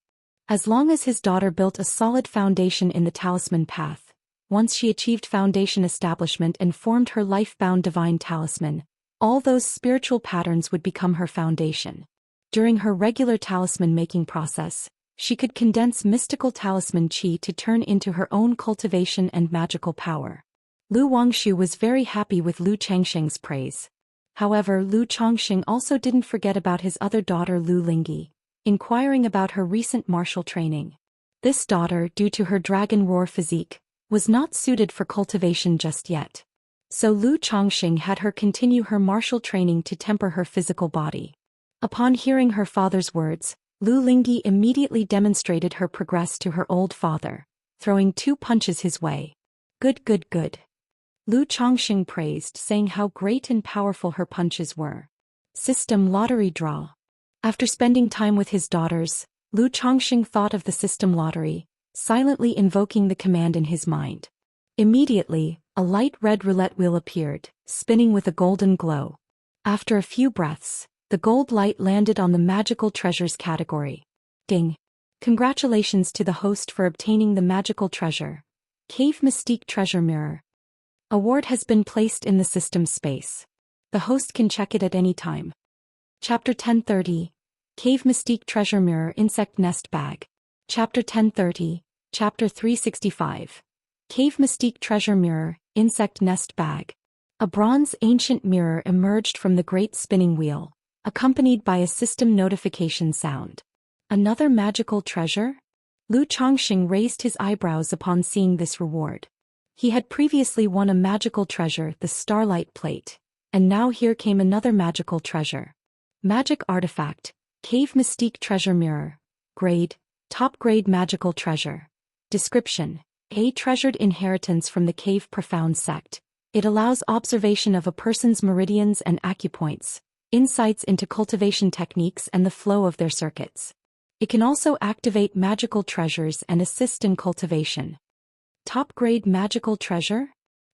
A: As long as his daughter built a solid foundation in the talisman path, once she achieved foundation establishment and formed her life-bound divine talisman, all those spiritual patterns would become her foundation. During her regular talisman-making process, she could condense mystical talisman qi to turn into her own cultivation and magical power. Lu Wangshu was very happy with Lu Chongqing's praise. However, Lu Chongqing also didn't forget about his other daughter Lu Lingyi, inquiring about her recent martial training. This daughter, due to her dragon roar physique, was not suited for cultivation just yet. So Lu Chongqing had her continue her martial training to temper her physical body. Upon hearing her father's words, Lu Lingyi immediately demonstrated her progress to her old father, throwing 2 punches his way. Good, good, good. Lu Chongqing praised, saying how great and powerful her punches were. System lottery draw. After spending time with his daughters, Lu Chongqing thought of the system lottery, silently invoking the command in his mind. Immediately, a light red roulette wheel appeared, spinning with a golden glow. After a few breaths, the gold light landed on the magical treasures category. Ding! Congratulations to the host for obtaining the magical treasure. Cave Mystique Treasure Mirror. Award has been placed in the system space. The host can check it at any time. Chapter 1030. Cave Mystique Treasure Mirror Insect Nest Bag. Chapter 1030. Chapter 365. Cave Mystique Treasure Mirror Insect Nest Bag. A bronze ancient mirror emerged from the great spinning wheel, accompanied by a system notification sound. Another magical treasure? Lu Chongqing raised his eyebrows upon seeing this reward. He had previously won a magical treasure, the Starlight Plate, and now here came another magical treasure. Magic Artifact, Cave Mystique Treasure Mirror. Grade, Top Grade Magical Treasure. Description: A treasured inheritance from the Cave Profound sect. It allows observation of a person's meridians and acupoints, insights into cultivation techniques and the flow of their circuits. It can also activate magical treasures and assist in cultivation. Top-grade magical treasure?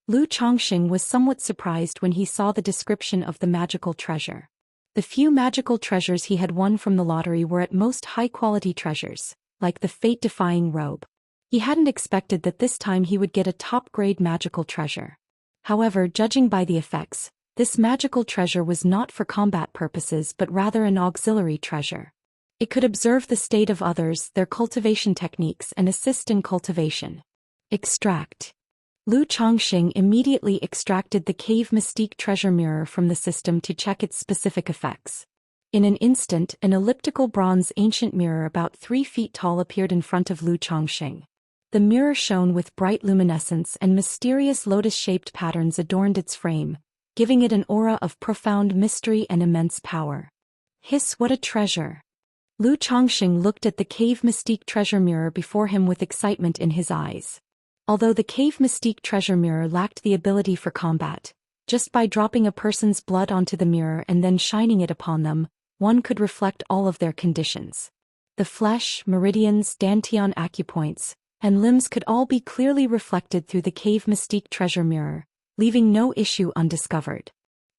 A: Lu Chongqing was somewhat surprised when he saw the description of the magical treasure. The few magical treasures he had won from the lottery were at most high-quality treasures, like the fate-defying robe. He hadn't expected that this time he would get a top-grade magical treasure. However, judging by the effects, this magical treasure was not for combat purposes but rather an auxiliary treasure. It could observe the state of others, their cultivation techniques, and assist in cultivation. Extract. Lu Chongqing immediately extracted the Cave Mystique treasure mirror from the system to check its specific effects. In an instant, an elliptical bronze ancient mirror about 3 feet tall appeared in front of Lu Chongqing. The mirror shone with bright luminescence and mysterious lotus-shaped patterns adorned its frame, giving it an aura of profound mystery and immense power. Hiss, what a treasure! Lu Chongqing looked at the Cave Mystique treasure mirror before him with excitement in his eyes. Although the Cave Mystique treasure mirror lacked the ability for combat, just by dropping a person's blood onto the mirror and then shining it upon them, one could reflect all of their conditions. The flesh, meridians, dantian acupoints, and limbs could all be clearly reflected through the Cave Mystique treasure mirror, leaving no issue undiscovered.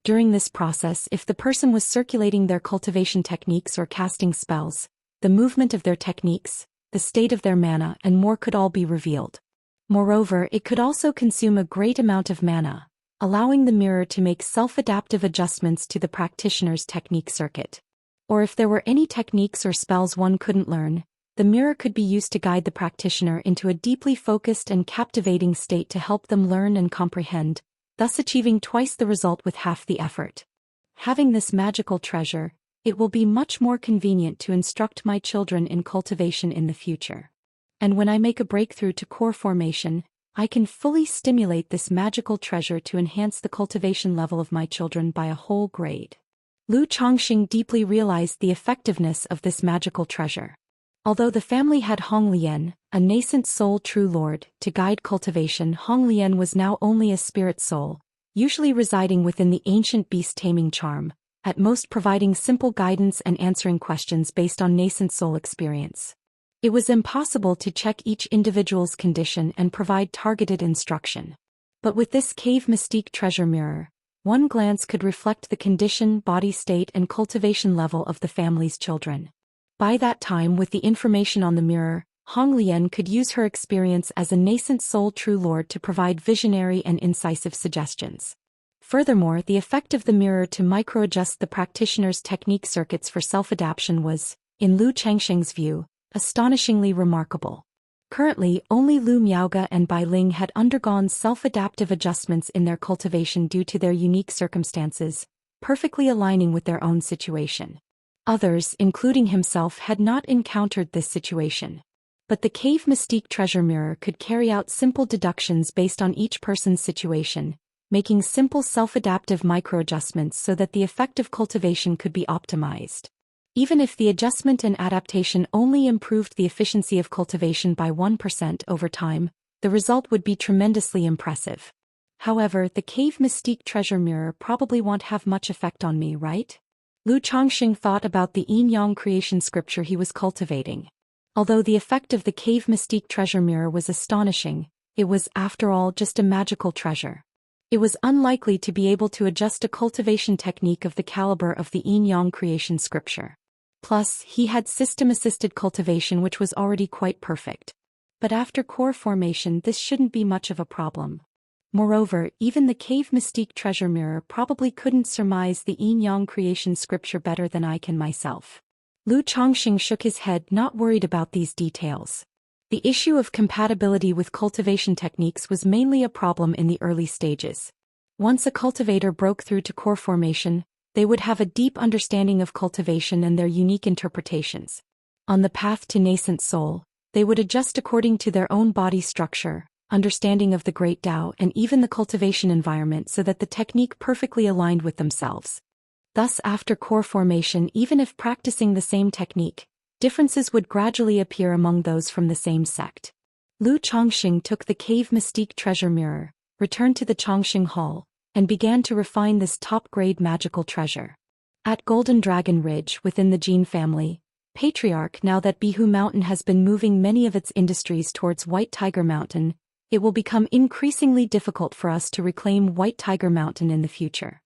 A: During this process, if the person was circulating their cultivation techniques or casting spells, the movement of their techniques, the state of their mana, and more could all be revealed. Moreover, it could also consume a great amount of mana, allowing the mirror to make self-adaptive adjustments to the practitioner's technique circuit. Or if there were any techniques or spells one couldn't learn, the mirror could be used to guide the practitioner into a deeply focused and captivating state to help them learn and comprehend, thus achieving twice the result with half the effort. Having this magical treasure, it will be much more convenient to instruct my children in cultivation in the future. And when I make a breakthrough to core formation, I can fully stimulate this magical treasure to enhance the cultivation level of my children by a whole grade. Lu Chongqing deeply realized the effectiveness of this magical treasure. Although the family had Honglian, a nascent soul true lord, to guide cultivation, Honglian was now only a spirit soul, usually residing within the ancient beast taming charm, at most providing simple guidance and answering questions based on nascent soul experience. It was impossible to check each individual's condition and provide targeted instruction. But with this Cave Mystique treasure mirror, one glance could reflect the condition, body state, and cultivation level of the family's children. By that time, with the information on the mirror, Honglian could use her experience as a nascent soul true lord to provide visionary and incisive suggestions. Furthermore, the effect of the mirror to micro-adjust the practitioner's technique circuits for self-adaptation was, in Lu Chongqing's view, astonishingly remarkable. Currently, only Lu Miaoge and Bai Ling had undergone self-adaptive adjustments in their cultivation due to their unique circumstances, perfectly aligning with their own situation. Others, including himself, had not encountered this situation. But the Cave Mystique treasure mirror could carry out simple deductions based on each person's situation, making simple self-adaptive micro-adjustments so that the effective cultivation could be optimized. Even if the adjustment and adaptation only improved the efficiency of cultivation by 1% over time, the result would be tremendously impressive. However, the Cave Mystique treasure mirror probably won't have much effect on me, right? Lu Chongqing thought about the yin-yang creation scripture he was cultivating. Although the effect of the Cave Mystique treasure mirror was astonishing, it was, after all, just a magical treasure. It was unlikely to be able to adjust a cultivation technique of the caliber of the yin-yang creation scripture. Plus, he had system-assisted cultivation which was already quite perfect. But after core formation, this shouldn't be much of a problem. Moreover, even the Cave Mystique treasure mirror probably couldn't surmise the yin-yang creation scripture better than I can myself. Lu Chongqing shook his head, not worried about these details. The issue of compatibility with cultivation techniques was mainly a problem in the early stages. Once a cultivator broke through to core formation, they would have a deep understanding of cultivation and their unique interpretations. On the path to nascent soul, they would adjust according to their own body structure, understanding of the Great Tao, and even the cultivation environment so that the technique perfectly aligned with themselves. Thus, after core formation, even if practicing the same technique, differences would gradually appear among those from the same sect. Lu Chongqing took the Cave Mystique treasure mirror, returned to the Chongqing Hall, and began to refine this top-grade magical treasure. At Golden Dragon Ridge within the Jin family, Patriarch, now that Bihu Mountain has been moving many of its industries towards White Tiger Mountain, it will become increasingly difficult for us to reclaim White Tiger Mountain in the future.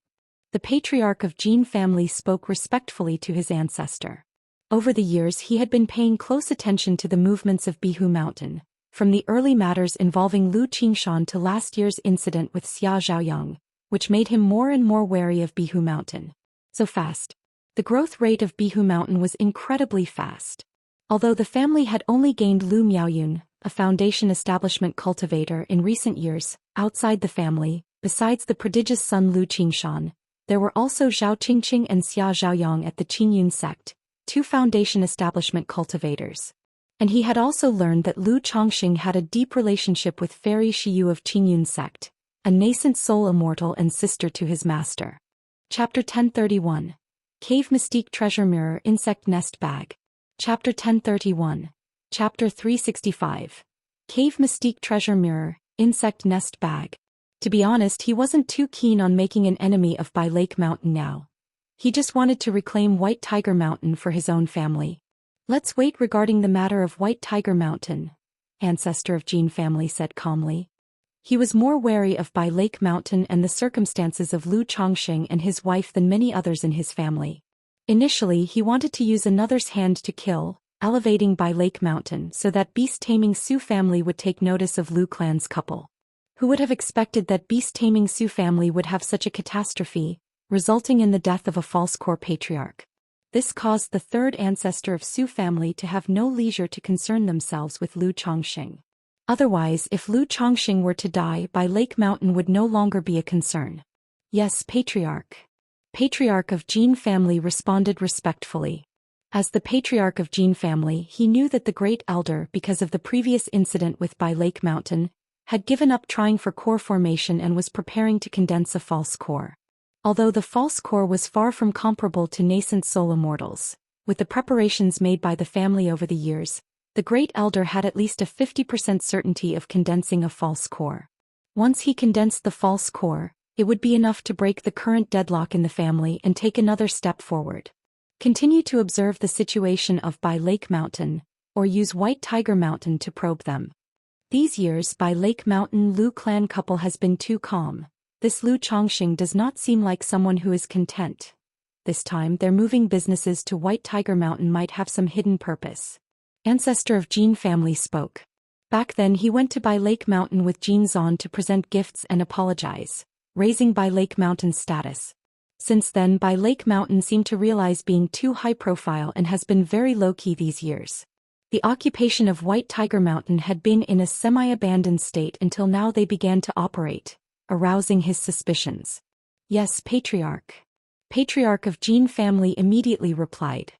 A: The Patriarch of Jin family spoke respectfully to his ancestor. Over the years he had been paying close attention to the movements of Bihu Mountain, from the early matters involving Lu Qingshan to last year's incident with Xia Zhaoyang, which made him more and more wary of Bihu Mountain. So fast. The growth rate of Bihu Mountain was incredibly fast. Although the family had only gained Lu Miaoyun, a foundation establishment cultivator, in recent years, outside the family, besides the prodigious son Lu Qingshan, there were also Zhao Qingqing and Xia Zhaoyang at the Qingyun sect, two foundation establishment cultivators. And he had also learned that Lu Chongxing had a deep relationship with Fairy Shiyu of Qingyun sect, a nascent soul immortal and sister to his master. Chapter 1031. Cave Mystique Treasure Mirror Insect Nest Bag. Chapter 1031. Chapter 365. Cave Mystique Treasure Mirror Insect Nest Bag. To be honest, he wasn't too keen on making an enemy of Bai Lake Mountain now. He just wanted to reclaim White Tiger Mountain for his own family. Let's wait regarding the matter of White Tiger Mountain, ancestor of Jin family said calmly. He was more wary of Bai Lake Mountain and the circumstances of Lu Chongxing and his wife than many others in his family. Initially he wanted to use another's hand to kill, elevating Bai Lake Mountain so that beast-taming Su family would take notice of Lu clan's couple. Who would have expected that beast-taming Su family would have such a catastrophe, resulting in the death of a false core patriarch? This caused the third ancestor of Su family to have no leisure to concern themselves with Lu Chongxing. Otherwise, if Lu Chongxing were to die, Bai Lake Mountain would no longer be a concern. Yes, Patriarch. Patriarch of Jin family responded respectfully. As the Patriarch of Jin family, he knew that the Great Elder, because of the previous incident with Bai Lake Mountain, had given up trying for core formation and was preparing to condense a false core. Although the false core was far from comparable to nascent soul immortals, with the preparations made by the family over the years, the Great Elder had at least a 50% certainty of condensing a false core. Once he condensed the false core, it would be enough to break the current deadlock in the family and take another step forward. Continue to observe the situation of Bai Lake Mountain, or use White Tiger Mountain to probe them. These years Bai Lake Mountain Lu clan couple has been too calm. This Lu Chongxing does not seem like someone who is content. This time their moving businesses to White Tiger Mountain might have some hidden purpose. Ancestor of Jin family spoke. Back then he went to Bai Lake Mountain with Jin Zan to present gifts and apologize, raising Bai Lake Mountain's status. Since then Bai Lake Mountain seemed to realize being too high profile and has been very low-key these years. The occupation of White Tiger Mountain had been in a semi-abandoned state until now they began to operate, arousing his suspicions. Yes, Patriarch. Patriarch of Jin family immediately replied.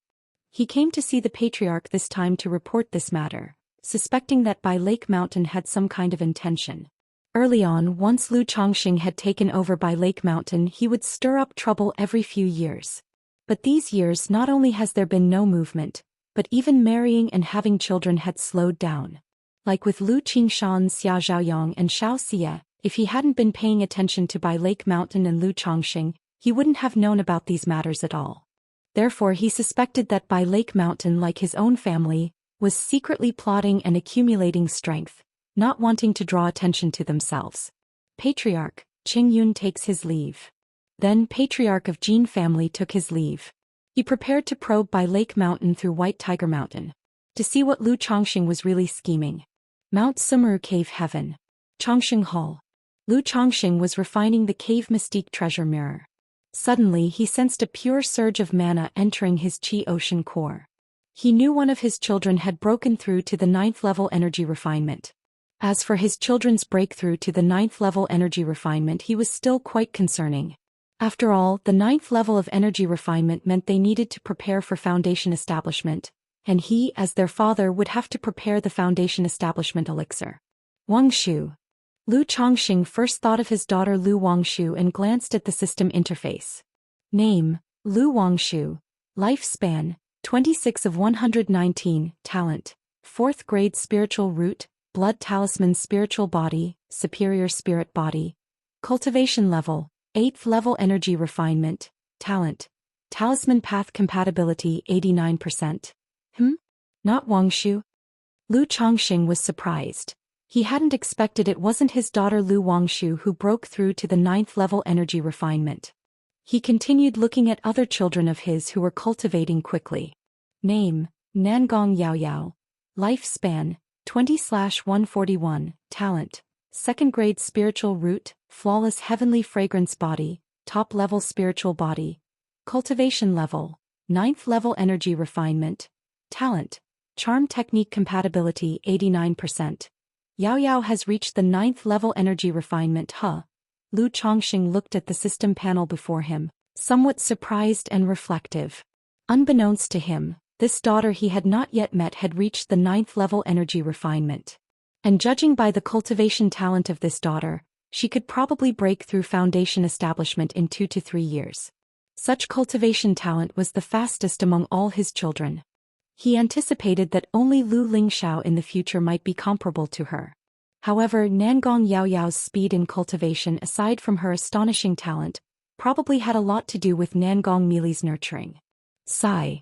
A: He came to see the Patriarch this time to report this matter, suspecting that Bai Lake Mountain had some kind of intention. Early on, once Lu Chongxing had taken over Bai Lake Mountain, he would stir up trouble every few years. But these years not only has there been no movement, but even marrying and having children had slowed down. Like with Lu Qingshan, Xia Zhaoyang and Xianxia, if he hadn't been paying attention to Bai Lake Mountain and Lu Chongxing, he wouldn't have known about these matters at all. Therefore he suspected that Bai Lake Mountain, like his own family, was secretly plotting and accumulating strength, not wanting to draw attention to themselves. Patriarch, Qingyun takes his leave. Then Patriarch of Jin family took his leave. He prepared to probe Bai Lake Mountain through White Tiger Mountain, to see what Lu Chongxing was really scheming. Mount Sumeru Cave Heaven. Chongxing Hall. Lu Chongxing was refining the Cave Mystique Treasure Mirror. Suddenly he sensed a pure surge of mana entering his Qi Ocean core. He knew one of his children had broken through to the 9th level energy refinement. As for his children's breakthrough to the 9th level energy refinement, he was still quite concerning. After all, the 9th level of energy refinement meant they needed to prepare for foundation establishment, and he, as their father, would have to prepare the foundation establishment elixir. Wangshu. Lu Chongxing first thought of his daughter Lu Wangshu and glanced at the system interface. Name, Lu Wangshu. Lifespan, 26 of 119, talent, 4th grade spiritual root, blood talisman spiritual body, superior spirit body. Cultivation level, 8th level energy refinement, talent, talisman path compatibility 89%. Not Wangshu? Lu Chongxing was surprised. He hadn't expected it wasn't his daughter Lu Wangshu who broke through to the 9th level energy refinement. He continued looking at other children of his who were cultivating quickly. Name, Nangong Yaoyao. Lifespan, 20/141. Talent, 2nd grade spiritual root, flawless heavenly fragrance body, top level spiritual body. Cultivation level, 9th level energy refinement. Talent, charm technique compatibility 89%. Yaoyao has reached the 9th level energy refinement. Lu Chongxing looked at the system panel before him, somewhat surprised and reflective. Unbeknownst to him, this daughter he had not yet met had reached the 9th level energy refinement. And judging by the cultivation talent of this daughter, she could probably break through foundation establishment in 2 to 3 years. Such cultivation talent was the fastest among all his children. He anticipated that only Lu Lingxiao in the future might be comparable to her. However, Nangong Yaoyao's speed in cultivation aside from her astonishing talent, probably had a lot to do with Nangong Mili's nurturing. Sigh.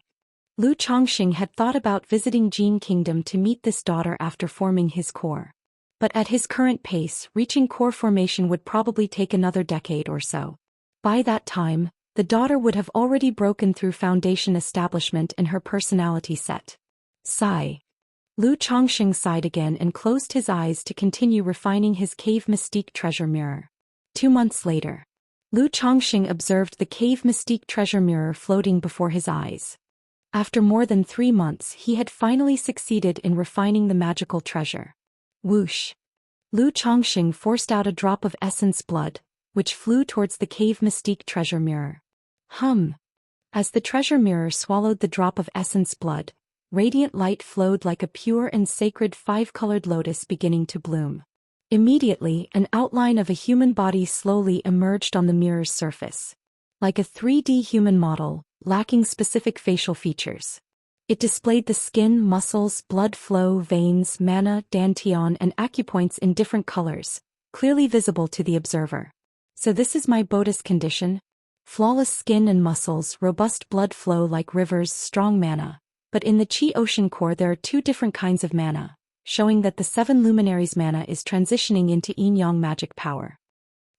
A: Lu Chongxing had thought about visiting Jin Kingdom to meet this daughter after forming his core. But at his current pace, reaching core formation would probably take another decade or so. By that time, the daughter would have already broken through foundation establishment and her personality set. Sigh. Lu Chongxing sighed again and closed his eyes to continue refining his cave mystique treasure mirror. 2 months later, Lu Chongxing observed the cave mystique treasure mirror floating before his eyes. After more than 3 months, he had finally succeeded in refining the magical treasure. Whoosh! Lu Chongxing forced out a drop of essence blood, which flew towards the cave mystique treasure mirror. As the treasure mirror swallowed the drop of essence blood, radiant light flowed like a pure and sacred 5-colored lotus beginning to bloom. Immediately, an outline of a human body slowly emerged on the mirror's surface. Like a 3D human model, lacking specific facial features. It displayed the skin, muscles, blood flow, veins, mana, dantian, and acupoints in different colors, clearly visible to the observer. So this is my Bodhis condition? Flawless skin and muscles, robust blood flow like rivers, strong mana. But in the Qi Ocean core there are 2 different kinds of mana, showing that the 7 luminaries mana is transitioning into yin-yang magic power.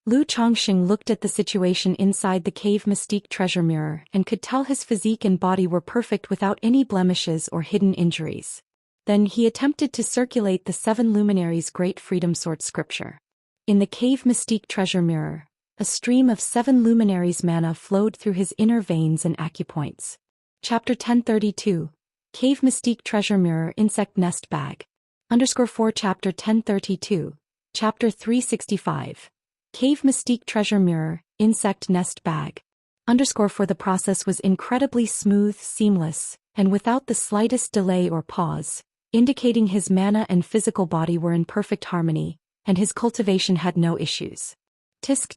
A: Lu Chongxing looked at the situation inside the cave mystique treasure mirror and could tell his physique and body were perfect without any blemishes or hidden injuries. Then he attempted to circulate the 7 luminaries' great freedom sword scripture. In the cave mystique treasure mirror, a stream of 7 luminaries mana flowed through his inner veins and acupoints. Chapter 1032, Cave Mystique Treasure Mirror Insect Nest Bag. _4 Chapter 1032, Chapter 365. Cave Mystique Treasure Mirror, Insect Nest Bag. _4 The process was incredibly smooth, seamless, and without the slightest delay or pause, indicating his mana and physical body were in perfect harmony, and his cultivation had no issues. Tsk,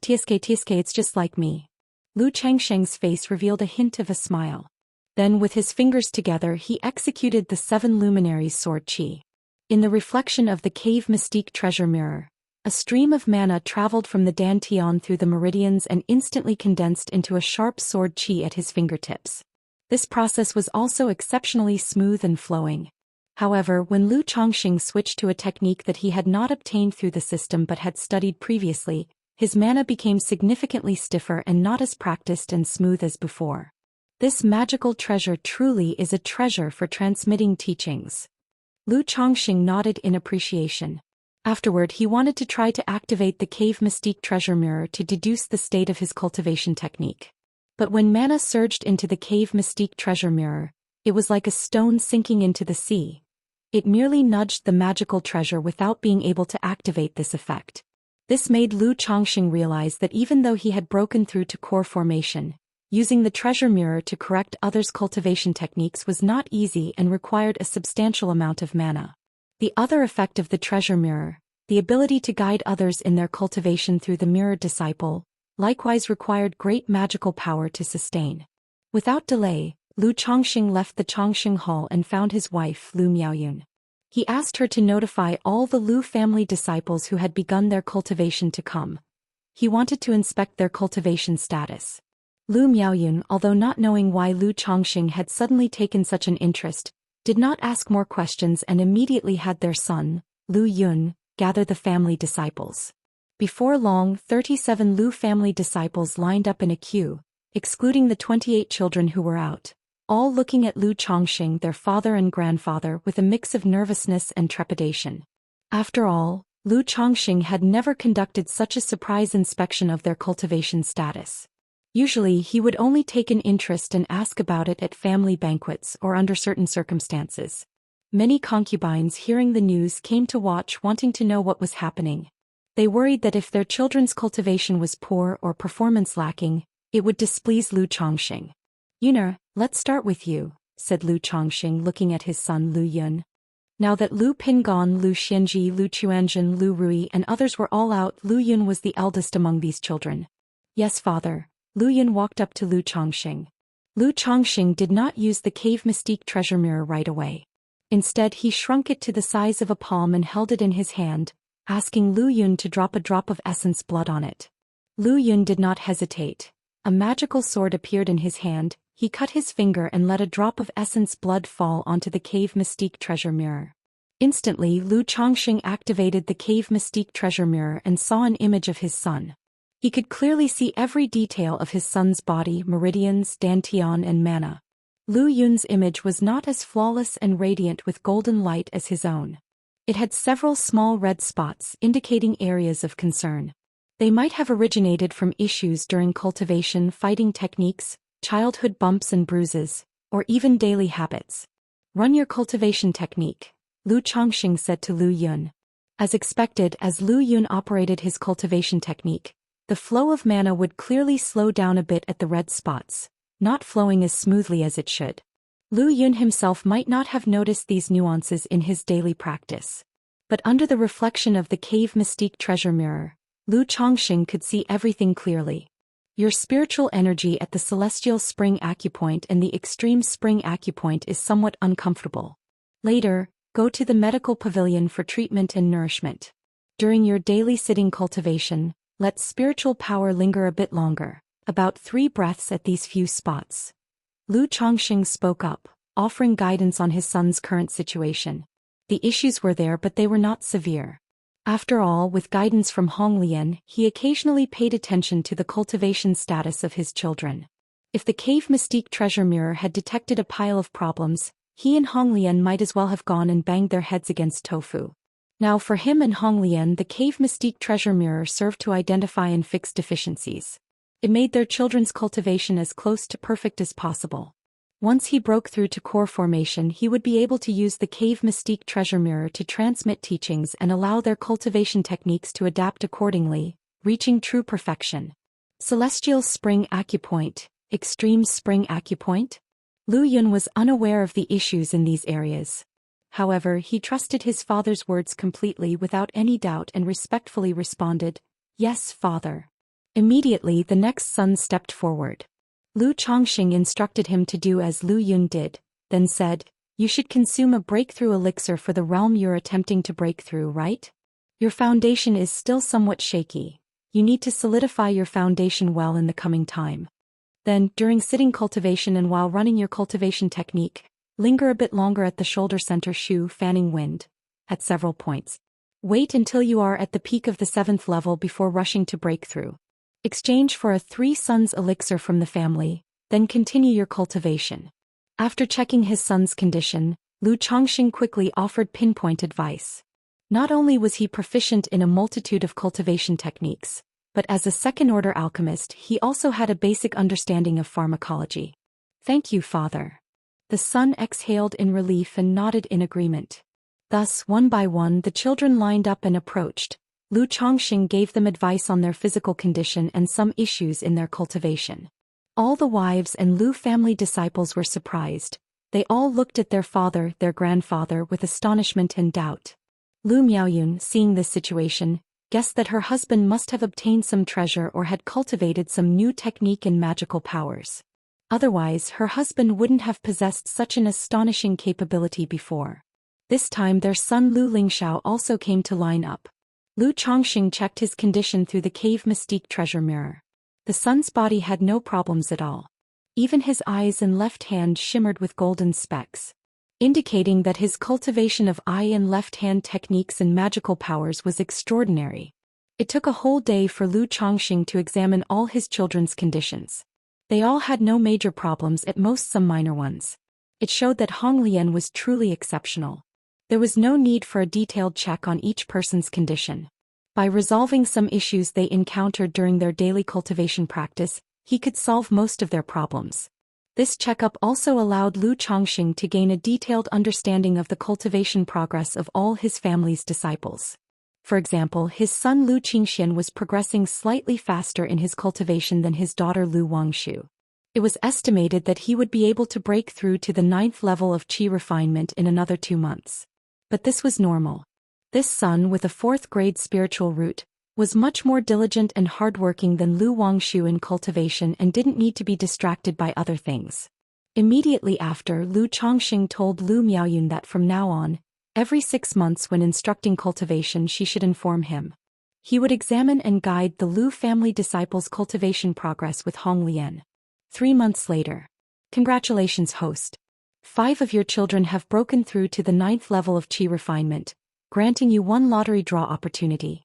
A: it's just like me. Lu Chongxing's face revealed a hint of a smile. Then with his fingers together he executed the 7 luminaries' sword qi. In the reflection of the cave mystique treasure mirror, a stream of mana traveled from the dantian through the meridians and instantly condensed into a sharp sword qi at his fingertips. This process was also exceptionally smooth and flowing. However, when Lu Chongxing switched to a technique that he had not obtained through the system but had studied previously, his mana became significantly stiffer and not as practiced and smooth as before. This magical treasure truly is a treasure for transmitting teachings. Lu Chongxing nodded in appreciation. Afterward he wanted to try to activate the cave mystique treasure mirror to deduce the state of his cultivation technique. But when mana surged into the cave mystique treasure mirror, it was like a stone sinking into the sea. It merely nudged the magical treasure without being able to activate this effect. This made Lu Chongxing realize that even though he had broken through to core formation, using the treasure mirror to correct others' cultivation techniques was not easy and required a substantial amount of mana. The other effect of the treasure mirror, the ability to guide others in their cultivation through the mirror disciple, likewise required great magical power to sustain. Without delay, Lu Chongxing left the Chongxing Hall and found his wife, Lu Miaoyun. He asked her to notify all the Lu family disciples who had begun their cultivation to come. He wanted to inspect their cultivation status. Lu Miaoyun, although not knowing why Lu Chongxing had suddenly taken such an interest, did not ask more questions and immediately had their son, Lu Yun, gather the family disciples. Before long, 37 Lu family disciples lined up in a queue, excluding the 28 children who were out, all looking at Lu Chongxing, their father and grandfather, with a mix of nervousness and trepidation. After all, Lu Chongxing had never conducted such a surprise inspection of their cultivation status. Usually he would only take an interest and ask about it at family banquets or under certain circumstances. Many concubines hearing the news came to watch, wanting to know what was happening. They worried that if their children's cultivation was poor or performance lacking, it would displease Lu Chongxing. "Yun'er, let's start with you," said Lu Chongxing, looking at his son Lu Yun. Now that Lu Pingon, Lu Xianji, Lu Chuanzhen, Lu Rui and others were all out, Lu Yun was the eldest among these children. "Yes, father." Lu Yun walked up to Lu Chongxing. Lu Chongxing did not use the cave mystique treasure mirror right away. Instead, he shrunk it to the size of a palm and held it in his hand, asking Lu Yun to drop a drop of essence blood on it. Lu Yun did not hesitate. A magical sword appeared in his hand. He cut his finger and let a drop of essence blood fall onto the cave mystique treasure mirror. Instantly, Lu Chongxing activated the cave mystique treasure mirror and saw an image of his son. He could clearly see every detail of his son's body, meridians, dantian and mana. Lu Yun's image was not as flawless and radiant with golden light as his own. It had several small red spots indicating areas of concern. They might have originated from issues during cultivation, fighting techniques, childhood bumps and bruises, or even daily habits. "Run your cultivation technique," Lu Chongxing said to Lu Yun. As expected, as Lu Yun operated his cultivation technique, the flow of mana would clearly slow down a bit at the red spots, not flowing as smoothly as it should. Lu Yun himself might not have noticed these nuances in his daily practice. But under the reflection of the cave mystique treasure mirror, Lu Chongxing could see everything clearly. Your spiritual energy at the celestial spring acupoint and the extreme spring acupoint is somewhat uncomfortable. Later, go to the medical pavilion for treatment and nourishment. During your daily sitting cultivation, let spiritual power linger a bit longer, about 3 breaths at these few spots. Lu Chongxing spoke up, offering guidance on his son's current situation. The issues were there, but they were not severe. After all, with guidance from Honglian, he occasionally paid attention to the cultivation status of his children. If the cave mystique treasure mirror had detected a pile of problems, he and Honglian might as well have gone and banged their heads against tofu. Now for him and Honglian, the cave mystique treasure mirror served to identify and fix deficiencies. It made their children's cultivation as close to perfect as possible. Once he broke through to core formation, he would be able to use the cave mystique treasure mirror to transmit teachings and allow their cultivation techniques to adapt accordingly, reaching true perfection. Celestial spring acupoint, extreme spring acupoint? Lu Yun was unaware of the issues in these areas. However, he trusted his father's words completely without any doubt and respectfully responded, "Yes, father." Immediately, the next son stepped forward. Lu Chongxing instructed him to do as Lu Yun did, then said, "You should consume a breakthrough elixir for the realm you're attempting to break through, right? Your foundation is still somewhat shaky. You need to solidify your foundation well in the coming time. Then, during sitting cultivation and while running your cultivation technique, linger a bit longer at the shoulder center shu fanning wind, at several points. Wait until you are at the peak of the 7th level before rushing to breakthrough. Exchange for a 3 sons elixir from the family, then continue your cultivation." After checking his son's condition, Lu Chongxing quickly offered pinpoint advice. Not only was he proficient in a multitude of cultivation techniques, but as a second-order alchemist he also had a basic understanding of pharmacology. "Thank you, father." The son exhaled in relief and nodded in agreement. Thus, one by one, the children lined up and approached. Lu Chongxing gave them advice on their physical condition and some issues in their cultivation. All the wives and Lu family disciples were surprised. They all looked at their father, their grandfather, with astonishment and doubt. Lu Miaoyun, seeing this situation, guessed that her husband must have obtained some treasure or had cultivated some new technique and magical powers. Otherwise, her husband wouldn't have possessed such an astonishing capability before. This time their son Lu Lingxiao also came to line up. Lu Chongxing checked his condition through the cave mystique treasure mirror. The son's body had no problems at all. Even his eyes and left hand shimmered with golden specks. indicating that his cultivation of eye and left-hand techniques and magical powers was extraordinary. It took a whole day for Lu Chongqing to examine all his children's conditions. They all had no major problems, at most some minor ones. It showed that Hong Lian was truly exceptional. There was no need for a detailed check on each person's condition. By resolving some issues they encountered during their daily cultivation practice, he could solve most of their problems. This checkup also allowed Lu Chongqing to gain a detailed understanding of the cultivation progress of all his family's disciples. For example, his son Lu Xian was progressing slightly faster in his cultivation than his daughter Lu Wangshu. It was estimated that he would be able to break through to the 9th level of qi refinement in another 2 months. But this was normal. This son, with a 4th-grade spiritual root, was much more diligent and hardworking than Lu Wangshu in cultivation and didn't need to be distracted by other things. Immediately after, Lu Chongqing told Lu Miaoyun that from now on, every 6 months when instructing cultivation she should inform him. He would examine and guide the Lu family disciples' cultivation progress with Hong Lian. 3 months later. Congratulations, host. 5 of your children have broken through to the 9th level of qi refinement, granting you 1 lottery draw opportunity.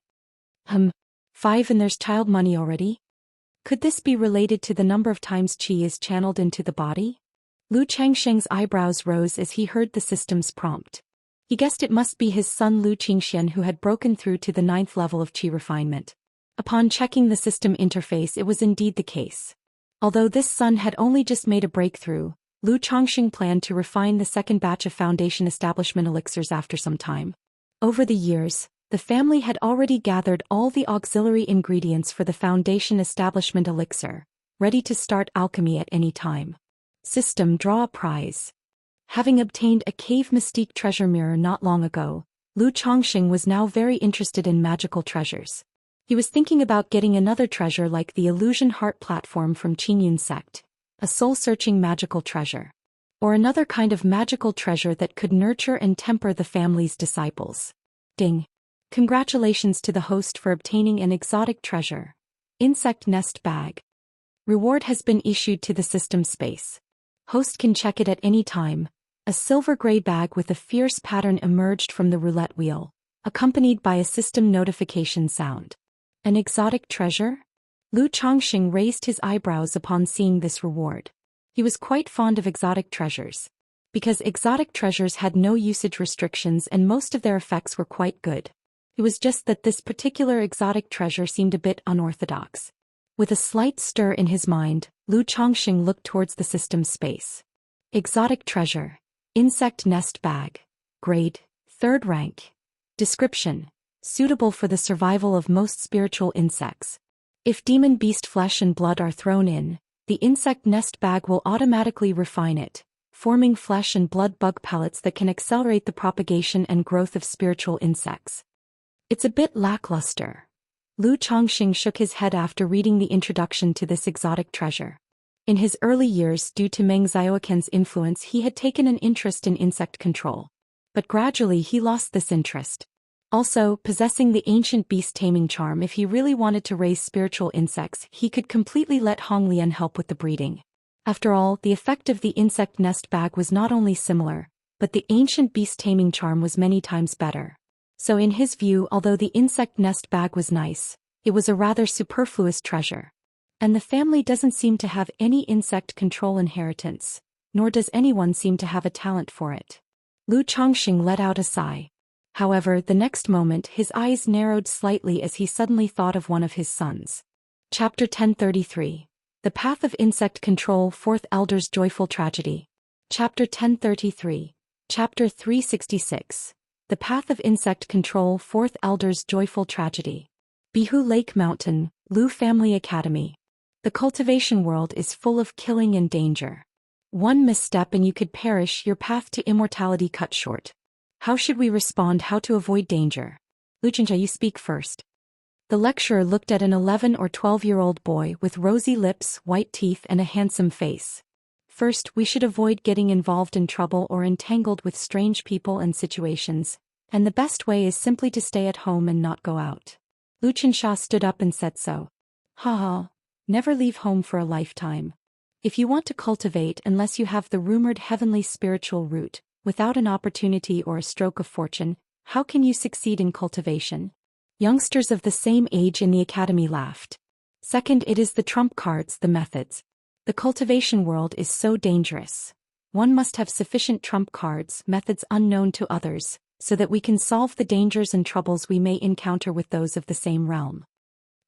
A: 5 and there's child money already? Could this be related to the number of times qi is channeled into the body? Lu Changsheng's eyebrows rose as he heard the system's prompt. He guessed it must be his son Lu Xian who had broken through to the 9th level of qi refinement. Upon checking the system interface, it was indeed the case. Although this son had only just made a breakthrough, Lu Chongqing planned to refine the second batch of foundation establishment elixirs after some time. Over the years, the family had already gathered all the auxiliary ingredients for the foundation establishment elixir, ready to start alchemy at any time. System: draw a prize. Having obtained a cave mystique treasure mirror not long ago, Lu Chongqing was now very interested in magical treasures. He was thinking about getting another treasure like the Illusion Heart platform from Qingyun sect, a soul-searching magical treasure. Or another kind of magical treasure that could nurture and temper the family's disciples. Ding. Congratulations to the host for obtaining an exotic treasure. Insect nest bag. Reward has been issued to the system space. Host can check it at any time. A silver-gray bag with a fierce pattern emerged from the roulette wheel, accompanied by a system notification sound. An exotic treasure? Lu Chongqing raised his eyebrows upon seeing this reward. He was quite fond of exotic treasures. Because exotic treasures had no usage restrictions and most of their effects were quite good. It was just that this particular exotic treasure seemed a bit unorthodox. With a slight stir in his mind, Lu Chongqing looked towards the system space. Exotic treasure. Insect nest bag. Grade: 3rd rank. Description: suitable for the survival of most spiritual insects. If demon beast flesh and blood are thrown in, the insect nest bag will automatically refine it, forming flesh and blood bug pellets that can accelerate the propagation and growth of spiritual insects. It's a bit lackluster. Lu Chongqing shook his head after reading the introduction to this exotic treasure. In his early years, due to Meng Xiaoquan's influence, he had taken an interest in insect control. But gradually he lost this interest. Also, possessing the ancient beast taming charm, if he really wanted to raise spiritual insects, he could completely let Hong Lian help with the breeding. After all, the effect of the insect nest bag was not only similar, but the ancient beast taming charm was many times better. So in his view, although the insect nest bag was nice, it was a rather superfluous treasure. And the family doesn't seem to have any insect control inheritance, nor does anyone seem to have a talent for it. Lu Chongqing let out a sigh. However, the next moment his eyes narrowed slightly as he suddenly thought of one of his sons. Chapter 1033. The Path of Insect Control, 4th Elder's Joyful Tragedy. Chapter 1033. Chapter 366. The Path of Insect Control, 4th Elder's Joyful Tragedy. Bihu Lake Mountain, Lu Family Academy. The cultivation world is full of killing and danger. One misstep and you could perish, your path to immortality cut short. How should we respond? How to avoid danger? Lu Xianxia, you speak first. The lecturer looked at an 11 or 12-year-old boy with rosy lips, white teeth and a handsome face. First, we should avoid getting involved in trouble or entangled with strange people and situations, and the best way is simply to stay at home and not go out. Lu Xianxia stood up and said so. Haha, never leave home for a lifetime. If you want to cultivate, unless you have the rumored heavenly spiritual root, without an opportunity or a stroke of fortune, how can you succeed in cultivation? Youngsters of the same age in the academy laughed. Second, it is the trump cards, the methods. The cultivation world is so dangerous. One must have sufficient trump cards, methods unknown to others, so that we can solve the dangers and troubles we may encounter with those of the same realm.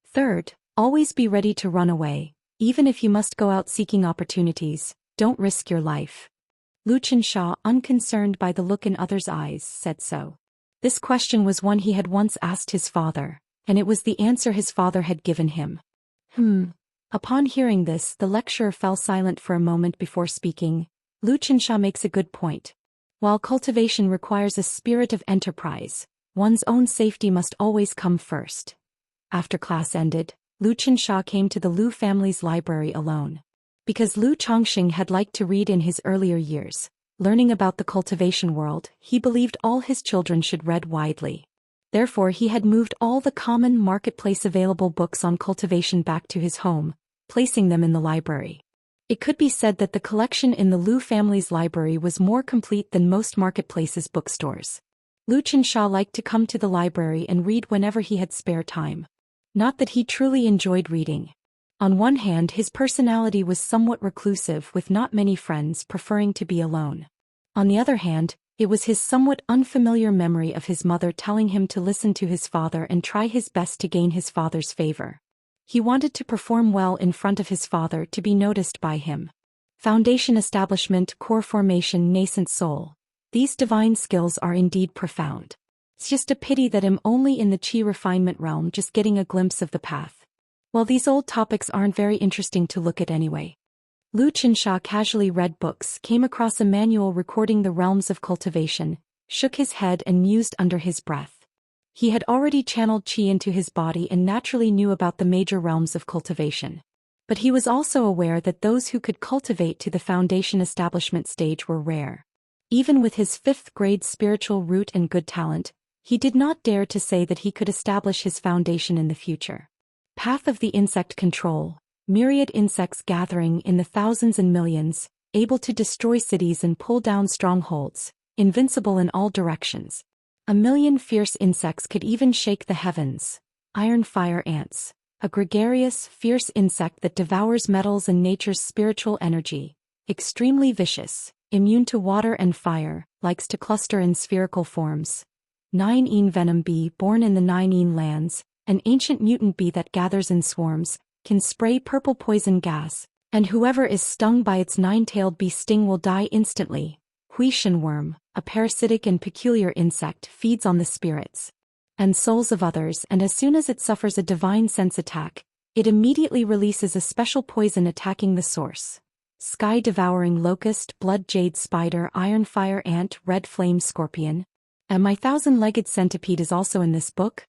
A: Third, always be ready to run away. Even if you must go out seeking opportunities, don't risk your life. Xianxia, unconcerned by the look in others' eyes, said so. This question was one he had once asked his father, and it was the answer his father had given him. Upon hearing this, the lecturer fell silent for a moment before speaking. Xianxia makes a good point. While cultivation requires a spirit of enterprise, one's own safety must always come first. After class ended, Xianxia came to the Lu family's library alone. Because Lu Chongxing had liked to read in his earlier years, learning about the cultivation world, he believed all his children should read widely. Therefore he had moved all the common marketplace available books on cultivation back to his home, placing them in the library. It could be said that the collection in the Lu family's library was more complete than most marketplaces' bookstores. Xianxia liked to come to the library and read whenever he had spare time. Not that he truly enjoyed reading. On one hand, his personality was somewhat reclusive, with not many friends, preferring to be alone. On the other hand, it was his somewhat unfamiliar memory of his mother telling him to listen to his father and try his best to gain his father's favor. He wanted to perform well in front of his father, to be noticed by him. Foundation establishment, core formation, nascent soul. These divine skills are indeed profound. It's just a pity that I'm only in the chi refinement realm, just getting a glimpse of the path. Well, these old topics aren't very interesting to look at anyway. Xianxia casually read books, came across a manual recording the realms of cultivation, shook his head and mused under his breath. He had already channeled chi into his body and naturally knew about the major realms of cultivation. But he was also aware that those who could cultivate to the foundation establishment stage were rare. Even with his 5th grade spiritual root and good talent, he did not dare to say that he could establish his foundation in the future. Path of the insect control. Myriad insects gathering in the thousands and millions, able to destroy cities and pull down strongholds, invincible in all directions. A million fierce insects could even shake the heavens. Iron fire ants. A gregarious, fierce insect that devours metals and nature's spiritual energy. Extremely vicious, immune to water and fire, likes to cluster in spherical forms. 9-een venom bee born in the 9-een lands, an ancient mutant bee that gathers in swarms, can spray purple poison gas, and whoever is stung by its 9-tailed bee sting will die instantly. Huishan worm, a parasitic and peculiar insect, feeds on the spirits and souls of others, and as soon as it suffers a divine sense attack, it immediately releases a special poison attacking the source. Sky-devouring locust, blood jade spider, iron fire ant, red flame scorpion. And my 1,000-legged centipede is also in this book?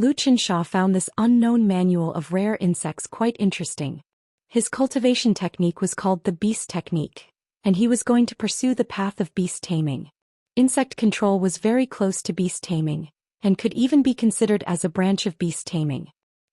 A: Xianxia found this unknown manual of rare insects quite interesting. His cultivation technique was called the beast technique, and he was going to pursue the path of beast taming. Insect control was very close to beast taming, and could even be considered as a branch of beast taming.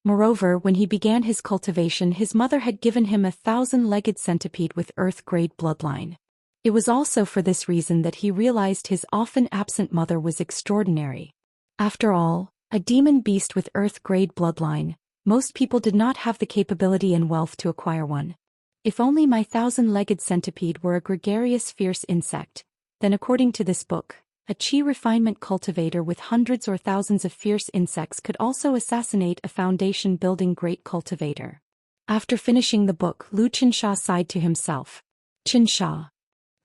A: Moreover, when he began his cultivation, his mother had given him a 1,000-legged centipede with Earth-grade bloodline. It was also for this reason that he realized his often absent mother was extraordinary. After all, a demon beast with Earth-grade bloodline, most people did not have the capability and wealth to acquire one. If only my 1,000-legged centipede were a gregarious fierce insect, then according to this book, a chi refinement cultivator with hundreds or thousands of fierce insects could also assassinate a foundation-building great cultivator. After finishing the book, Xianxia sighed to himself. Xianxia.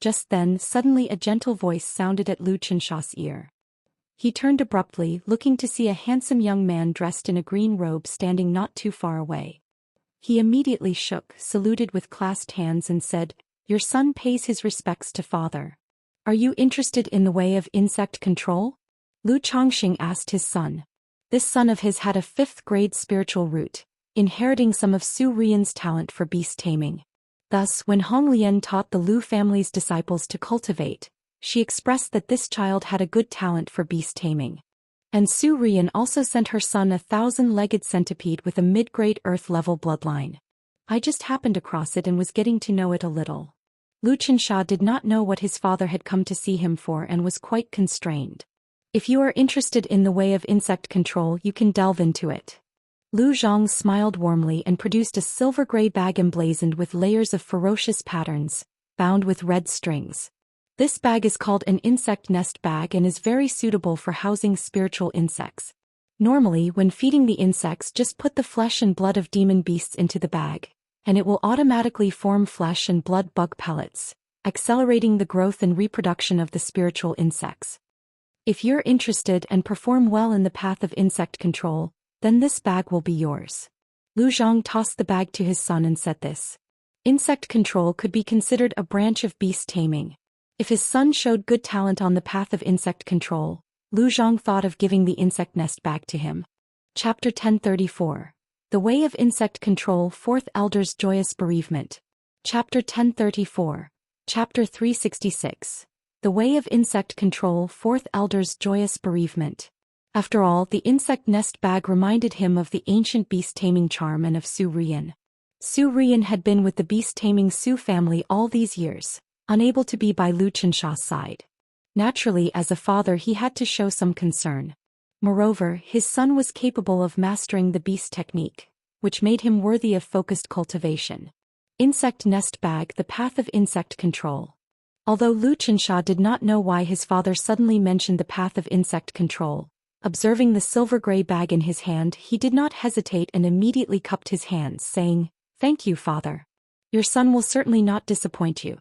A: Just then, suddenly a gentle voice sounded at Xianxia's ear. He turned abruptly, looking to see a handsome young man dressed in a green robe standing not too far away. He immediately shook, saluted with clasped hands and said, "Your son pays his respects to father. Are you interested in the way of insect control?" Lu Chongxing asked his son. This son of his had a 5th grade spiritual root, inheriting some of Su Rian's talent for beast taming. Thus, when Hong Lian taught the Lu family's disciples to cultivate, she expressed that this child had a good talent for beast taming. And Su Rian also sent her son a 1,000-legged centipede with a mid-grade Earth-level bloodline. I just happened across it and was getting to know it a little. Xianxia did not know what his father had come to see him for and was quite constrained. If you are interested in the way of insect control, you can delve into it. Lu Zhang smiled warmly and produced a silver-gray bag emblazoned with layers of ferocious patterns, bound with red strings. This bag is called an insect nest bag and is very suitable for housing spiritual insects. Normally, when feeding the insects, just put the flesh and blood of demon beasts into the bag, and it will automatically form flesh and blood bug pellets, accelerating the growth and reproduction of the spiritual insects. If you're interested and perform well in the path of insect control, then this bag will be yours. Lu Zhang tossed the bag to his son and said this. Insect control could be considered a branch of beast taming. If his son showed good talent on the path of insect control, Lu Zhang thought of giving the insect nest bag to him. Chapter 1034. The Way of Insect Control, 4th Elder's Joyous Bereavement. Chapter 1034. Chapter 366. The Way of Insect Control, 4th Elder's Joyous Bereavement. After all, the insect nest bag reminded him of the ancient beast-taming charm and of Zhou Xian. Zhou Xian had been with the beast-taming Zhou family all these years, unable to be by Lu Xianxia's side. Naturally, as a father, he had to show some concern. Moreover, his son was capable of mastering the beast technique, which made him worthy of focused cultivation. Insect nest bag, the path of insect control. Although Lu Xianxia did not know why his father suddenly mentioned the path of insect control, observing the silver-gray bag in his hand, he did not hesitate and immediately cupped his hands, saying, "Thank you, father. Your son will certainly not disappoint you."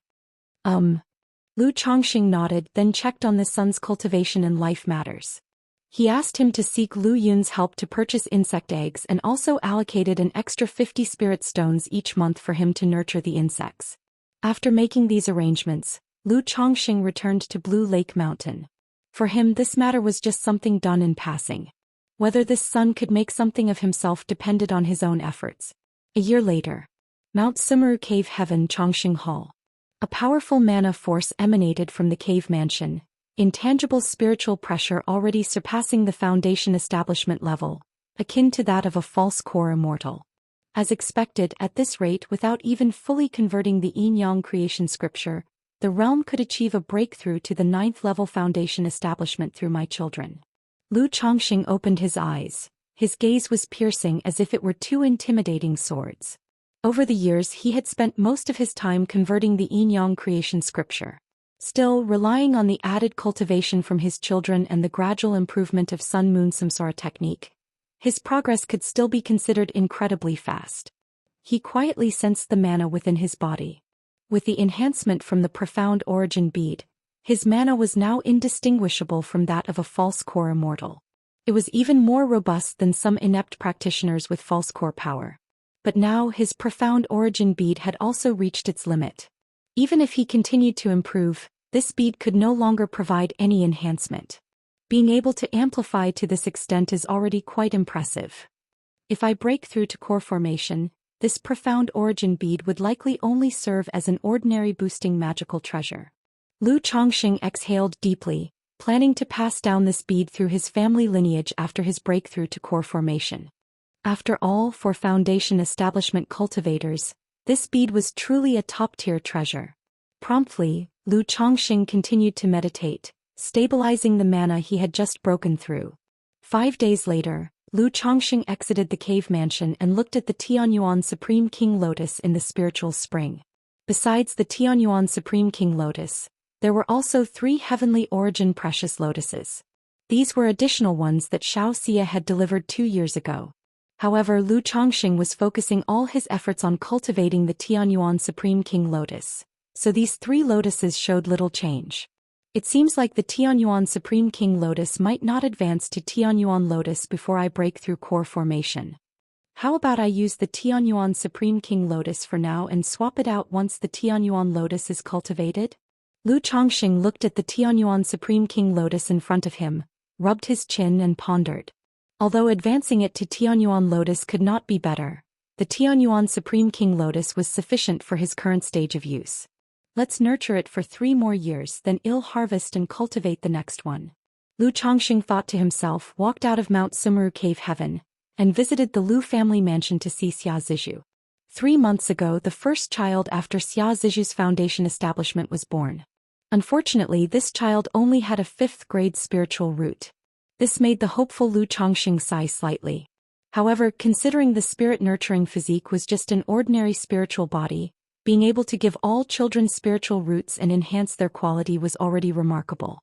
A: Lu Chongqing nodded, then checked on the son's cultivation and life matters. He asked him to seek Lu Yun's help to purchase insect eggs and also allocated an extra 50 spirit stones each month for him to nurture the insects. After making these arrangements, Lu Chongqing returned to Blue Lake Mountain. For him, this matter was just something done in passing. Whether this son could make something of himself depended on his own efforts. A year later. Mount Sumeru Cave Heaven, Chongqing Hall. A powerful mana force emanated from the cave mansion, intangible spiritual pressure already surpassing the foundation establishment level, akin to that of a false core immortal. As expected, at this rate, without even fully converting the yin-yang creation scripture, the realm could achieve a breakthrough to the 9th level foundation establishment through my children. Lu Chongqing opened his eyes. His gaze was piercing as if it were two intimidating swords. Over the years, he had spent most of his time converting the yin-yang creation scripture. Still, relying on the added cultivation from his children and the gradual improvement of Sun-Moon Samsara technique, his progress could still be considered incredibly fast. He quietly sensed the mana within his body. With the enhancement from the profound origin bead, his mana was now indistinguishable from that of a false core immortal. It was even more robust than some inept practitioners with false core power. But now his profound origin bead had also reached its limit. Even if he continued to improve, this bead could no longer provide any enhancement. Being able to amplify to this extent is already quite impressive. If I break through to core formation, this profound origin bead would likely only serve as an ordinary boosting magical treasure. Lu Chongqing exhaled deeply, planning to pass down this bead through his family lineage after his breakthrough to core formation. After all, for foundation establishment cultivators, this bead was truly a top-tier treasure. Promptly, Lu Chongqing continued to meditate, stabilizing the mana he had just broken through. 5 days later, Lu Chongqing exited the cave mansion and looked at the Tianyuan Supreme King Lotus in the spiritual spring. Besides the Tianyuan Supreme King Lotus, there were also 3 heavenly origin precious lotuses. These were additional ones that Xianxia had delivered 2 years ago. However, Lu Chongqing was focusing all his efforts on cultivating the Tianyuan Supreme King Lotus, so these 3 lotuses showed little change. It seems like the Tianyuan Supreme King Lotus might not advance to Tianyuan Lotus before I break through core formation. How about I use the Tianyuan Supreme King Lotus for now and swap it out once the Tianyuan Lotus is cultivated? Lu Chongqing looked at the Tianyuan Supreme King Lotus in front of him, rubbed his chin and pondered. Although advancing it to Tianyuan Lotus could not be better, the Tianyuan Supreme King Lotus was sufficient for his current stage of use. Let's nurture it for 3 more years, then I'll harvest and cultivate the next one. Lu Chongqing thought to himself, walked out of Mount Sumeru Cave Heaven, and visited the Lu family mansion to see Xia Zizhu. 3 months ago, the first child after Xia Zizhu's foundation establishment was born. Unfortunately, this child only had a 5th grade spiritual root. This made the hopeful Lu Chongxing sigh slightly. However, considering the spirit-nurturing physique was just an ordinary spiritual body, being able to give all children spiritual roots and enhance their quality was already remarkable.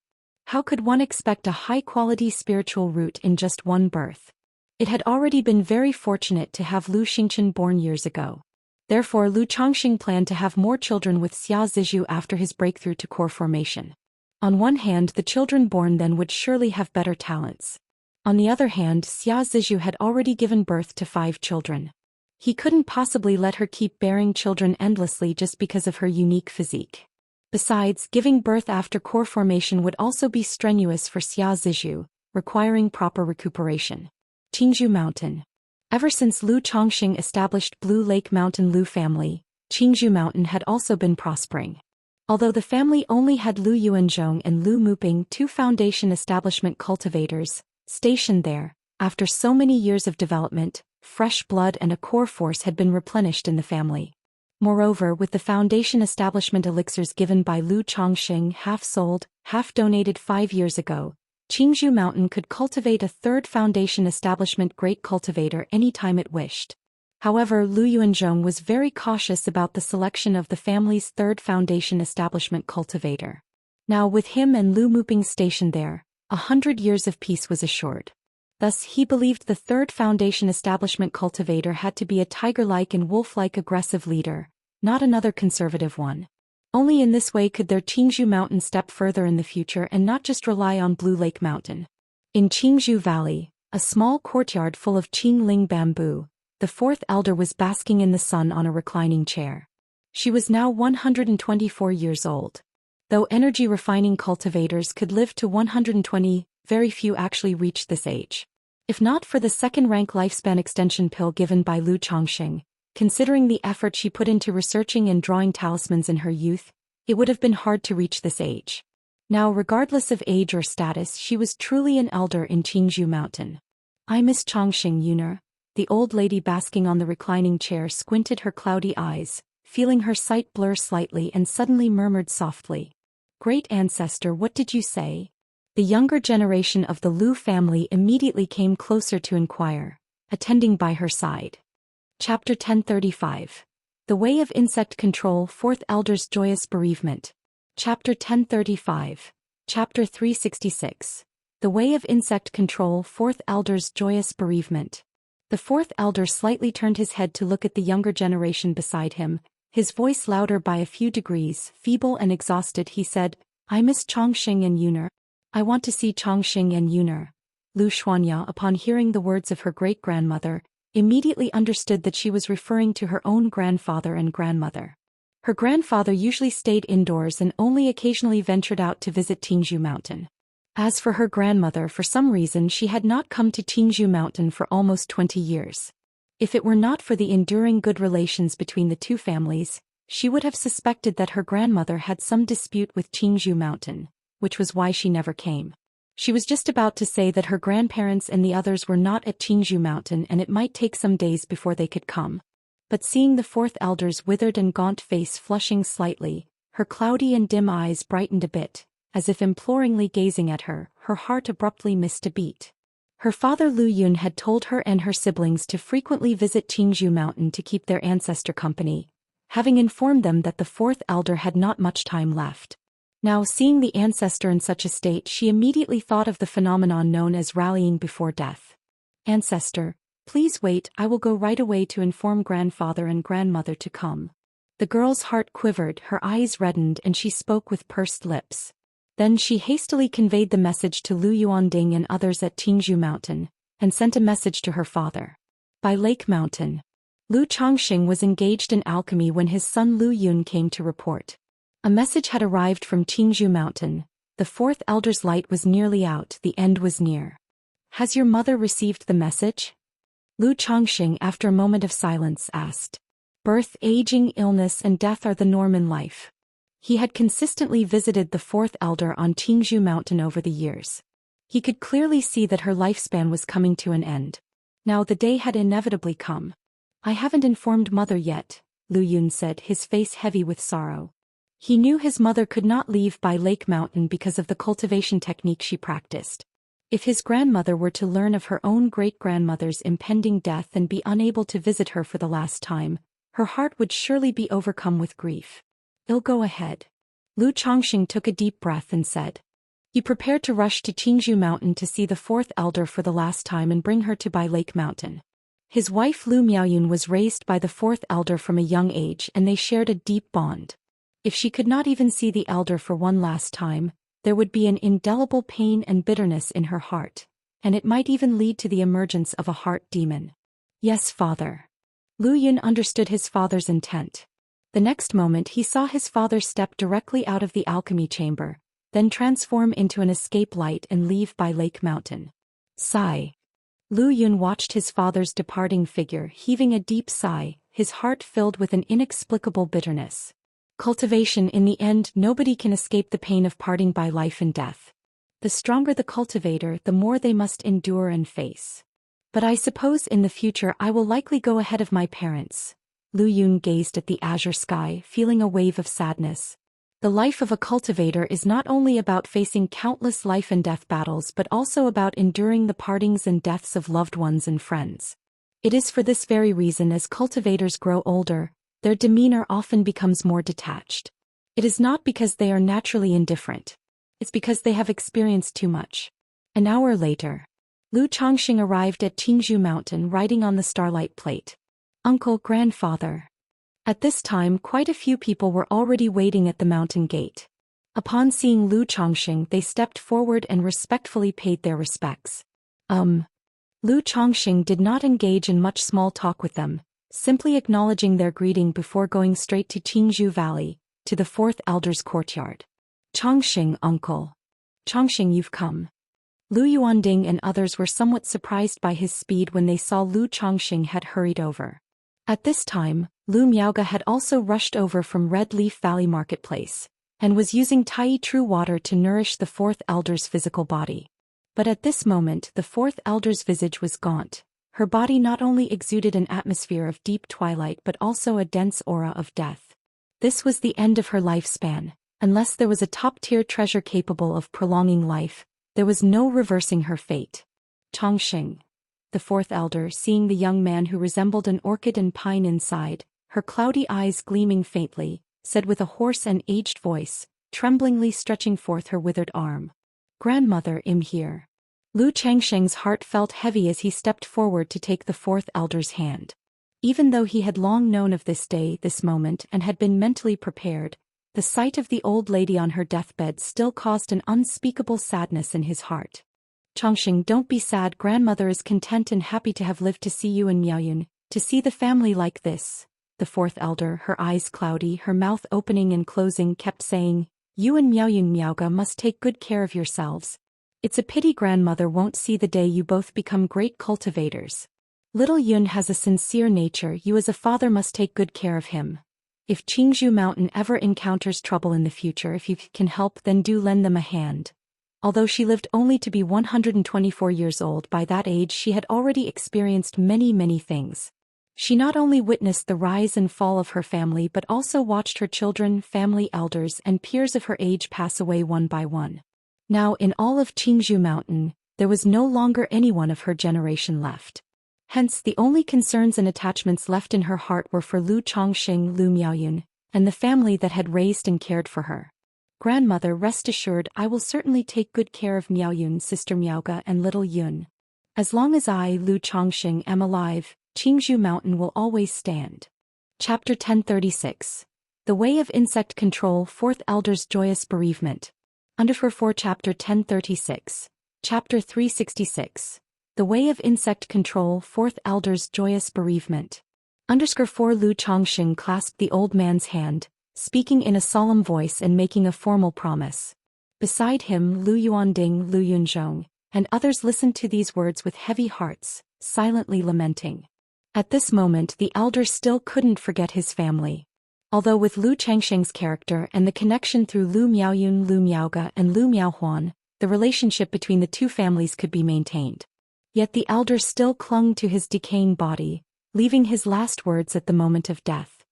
A: How could one expect a high-quality spiritual root in just one birth? It had already been very fortunate to have Lu Xingchen born years ago. Therefore, Lu Chongxing planned to have more children with Xia Zizhu after his breakthrough to core formation. On one hand, the children born then would surely have better talents. On the other hand, Xia Zizhu had already given birth to 5 children. He couldn't possibly let her keep bearing children endlessly just because of her unique physique. Besides, giving birth after core formation would also be strenuous for Xia Zizhu, requiring proper recuperation. Qingzhou Mountain. Ever since Lu Chongxing established Blue Lake Mountain Lu family, Qingzhou Mountain had also been prospering. Although the family only had Lu Yuanzhong and Lu Muping, 2 foundation establishment cultivators, stationed there, after so many years of development, fresh blood and a core force had been replenished in the family. Moreover, with the foundation establishment elixirs given by Lu Chongxing half sold, half donated 5 years ago, Qingzhou Mountain could cultivate a 3rd foundation establishment great cultivator anytime it wished. However, Lu Yuanzhong was very cautious about the selection of the family's 3rd foundation establishment cultivator. Now with him and Lu Muping stationed there, 100 years of peace was assured. Thus he believed the 3rd foundation establishment cultivator had to be a tiger-like and wolf-like aggressive leader, not another conservative one. Only in this way could their Qingzhou Mountain step further in the future and not just rely on Blue Lake Mountain. In Qingzhou Valley, a small courtyard full of Qingling bamboo, the 4th elder was basking in the sun on a reclining chair. She was now 124 years old. Though energy refining cultivators could live to 120, very few actually reached this age. If not for the 2nd-rank lifespan extension pill given by Lu Chongxing, considering the effort she put into researching and drawing talismans in her youth, it would have been hard to reach this age. Now, regardless of age or status, she was truly an elder in Qingzhou Mountain. "I miss Chongxing Yuner." The old lady basking on the reclining chair squinted her cloudy eyes, feeling her sight blur slightly, and suddenly murmured softly, "Great ancestor, what did you say?" The younger generation of the Lu family immediately came closer to inquire, attending by her side. Chapter 1035. The Way of Insect Control, 4th Elder's Joyous Bereavement. Chapter 1035. Chapter 366. The Way of Insect Control, 4th Elder's Joyous Bereavement. The 4th elder slightly turned his head to look at the younger generation beside him, his voice louder by a few degrees, feeble and exhausted. He said, "I miss Chongxing and Yuner. I want to see Chongxing and Yuner." Lu Xuanya, upon hearing the words of her great-grandmother, immediately understood that she was referring to her own grandfather and grandmother. Her grandfather usually stayed indoors and only occasionally ventured out to visit Qingzhou Mountain. As for her grandmother, for some reason she had not come to Qingzhou Mountain for almost 20 years. If it were not for the enduring good relations between the 2 families, she would have suspected that her grandmother had some dispute with Qingzhou Mountain, which was why she never came. She was just about to say that her grandparents and the others were not at Qingzhou Mountain and it might take some days before they could come. But seeing the 4th elder's withered and gaunt face flushing slightly, her cloudy and dim eyes brightened a bit, as if imploringly gazing at her, her heart abruptly missed a beat. Her father Lu Yun had told her and her siblings to frequently visit Qingzhou Mountain to keep their ancestor company, having informed them that the 4th elder had not much time left. Now, seeing the ancestor in such a state, she immediately thought of the phenomenon known as rallying before death. "Ancestor, please wait, I will go right away to inform grandfather and grandmother to come." The girl's heart quivered, her eyes reddened, and she spoke with pursed lips. Then she hastily conveyed the message to Lu Yuanding and others at Qingzhou Mountain, and sent a message to her father. By Lake Mountain. Lu Chongxing was engaged in alchemy when his son Lu Yun came to report. A message had arrived from Qingzhou Mountain. The 4th elder's light was nearly out, the end was near. "Has your mother received the message?" Lu Chongxing, after a moment of silence, asked. Birth, aging, illness and death are the norm in life. He had consistently visited the 4th elder on Qingzhou Mountain over the years. He could clearly see that her lifespan was coming to an end. Now the day had inevitably come. I haven't informed mother yet, Lu Yun said, his face heavy with sorrow. He knew his mother could not leave by Lake Mountain because of the cultivation technique she practiced. If his grandmother were to learn of her own great-grandmother's impending death and be unable to visit her for the last time, her heart would surely be overcome with grief. "I'll go ahead." Lu Chongqing took a deep breath and said. He prepared to rush to Qingzhou Mountain to see the fourth elder for the last time and bring her to Bai Lake Mountain. His wife Lu Miaoyun was raised by the fourth elder from a young age and they shared a deep bond. If she could not even see the elder for one last time, there would be an indelible pain and bitterness in her heart, and it might even lead to the emergence of a heart demon. "Yes, father." Lu Yun understood his father's intent. The next moment he saw his father step directly out of the alchemy chamber, then transform into an escape light and leave by Lake Mountain. Sigh. Lu Yun watched his father's departing figure, heaving a deep sigh, his heart filled with an inexplicable bitterness. Cultivation. In the end, nobody can escape the pain of parting by life and death. The stronger the cultivator, the more they must endure and face. But I suppose in the future I will likely go ahead of my parents. Lu Yun gazed at the azure sky, feeling a wave of sadness. The life of a cultivator is not only about facing countless life and death battles but also about enduring the partings and deaths of loved ones and friends. It is for this very reason as cultivators grow older, their demeanor often becomes more detached. It is not because they are naturally indifferent. It's because they have experienced too much. An hour later, Lu Chongqing arrived at Qingzhou Mountain riding on the Starlight Plate. "Uncle, grandfather." At this time quite a few people were already waiting at the mountain gate. Upon seeing Lu Chongqing they stepped forward and respectfully paid their respects. Lu Chongqing did not engage in much small talk with them, simply acknowledging their greeting before going straight to Qingzhou Valley, to the fourth elder's courtyard. "Chongqing, uncle. Chongqing, you've come." Lu Yuanding and others were somewhat surprised by his speed when they saw Lu Chongqing had hurried over. At this time, Lu Miaoga had also rushed over from Red Leaf Valley Marketplace, and was using Tai True Water to nourish the fourth elder's physical body. But at this moment the fourth elder's visage was gaunt. Her body not only exuded an atmosphere of deep twilight but also a dense aura of death. This was the end of her lifespan. Unless there was a top-tier treasure capable of prolonging life, there was no reversing her fate. Chongqing. The fourth elder, seeing the young man who resembled an orchid and pine inside, her cloudy eyes gleaming faintly, said with a hoarse and aged voice, tremblingly stretching forth her withered arm. "Grandmother, I'm here." Lu Changsheng's heart felt heavy as he stepped forward to take the fourth elder's hand. Even though he had long known of this day, this moment, and had been mentally prepared, the sight of the old lady on her deathbed still caused an unspeakable sadness in his heart. "Chongqing, don't be sad. Grandmother is content and happy to have lived to see you and Miaoyun, to see the family like this." The fourth elder, her eyes cloudy, her mouth opening and closing, kept saying, "You and Miaoyun Miaoga must take good care of yourselves. It's a pity grandmother won't see the day you both become great cultivators. Little Yun has a sincere nature. You as a father must take good care of him. If Qingzhou Mountain ever encounters trouble in the future, if you can help, then do lend them a hand." Although she lived only to be 124 years old, by that age she had already experienced many things. She not only witnessed the rise and fall of her family but also watched her children, family elders, and peers of her age pass away one by one. Now in all of Qingzhou Mountain, there was no longer anyone of her generation left. Hence the only concerns and attachments left in her heart were for Lu Chongqing, Lu Miaoyun, and the family that had raised and cared for her. "Grandmother, rest assured I will certainly take good care of Miaoyun, sister Miaoga, and little Yun. As long as I, Lu Chongqing, am alive, Qingzhou Mountain will always stand." Chapter 1036. The Way of Insect Control, Fourth Elder's Joyous Bereavement. Underscore 4 Chapter 1036. Chapter 366. The Way of Insect Control, Fourth Elder's Joyous Bereavement. Underscore 4 Lu Chongqing clasped the old man's hand, speaking in a solemn voice and making a formal promise. Beside him Lu Yuanding, Lu Yunzhong, and others listened to these words with heavy hearts, silently lamenting. At this moment the elder still couldn't forget his family. Although with Lu Changsheng's character and the connection through Lu Miaoyun, Lu Miaoga, and Lu Miaohuan, the relationship between the two families could be maintained. Yet the elder still clung to his decaying body, leaving his last words at the moment of death.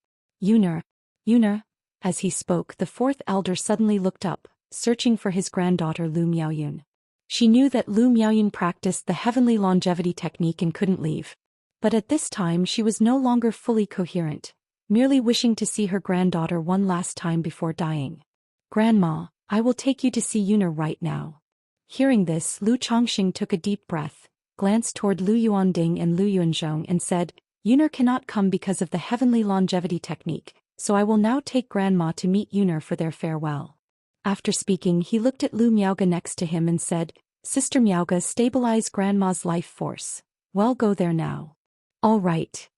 A: Yuner. Yuner. As he spoke, the fourth elder suddenly looked up, searching for his granddaughter Lu Miaoyun. She knew that Lu Miaoyun practiced the heavenly longevity technique and couldn't leave. But at this time she was no longer fully coherent, merely wishing to see her granddaughter one last time before dying. Grandma, I will take you to see Yuner right now. Hearing this, Lu Chongqing took a deep breath, glanced toward Lu Yuanding and Lu Yuanzhong and said, Yuner cannot come because of the heavenly longevity technique, so I will now take Grandma to meet Yuner for their farewell. After speaking, he looked at Lu Miaoge next to him and said, Sister Miaoge, stabilize Grandma's life force. Well, go there now. All right.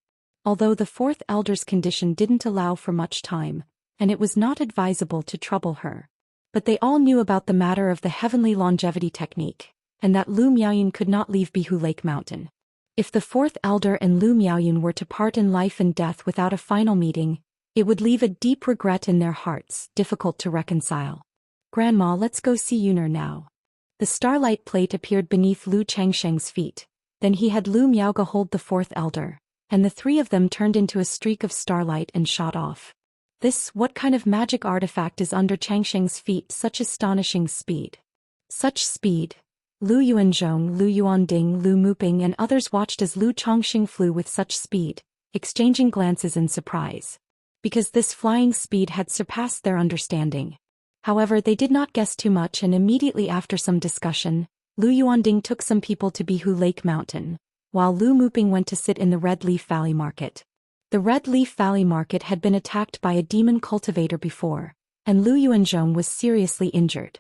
A: Although the fourth elder's condition didn't allow for much time, and it was not advisable to trouble her. But they all knew about the matter of the heavenly longevity technique, and that Lu Miaoyun could not leave Bihu Lake Mountain. If the fourth elder and Lu Miaoyun were to part in life and death without a final meeting, it would leave a deep regret in their hearts, difficult to reconcile. Grandma, let's go see Yuner now. The starlight plate appeared beneath Lu Changsheng's feet. Then he had Lu Miaoge hold the fourth elder, and the three of them turned into a streak of starlight and shot off. What kind of magic artifact is under Changsheng's feet? Such astonishing speed. Such speed. Lu Yuanzhong, Lu Yuanding, Lu Muping and others watched as Lu Chongqing flew with such speed, exchanging glances in surprise. Because this flying speed had surpassed their understanding. However, they did not guess too much, and immediately after some discussion, Lu Yuanding took some people to Bihu Lake Mountain, while Lu Muping went to sit in the Red Leaf Valley Market. The Red Leaf Valley Market had been attacked by a demon cultivator before, and Lu Yuanzhong was seriously injured.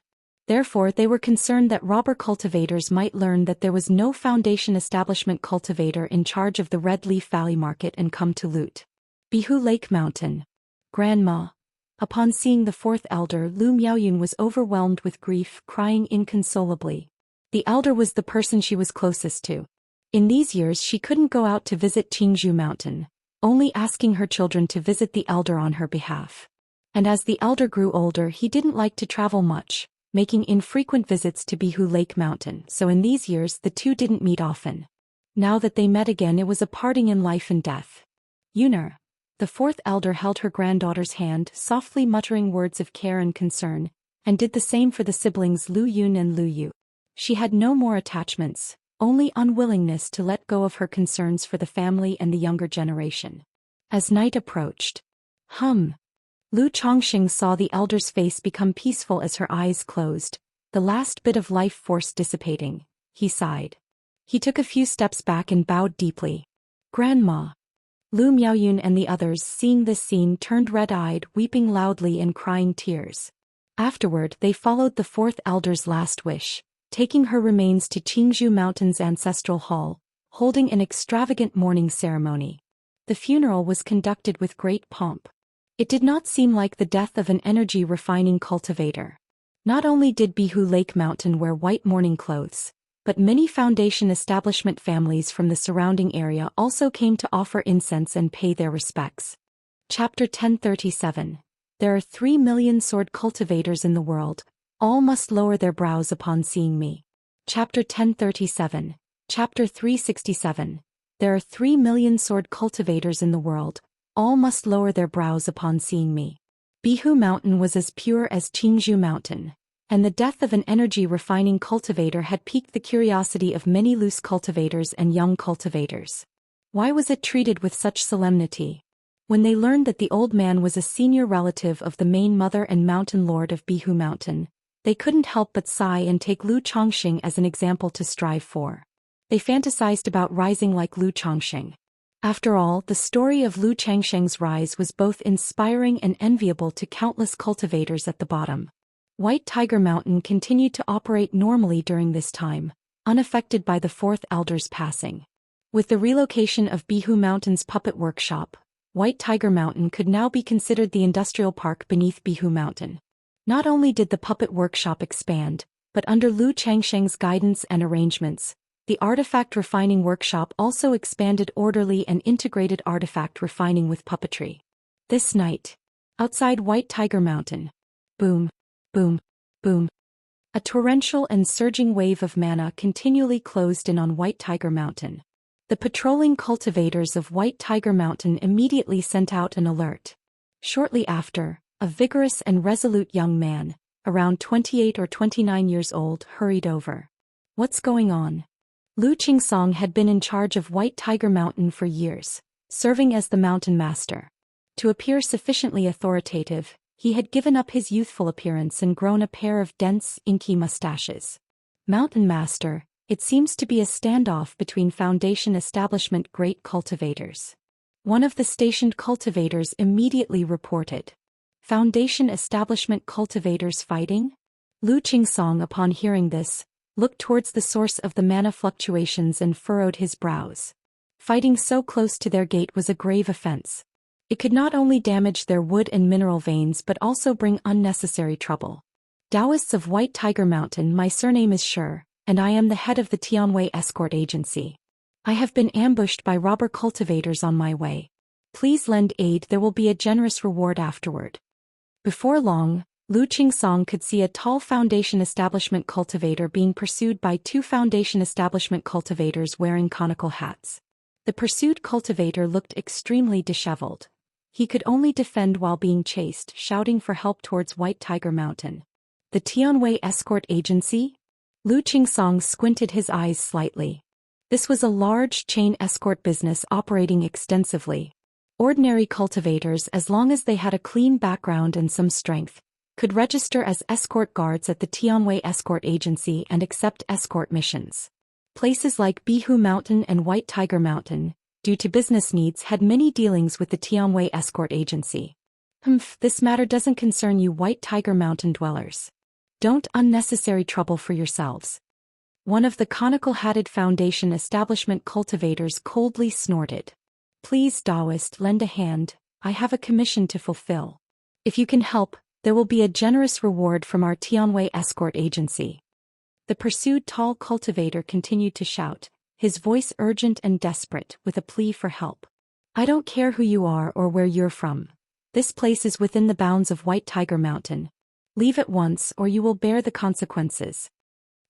A: Therefore, they were concerned that robber cultivators might learn that there was no Foundation establishment cultivator in charge of the Red Leaf Valley Market and come to loot. Bihu Lake Mountain. Grandma. Upon seeing the fourth elder, Lu Miaoyun was overwhelmed with grief, crying inconsolably. The elder was the person she was closest to. In these years she couldn't go out to visit Qingzhou Mountain, only asking her children to visit the elder on her behalf. And as the elder grew older, he didn't like to travel much, making infrequent visits to Bihu Lake Mountain, so in these years the two didn't meet often. Now that they met again, it was a parting in life and death. Yuner. The fourth elder held her granddaughter's hand, softly muttering words of care and concern, and did the same for the siblings Lu Yun and Lu Yu. She had no more attachments, only unwillingness to let go of her concerns for the family and the younger generation. As night approached, Lu Chongqing saw the elder's face become peaceful as her eyes closed, the last bit of life force dissipating. He sighed. He took a few steps back and bowed deeply. Grandma. Lu Miaoyun and the others, seeing this scene, turned red-eyed, weeping loudly and crying tears. Afterward, they followed the fourth elder's last wish, taking her remains to Qingzhou Mountain's ancestral hall, holding an extravagant mourning ceremony. The funeral was conducted with great pomp. It did not seem like the death of an energy-refining cultivator. Not only did Bihu Lake Mountain wear white mourning clothes, but many Foundation establishment families from the surrounding area also came to offer incense and pay their respects. Chapter 1037. There are 3 million sword cultivators in the world. All must lower their brows upon seeing me. Chapter 1037. Chapter 367. There are 3 million sword cultivators in the world. All must lower their brows upon seeing me. Bihu Mountain was as pure as Qingzhou Mountain, and the death of an energy-refining cultivator had piqued the curiosity of many loose cultivators and young cultivators. Why was it treated with such solemnity? When they learned that the old man was a senior relative of the main mother and mountain lord of Bihu Mountain, they couldn't help but sigh and take Lu Chongqing as an example to strive for. They fantasized about rising like Lu Chongqing. After all, the story of Lu Changsheng's rise was both inspiring and enviable to countless cultivators at the bottom. White Tiger Mountain continued to operate normally during this time, unaffected by the fourth elder's passing. With the relocation of Bihu Mountain's puppet workshop, White Tiger Mountain could now be considered the industrial park beneath Bihu Mountain. Not only did the puppet workshop expand, but under Lu Changsheng's guidance and arrangements, the artifact refining workshop also expanded orderly and integrated artifact refining with puppetry. This night, outside White Tiger Mountain, boom, boom, boom. A torrential and surging wave of mana continually closed in on White Tiger Mountain. The patrolling cultivators of White Tiger Mountain immediately sent out an alert. Shortly after, a vigorous and resolute young man, around 28 or 29 years old, hurried over. What's going on? Lu Qingsong had been in charge of White Tiger Mountain for years, serving as the mountain master. To appear sufficiently authoritative, he had given up his youthful appearance and grown a pair of dense, inky mustaches. Mountain master, it seems to be a standoff between Foundation establishment great cultivators. One of the stationed cultivators immediately reported. Foundation establishment cultivators fighting? Lu Qingsong, upon hearing this, looked towards the source of the mana fluctuations and furrowed his brows. Fighting so close to their gate was a grave offense. It could not only damage their wood and mineral veins but also bring unnecessary trouble. Daoists of White Tiger Mountain, my surname is Shi, and I am the head of the Tianwei escort agency. I have been ambushed by robber cultivators on my way. Please lend aid, there will be a generous reward afterward. Before long, Lu Qingsong could see a tall Foundation establishment cultivator being pursued by two Foundation establishment cultivators wearing conical hats. The pursued cultivator looked extremely disheveled. He could only defend while being chased, shouting for help towards White Tiger Mountain. The Tianwei escort agency? Lu Qingsong squinted his eyes slightly. This was a large chain escort business operating extensively. Ordinary cultivators, as long as they had a clean background and some strength, could register as escort guards at the Tianwei escort agency and accept escort missions. Places like Bihu Mountain and White Tiger Mountain, due to business needs, had many dealings with the Tianwei escort agency. This matter doesn't concern you White Tiger Mountain dwellers. Don't unnecessary trouble for yourselves. One of the conical-hatted Foundation establishment cultivators coldly snorted. Please, Daoist, lend a hand, I have a commission to fulfill. If you can help, there will be a generous reward from our Tianwei escort agency. The pursued tall cultivator continued to shout, his voice urgent and desperate, with a plea for help. I don't care who you are or where you're from. This place is within the bounds of White Tiger Mountain. Leave at once or you will bear the consequences.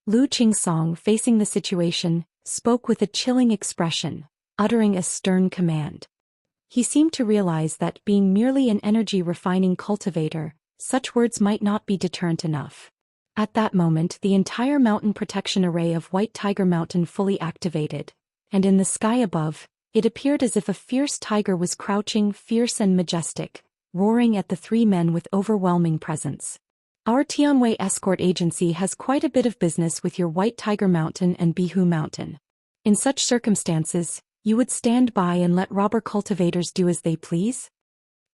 A: Lu Qingsong, facing the situation, spoke with a chilling expression, uttering a stern command. He seemed to realize that, being merely an energy-refining cultivator, such words might not be deterrent enough. At that moment, the entire mountain protection array of White Tiger Mountain fully activated, and in the sky above, it appeared as if a fierce tiger was crouching, fierce and majestic, roaring at the three men with overwhelming presence. Our Tianwei escort agency has quite a bit of business with your White Tiger Mountain and Bihu Mountain. In such circumstances, you would stand by and let robber cultivators do as they please?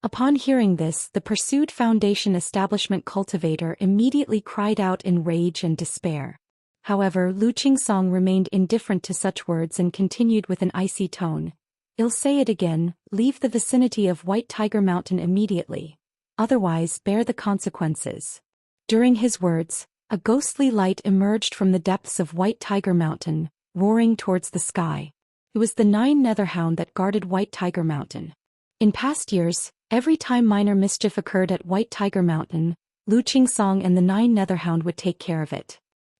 A: Upon hearing this, the pursued Foundation establishment cultivator immediately cried out in rage and despair. However, Lu Qingsong remained indifferent to such words and continued with an icy tone. I'll say it again, leave the vicinity of White Tiger Mountain immediately. Otherwise, bear the consequences. During his words, a ghostly light emerged from the depths of White Tiger Mountain, roaring towards the sky. It was the 9 Netherhound that guarded White Tiger Mountain. In past years, every time minor mischief occurred at White Tiger Mountain, Lu Qingsong and the 9 Netherhound would take care of it.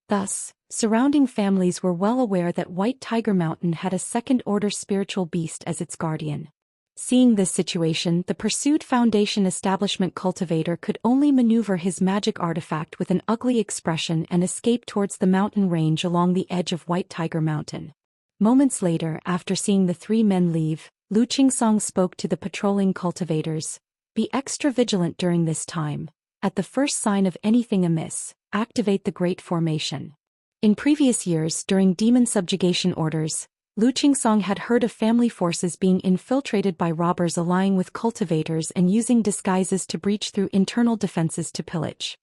A: Thus, surrounding families were well aware that White Tiger Mountain had a second-order spiritual beast as its guardian. Seeing this situation, the pursued Foundation establishment cultivator could only maneuver his magic artifact with an ugly expression and escape towards the mountain range along the edge of White Tiger Mountain. Moments later, after seeing the 3 men leave, Lu Qingsong spoke to the patrolling cultivators. Be extra vigilant during this time. At the first sign of anything amiss, activate the Great Formation. In previous years, during demon subjugation orders, Lu Qingsong had heard of family forces being infiltrated by robbers allying with cultivators and using disguises to breach through internal defenses to pillage.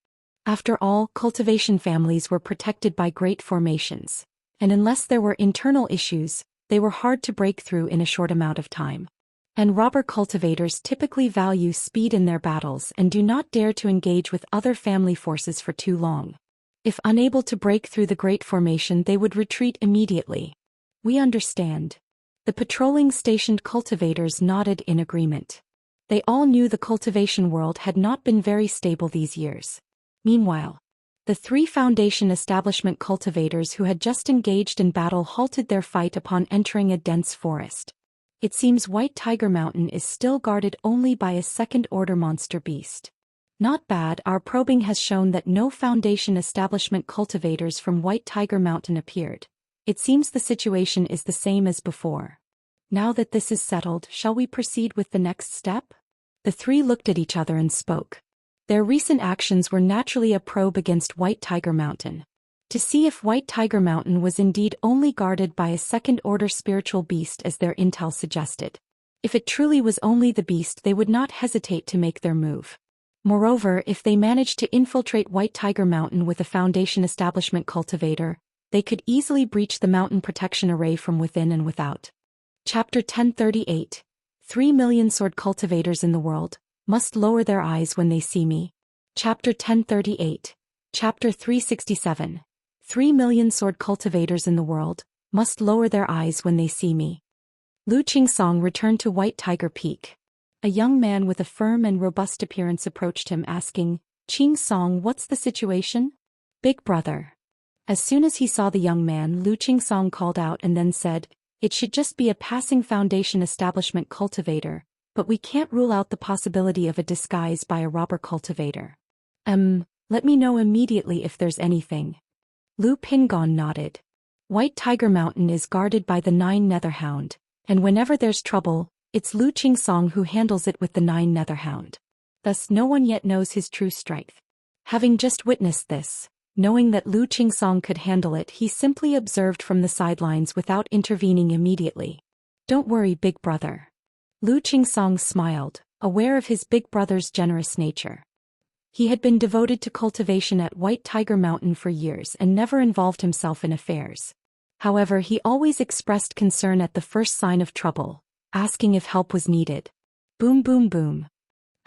A: After all, cultivation families were protected by great formations, and unless there were internal issues, they were hard to break through in a short amount of time. And robber cultivators typically value speed in their battles and do not dare to engage with other family forces for too long. If unable to break through the Great Formation, they would retreat immediately. We understand. The patrolling stationed cultivators nodded in agreement. They all knew the cultivation world had not been very stable these years. Meanwhile, The three Foundation establishment cultivators who had just engaged in battle halted their fight upon entering a dense forest. It seems White Tiger Mountain is still guarded only by a second-order monster beast. Not bad, our probing has shown that no Foundation establishment cultivators from White Tiger Mountain appeared. It seems the situation is the same as before. Now that this is settled, shall we proceed with the next step? The three looked at each other and spoke. Their recent actions were naturally a probe against White Tiger Mountain. To see if White Tiger Mountain was indeed only guarded by a second-order spiritual beast as their intel suggested. If it truly was only the beast, they would not hesitate to make their move. Moreover, if they managed to infiltrate White Tiger Mountain with a Foundation establishment cultivator, they could easily breach the mountain protection array from within and without. Chapter 1038. 3 million sword cultivators in the world must lower their eyes when they see me. Chapter 1038. Chapter 367. 3 million sword cultivators in the world must lower their eyes when they see me. Lu Qingsong returned to White Tiger Peak. A young man with a firm and robust appearance approached him asking, "Qingsong, what's the situation?" "Big brother." As soon as he saw the young man, Lu Qingsong called out and then said, "It should just be a passing Foundation establishment cultivator, but we can't rule out the possibility of a disguise by a robber cultivator. Let me know immediately if there's anything." Lu Pingon nodded. White Tiger Mountain is guarded by the 9 Netherhound, and whenever there's trouble, it's Lu Qingsong who handles it with the 9 Netherhound. Thus no one yet knows his true strength. Having just witnessed this, knowing that Lu Qingsong could handle it, he simply observed from the sidelines without intervening immediately. "Don't worry, big brother." Lu Qingsong smiled, aware of his big brother's generous nature. He had been devoted to cultivation at White Tiger Mountain for years and never involved himself in affairs. However, he always expressed concern at the first sign of trouble, asking if help was needed. Boom boom boom.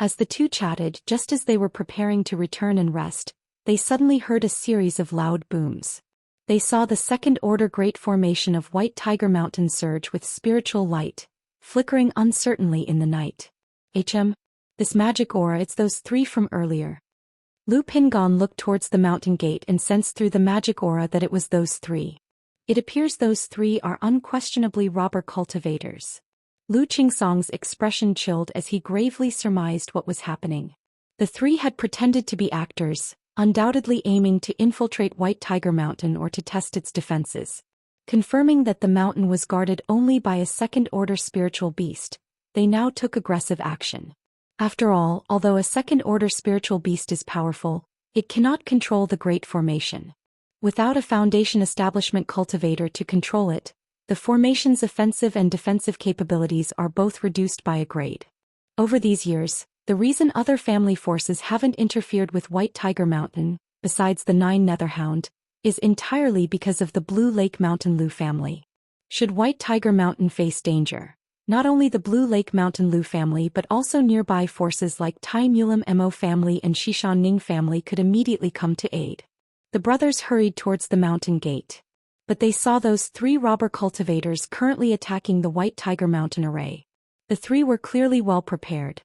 A: As the two chatted, just as they were preparing to return and rest, they suddenly heard a series of loud booms. They saw the second-order great formation of White Tiger Mountain surge with spiritual light, flickering uncertainly in the night. This magic aura, it's those three from earlier. Lu Pingon looked towards the mountain gate and sensed through the magic aura that it was those three. It appears those three are unquestionably robber cultivators. Lu Qingsong's expression chilled as he gravely surmised what was happening. The three had pretended to be actors, undoubtedly aiming to infiltrate White Tiger Mountain or to test its defenses. Confirming that the mountain was guarded only by a second-order spiritual beast, they now took aggressive action. After all, although a second-order spiritual beast is powerful, it cannot control the Great Formation. Without a Foundation establishment cultivator to control it, the formation's offensive and defensive capabilities are both reduced by a grade. Over these years, the reason other family forces haven't interfered with White Tiger Mountain, besides the 9 Netherhound, is entirely because of the Blue Lake Mountain Lu family. Should White Tiger Mountain face danger, not only the Blue Lake Mountain Lu family but also nearby forces like Tai Mulam Mo family and Shishan Ning family could immediately come to aid. The brothers hurried towards the mountain gate. But they saw those three robber cultivators currently attacking the White Tiger Mountain array. The three were clearly well prepared.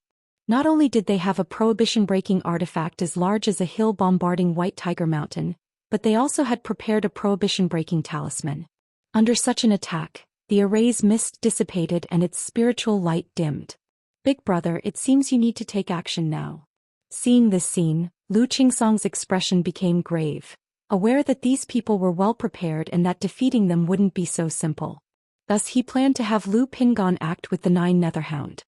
A: Not only did they have a prohibition-breaking artifact as large as a hill bombarding White Tiger Mountain, but they also had prepared a prohibition-breaking talisman. Under such an attack, the array's mist dissipated and its spiritual light dimmed. "Big brother, it seems you need to take action now." Seeing this scene, Lu Qingsong's expression became grave, aware that these people were well prepared and that defeating them wouldn't be so simple. Thus he planned to have Lu Pingon act with the 9 Netherhound.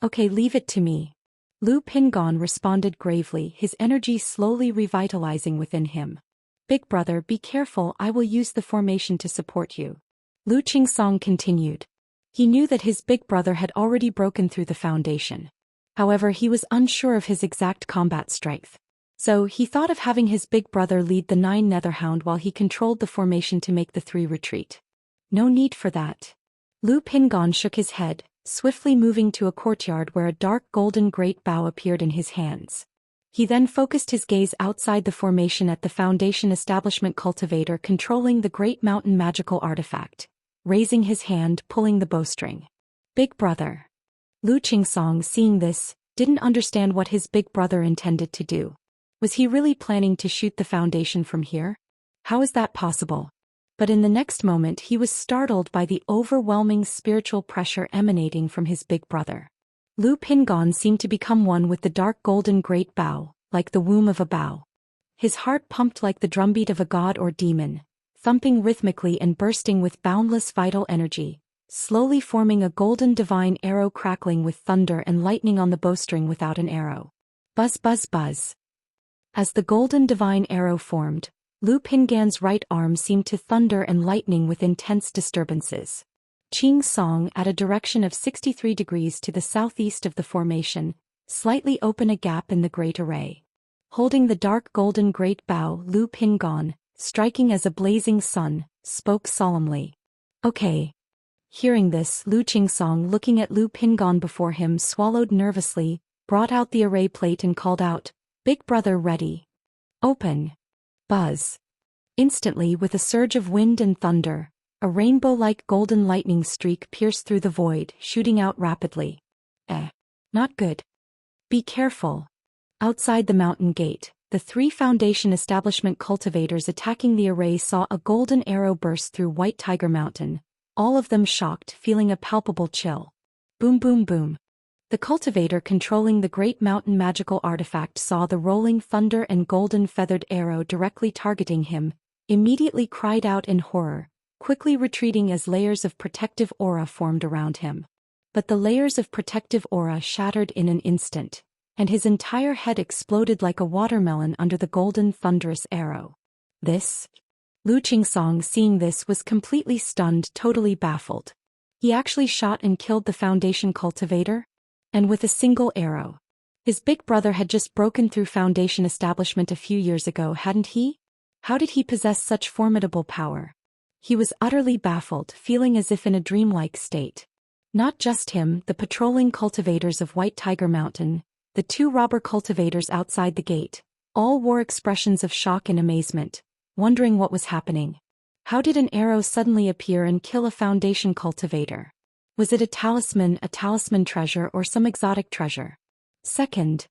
A: "Okay, leave it to me." Lu Pingon responded gravely, his energy slowly revitalizing within him. "Big brother, be careful, I will use the formation to support you." Lu Qingsong continued. He knew that his big brother had already broken through the foundation. However, he was unsure of his exact combat strength. So, he thought of having his big brother lead the 9 Netherhound while he controlled the formation to make the three retreat. No need for that. Lu Pingon shook his head, swiftly moving to a courtyard where a dark golden great bow appeared in his hands. He then focused his gaze outside the formation at the Foundation establishment cultivator controlling the Great Mountain magical artifact, raising his hand, pulling the bowstring. "Big brother." Lu Qingsong, seeing this, didn't understand what his big brother intended to do. Was he really planning to shoot the foundation from here? How is that possible? But in the next moment he was startled by the overwhelming spiritual pressure emanating from his big brother. Lu Pingon seemed to become one with the dark golden great bow, like the womb of a bow. His heart pumped like the drumbeat of a god or demon, thumping rhythmically and bursting with boundless vital energy, slowly forming a golden divine arrow crackling with thunder and lightning on the bowstring without an arrow. Buzz buzz buzz. As the golden divine arrow formed, Lu Pingan's right arm seemed to thunder and lightning with intense disturbances. Qing Song at a direction of 63 degrees to the southeast of the formation, slightly open a gap in the great array. Holding the dark golden great bow, Lu Pingan, striking as a blazing sun, spoke solemnly. Okay. Hearing this, Lu Qingsong, looking at Lu Pingan before him, swallowed nervously, brought out the array plate and called out, "Big brother ready. Open." Buzz. Instantly, with a surge of wind and thunder, a rainbow-like golden lightning streak pierced through the void, shooting out rapidly. Not good. Be careful. Outside the mountain gate, the 3 Foundation establishment cultivators attacking the array saw a golden arrow burst through White Tiger Mountain, all of them shocked, feeling a palpable chill. Boom boom boom. The cultivator controlling the great mountain magical artifact saw the rolling thunder and golden feathered arrow directly targeting him, immediately cried out in horror, quickly retreating as layers of protective aura formed around him. But the layers of protective aura shattered in an instant, and his entire head exploded like a watermelon under the golden thunderous arrow. This? Lu Qingsong, seeing this, was completely stunned, totally baffled. He actually shot and killed the Foundation cultivator? And with a single arrow. His big brother had just broken through Foundation establishment a few years ago, hadn't he? How did he possess such formidable power? He was utterly baffled, feeling as if in a dreamlike state. Not just him, the patrolling cultivators of White Tiger Mountain, the 2 robber cultivators outside the gate, all wore expressions of shock and amazement, wondering what was happening. How did an arrow suddenly appear and kill a Foundation cultivator? Was it a talisman treasure, or some exotic treasure? Second.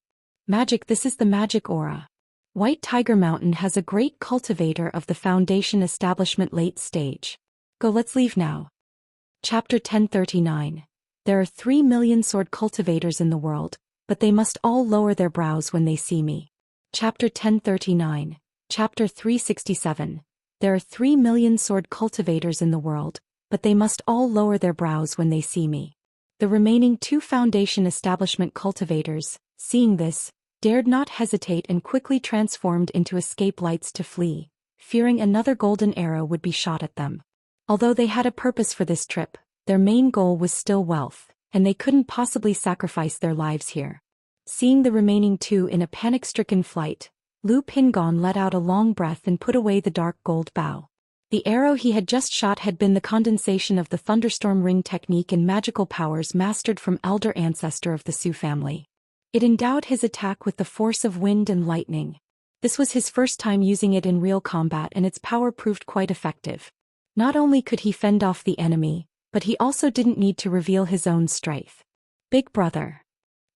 A: Magic. This is the magic aura. White Tiger Mountain has a great cultivator of the Foundation establishment late stage. Go, let's leave now. Chapter 1039. There are 3 million sword cultivators in the world, but they must all lower their brows when they see me. Chapter 1039. Chapter 367. There are 3 million sword cultivators in the world, but they must all lower their brows when they see me. The remaining 2 Foundation establishment cultivators, seeing this, dared not hesitate and quickly transformed into escape lights to flee, fearing another golden arrow would be shot at them. Although they had a purpose for this trip, their main goal was still wealth, and they couldn't possibly sacrifice their lives here. Seeing the remaining 2 in a panic-stricken flight, Lu Pingon let out a long breath and put away the dark gold bow. The arrow he had just shot had been the condensation of the thunderstorm ring technique and magical powers mastered from elder ancestor of the Su family. It endowed his attack with the force of wind and lightning. This was his first time using it in real combat, and its power proved quite effective. Not only could he fend off the enemy, but he also didn't need to reveal his own strength. Big brother.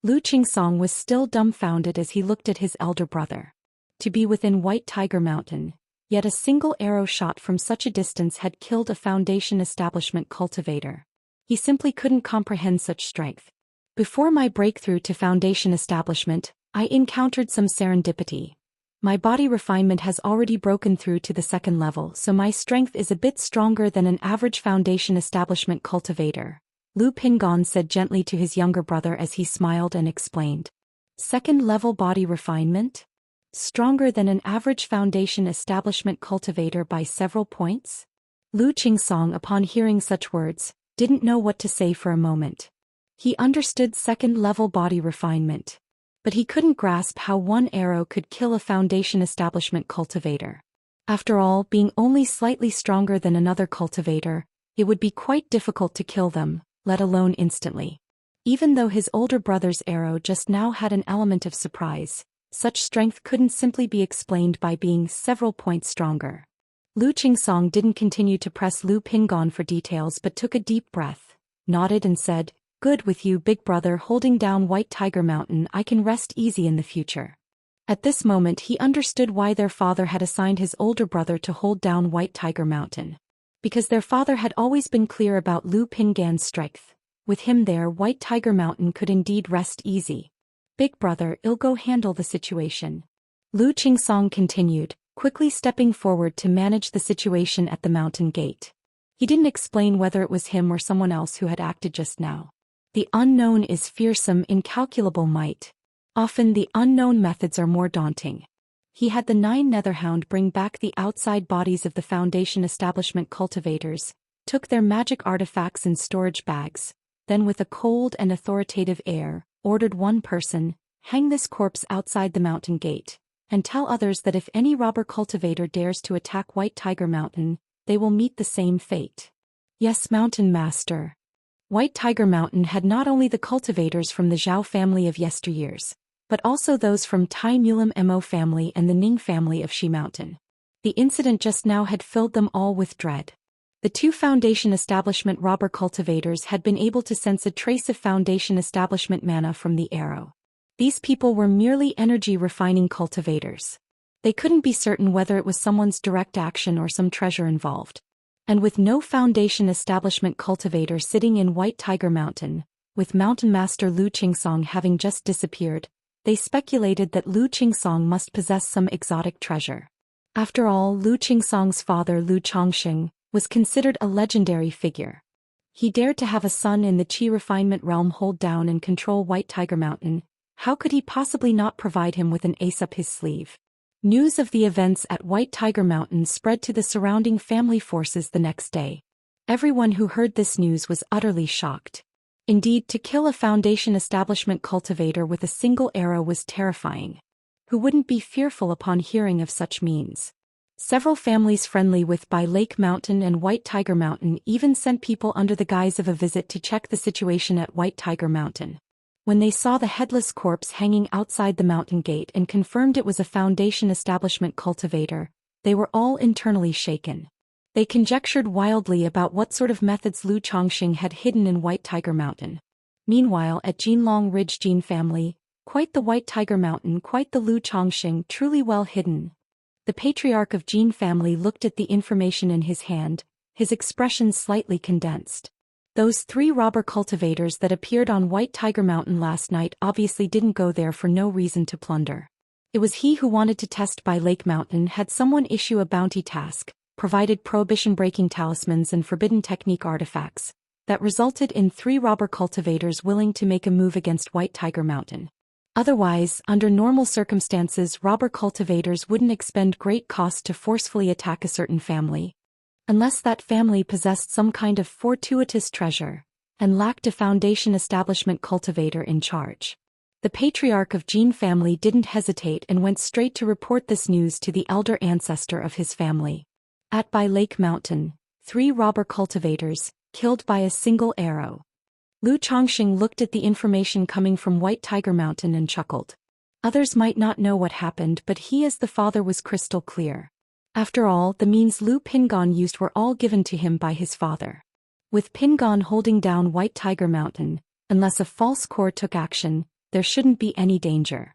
A: Lu Qingsong was still dumbfounded as he looked at his elder brother. To be within White Tiger Mountain, yet a single arrow shot from such a distance had killed a Foundation establishment cultivator. He simply couldn't comprehend such strength. Before my breakthrough to Foundation establishment, I encountered some serendipity. My body refinement has already broken through to the 2nd level, so my strength is a bit stronger than an average Foundation establishment cultivator, Lu Pingon said gently to his younger brother as he smiled and explained. 2nd level body refinement? Stronger than an average Foundation establishment cultivator by several points? Lu Qingsong, upon hearing such words, didn't know what to say for a moment. He understood 2nd level body refinement, but he couldn't grasp how one arrow could kill a Foundation establishment cultivator. After all, being only slightly stronger than another cultivator, it would be quite difficult to kill them, let alone instantly. Even though his older brother's arrow just now had an element of surprise, such strength couldn't simply be explained by being several points stronger. Lu Qingsong didn't continue to press Lu Pingon for details but took a deep breath, nodded and said, "Good with you, big brother. Holding down White Tiger Mountain, I can rest easy in the future." At this moment he understood why their father had assigned his older brother to hold down White Tiger Mountain. Because their father had always been clear about Lu Pingan's strength. With him there, White Tiger Mountain could indeed rest easy. Big brother, I'll go handle the situation. Lu Qingsong continued, quickly stepping forward to manage the situation at the mountain gate. He didn't explain whether it was him or someone else who had acted just now. The unknown is fearsome, incalculable might. Often the unknown methods are more daunting. He had the 9 Netherhound bring back the outside bodies of the Foundation establishment cultivators, took their magic artifacts in storage bags, then with a cold and authoritative air, ordered one person, hang this corpse outside the mountain gate, and tell others that if any robber cultivator dares to attack White Tiger Mountain, they will meet the same fate. Yes, Mountain Master. White Tiger Mountain had not only the cultivators from the Zhao family of yesteryears, but also those from Tai Mulam Mo family and the Ning family of Shi Mountain. The incident just now had filled them all with dread. The 2 Foundation establishment robber cultivators had been able to sense a trace of Foundation establishment mana from the arrow. These people were merely energy refining cultivators. They couldn't be certain whether it was someone's direct action or some treasure involved. And with no Foundation establishment cultivator sitting in White Tiger Mountain, with Mountain Master Lu Qingsong having just disappeared, they speculated that Lu Qingsong must possess some exotic treasure. After all, Lu Qingsong's father Lu Chongxing was considered a legendary figure. He dared to have a son in the Qi refinement realm hold down and control White Tiger Mountain. How could he possibly not provide him with an ace up his sleeve? News of the events at White Tiger Mountain spread to the surrounding family forces the next day. Everyone who heard this news was utterly shocked. Indeed, to kill a Foundation establishment cultivator with a single arrow was terrifying. Who wouldn't be fearful upon hearing of such means? Several families friendly with Bai Lake Mountain and White Tiger Mountain even sent people under the guise of a visit to check the situation at White Tiger Mountain. When they saw the headless corpse hanging outside the mountain gate and confirmed it was a Foundation establishment cultivator, they were all internally shaken. They conjectured wildly about what sort of methods Lu Chongxing had hidden in White Tiger Mountain. Meanwhile, at Jinlong Ridge Jin family, quite the White Tiger Mountain, quite the Lu Chongxing, truly well hidden. The Patriarch of Jin family looked at the information in his hand, his expression slightly condensed. Those 3 robber cultivators that appeared on White Tiger Mountain last night obviously didn't go there for no reason to plunder. It was he who wanted to test Bai Lake Mountain, had someone issue a bounty task, provided prohibition-breaking talismans and forbidden technique artifacts, that resulted in 3 robber cultivators willing to make a move against White Tiger Mountain. Otherwise, under normal circumstances, robber cultivators wouldn't expend great cost to forcefully attack a certain family, unless that family possessed some kind of fortuitous treasure, and lacked a Foundation establishment cultivator in charge. The Patriarch of Jin family didn't hesitate and went straight to report this news to the elder ancestor of his family. At Bai Lake Mountain, 3 robber cultivators, killed by a single arrow. Lu Chongxing looked at the information coming from White Tiger Mountain and chuckled. Others might not know what happened, but he as the father was crystal clear. After all, the means Lu Pingan used were all given to him by his father. With Pingan holding down White Tiger Mountain, unless a false core took action, there shouldn't be any danger.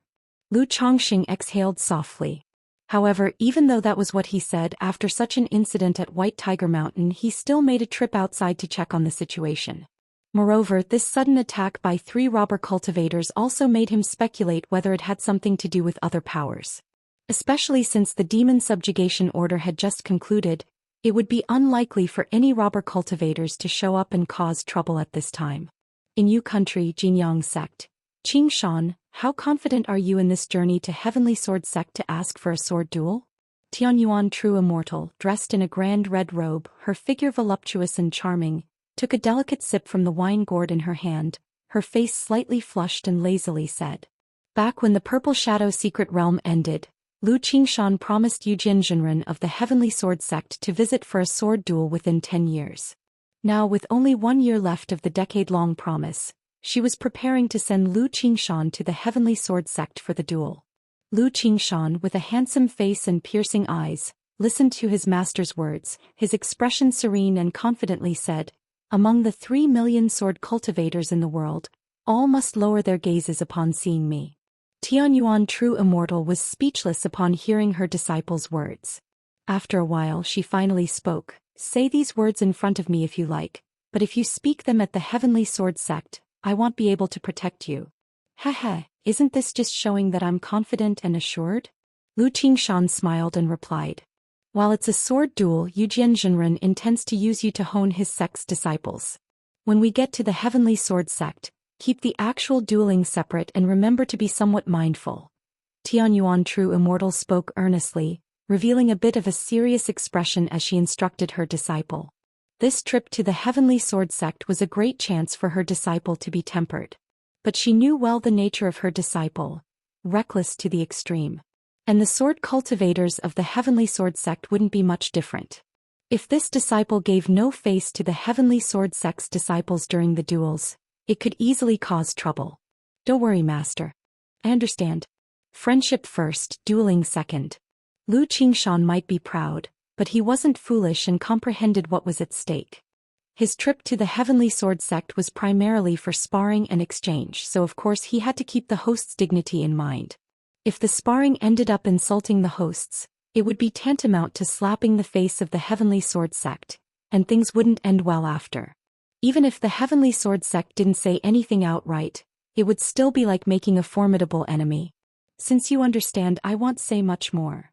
A: Lu Chongxing exhaled softly. However, even though that was what he said, after such an incident at White Tiger Mountain, he still made a trip outside to check on the situation. Moreover, this sudden attack by 3 robber cultivators also made him speculate whether it had something to do with other powers. Especially since the demon subjugation order had just concluded, it would be unlikely for any robber cultivators to show up and cause trouble at this time. In Yu country, Jinyang sect. Qingshan, how confident are you in this journey to Heavenly Sword sect to ask for a sword duel? Tianyuan, true immortal, dressed in a grand red robe, her figure voluptuous and charming, took a delicate sip from the wine gourd in her hand, her face slightly flushed and lazily said. Back when the Purple Shadow Secret Realm ended, Lu Qingshan promised Yu Jinjinren of the Heavenly Sword sect to visit for a sword duel within 10 years. Now, with only 1 year left of the decade-long promise, she was preparing to send Lu Qingshan to the Heavenly Sword sect for the duel. Lu Qingshan, with a handsome face and piercing eyes, listened to his master's words, his expression serene and confidently said, among the 3 million sword cultivators in the world, all must lower their gazes upon seeing me. Tianyuan True Immortal was speechless upon hearing her disciple's words. After a while she finally spoke. Say these words in front of me if you like, but if you speak them at the Heavenly Sword Sect, I won't be able to protect you. Heh, isn't this just showing that I'm confident and assured? Lu Qingshan smiled and replied. While it's a sword duel, Yujian Zhenren intends to use you to hone his sect's disciples. When we get to the Heavenly Sword Sect, keep the actual dueling separate and remember to be somewhat mindful. Tianyuan True Immortal spoke earnestly, revealing a bit of a serious expression as she instructed her disciple. This trip to the Heavenly Sword Sect was a great chance for her disciple to be tempered. But she knew well the nature of her disciple, reckless to the extreme. And the sword cultivators of the Heavenly Sword Sect wouldn't be much different. If this disciple gave no face to the Heavenly Sword Sect's disciples during the duels, it could easily cause trouble. Don't worry, Master. I understand. Friendship first, dueling second. Lu Qingshan might be proud, but he wasn't foolish and comprehended what was at stake. His trip to the Heavenly Sword Sect was primarily for sparring and exchange, so of course he had to keep the host's dignity in mind. If the sparring ended up insulting the hosts, it would be tantamount to slapping the face of the Heavenly Sword Sect, and things wouldn't end well after. Even if the Heavenly Sword Sect didn't say anything outright, it would still be like making a formidable enemy. Since you understand, I won't say much more.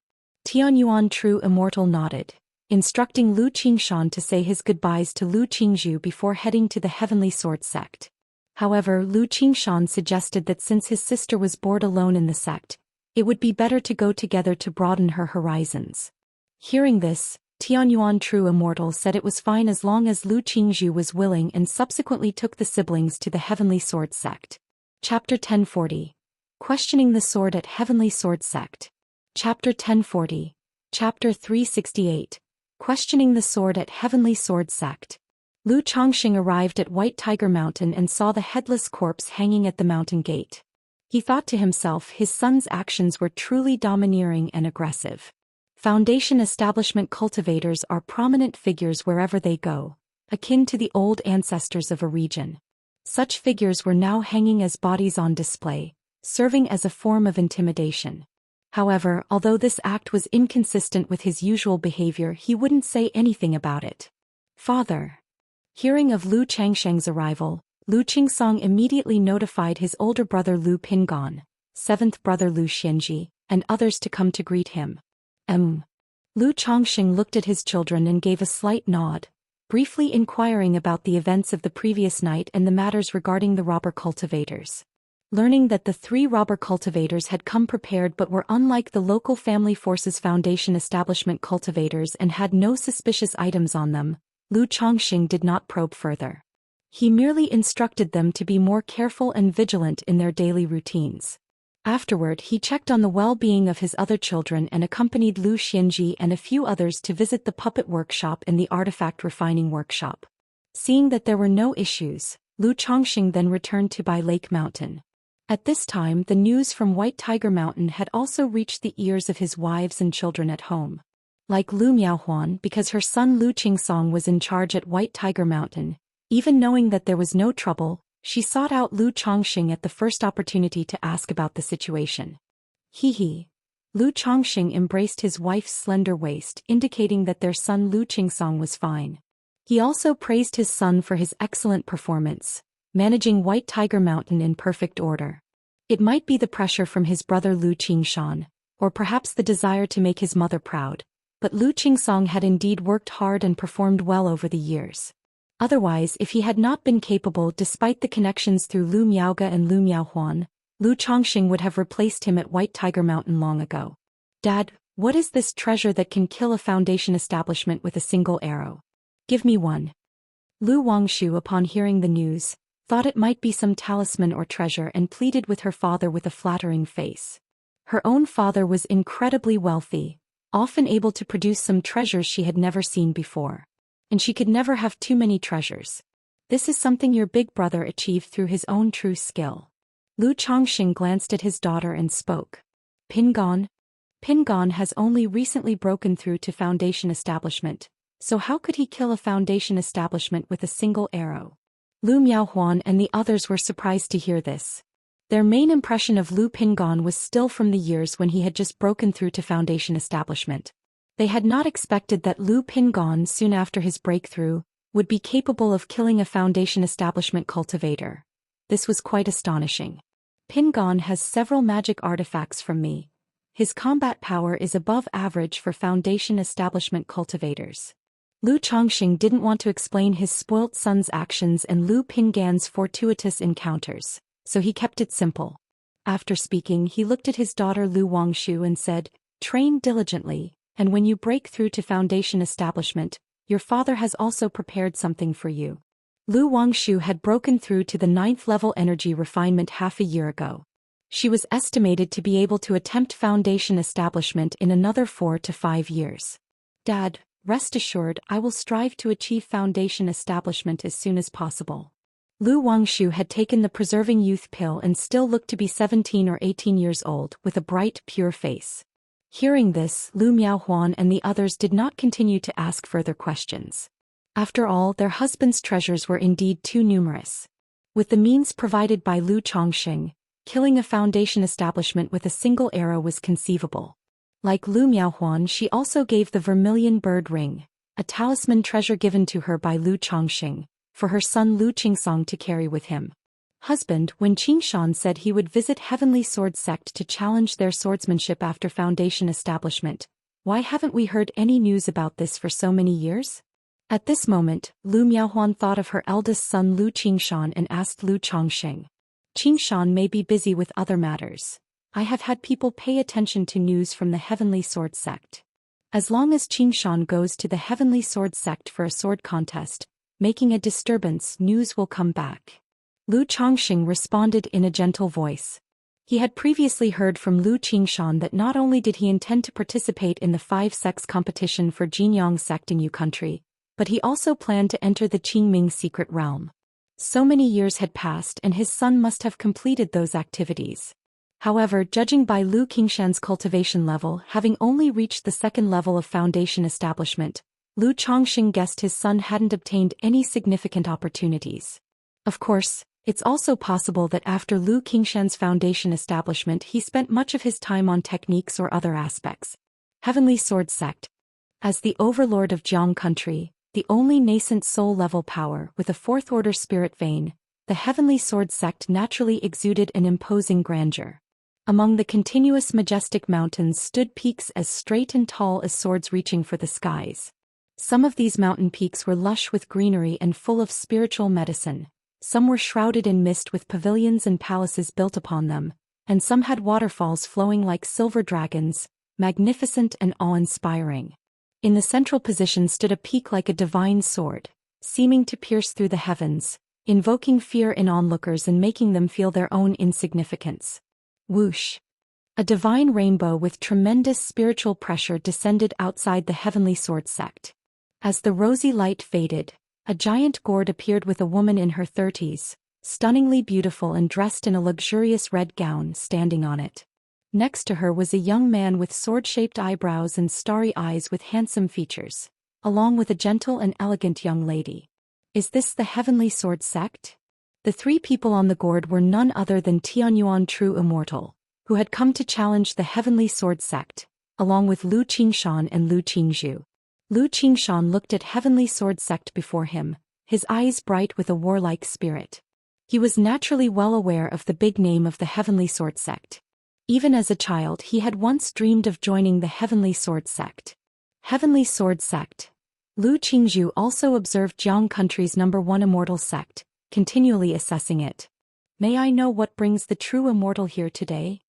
A: Tianyuan True Immortal nodded, instructing Lu Qingshan to say his goodbyes to Lu Qingzhu before heading to the Heavenly Sword Sect. However, Lu Qingshan suggested that since his sister was bored alone in the sect, it would be better to go together to broaden her horizons. Hearing this, Tianyuan True Immortal said it was fine as long as Lu Qingzhu was willing and subsequently took the siblings to the Heavenly Sword Sect. Chapter 1040. Questioning the Sword at Heavenly Sword Sect. Chapter 1040. Chapter 368. Questioning the Sword at Heavenly Sword Sect. Lu Chongxing arrived at White Tiger Mountain and saw the headless corpse hanging at the mountain gate. He thought to himself his son's actions were truly domineering and aggressive. Foundation establishment cultivators are prominent figures wherever they go, akin to the old ancestors of a region. Such figures were now hanging as bodies on display, serving as a form of intimidation. However, although this act was inconsistent with his usual behavior, he wouldn't say anything about it. Father. Hearing of Lu Changsheng's arrival, Lu Qingsong immediately notified his older brother Lu Pingon, seventh brother Lu Xianji, and others to come to greet him. Lu Chongxing looked at his children and gave a slight nod, briefly inquiring about the events of the previous night and the matters regarding the robber cultivators. Learning that the 3 robber cultivators had come prepared but were unlike the local Family Forces Foundation establishment cultivators and had no suspicious items on them, Lu Chongxing did not probe further. He merely instructed them to be more careful and vigilant in their daily routines. Afterward, he checked on the well-being of his other children and accompanied Lu Xianji and a few others to visit the puppet workshop and the artifact refining workshop. Seeing that there were no issues, Lu Chongxing then returned to Bai Lake Mountain. At this time, the news from White Tiger Mountain had also reached the ears of his wives and children at home. Like Lu Miaohuan, because her son Lu Qingsong was in charge at White Tiger Mountain, even knowing that there was no trouble, she sought out Lu Chongxing at the first opportunity to ask about the situation. He. Lu Chongxing embraced his wife's slender waist, indicating that their son Lu Qingsong was fine. He also praised his son for his excellent performance, managing White Tiger Mountain in perfect order. It might be the pressure from his brother Lu Qingshan, or perhaps the desire to make his mother proud, but Lu Qingsong had indeed worked hard and performed well over the years. Otherwise, if he had not been capable despite the connections through Lu Miaoge and Lu Miaohuan, Lu Chongxing would have replaced him at White Tiger Mountain long ago. Dad, what is this treasure that can kill a Foundation establishment with a single arrow? Give me one. Lu Wangshu, upon hearing the news, thought it might be some talisman or treasure and pleaded with her father with a flattering face. Her own father was incredibly wealthy, often able to produce some treasures she had never seen before. And she could never have too many treasures. This is something your big brother achieved through his own true skill. Lu Chongxing glanced at his daughter and spoke. Pingon? Pingon has only recently broken through to Foundation establishment, so how could he kill a Foundation establishment with a single arrow? Lu Miaohuan and the others were surprised to hear this. Their main impression of Lu Pingon was still from the years when he had just broken through to Foundation establishment. They had not expected that Lu Pingon, soon after his breakthrough, would be capable of killing a Foundation establishment cultivator. This was quite astonishing. Pingon has several magic artifacts from me. His combat power is above average for Foundation establishment cultivators. Lu Chongqing didn't want to explain his spoilt son's actions and Lu Pingan's fortuitous encounters, so he kept it simple. After speaking, he looked at his daughter Lu Wangshu and said, "Train diligently, and when you break through to Foundation establishment, your father has also prepared something for you." Lu Wangshu had broken through to the 9th level energy refinement half a year ago. She was estimated to be able to attempt Foundation establishment in another 4 to 5 years. "Dad, rest assured I will strive to achieve Foundation establishment as soon as possible." Lu Wangshu had taken the preserving youth pill and still looked to be 17 or 18 years old, with a bright, pure face. Hearing this, Lu Miaohuan and the others did not continue to ask further questions. After all, their husbands' treasures were indeed too numerous. With the means provided by Lu Chongqing, killing a Foundation establishment with a single arrow was conceivable. Like Lu Miaohuan, she also gave the Vermilion Bird Ring, a talisman treasure given to her by Lu Chongqing, for her son Lu Qingsong to carry with him. Husband, when Qingshan said he would visit Heavenly Sword Sect to challenge their swordsmanship after Foundation establishment, why haven't we heard any news about this for so many years? At this moment, Lu Miaohuan thought of her eldest son Lu Qingshan and asked Lu Chongqing. "Qingshan may be busy with other matters. I have had people pay attention to news from the Heavenly Sword Sect. As long as Qingshan goes to the Heavenly Sword Sect for a sword contest, making a disturbance, news will come back." Lu Chongqing responded in a gentle voice. He had previously heard from Lu Qingshan that not only did he intend to participate in the 5-sex competition for Jinyang sect in Yu country, but he also planned to enter the Qingming secret realm. So many years had passed and his son must have completed those activities. However, judging by Lu Qingshan's cultivation level having only reached the 2nd level of Foundation establishment, Lu Chongqing guessed his son hadn't obtained any significant opportunities. Of course, it's also possible that after Lu Qingshan's Foundation establishment he spent much of his time on techniques or other aspects. Heavenly Sword Sect. As the overlord of Jiang country, the only nascent soul-level power with a 4th-order spirit vein, the Heavenly Sword Sect naturally exuded an imposing grandeur. Among the continuous majestic mountains stood peaks as straight and tall as swords reaching for the skies. Some of these mountain peaks were lush with greenery and full of spiritual medicine, some were shrouded in mist with pavilions and palaces built upon them, and some had waterfalls flowing like silver dragons, magnificent and awe-inspiring. In the central position stood a peak like a divine sword, seeming to pierce through the heavens, invoking fear in onlookers and making them feel their own insignificance. Whoosh! A divine rainbow with tremendous spiritual pressure descended outside the Heavenly Sword Sect. As the rosy light faded, a giant gourd appeared with a woman in her 30s, stunningly beautiful and dressed in a luxurious red gown, standing on it. Next to her was a young man with sword-shaped eyebrows and starry eyes with handsome features, along with a gentle and elegant young lady. Is this the Heavenly Sword Sect? The 3 people on the gourd were none other than Tianyuan True Immortal, who had come to challenge the Heavenly Sword Sect, along with Lu Qingshan and Lu Qingzhu. Lu Qingshan looked at Heavenly Sword Sect before him, his eyes bright with a warlike spirit. He was naturally well aware of the big name of the Heavenly Sword Sect. Even as a child he had once dreamed of joining the Heavenly Sword Sect. Heavenly Sword Sect. Lu Qingzhu also observed Jiang country's #1 Immortal sect, continually assessing it. May I know what brings the true Immortal here today?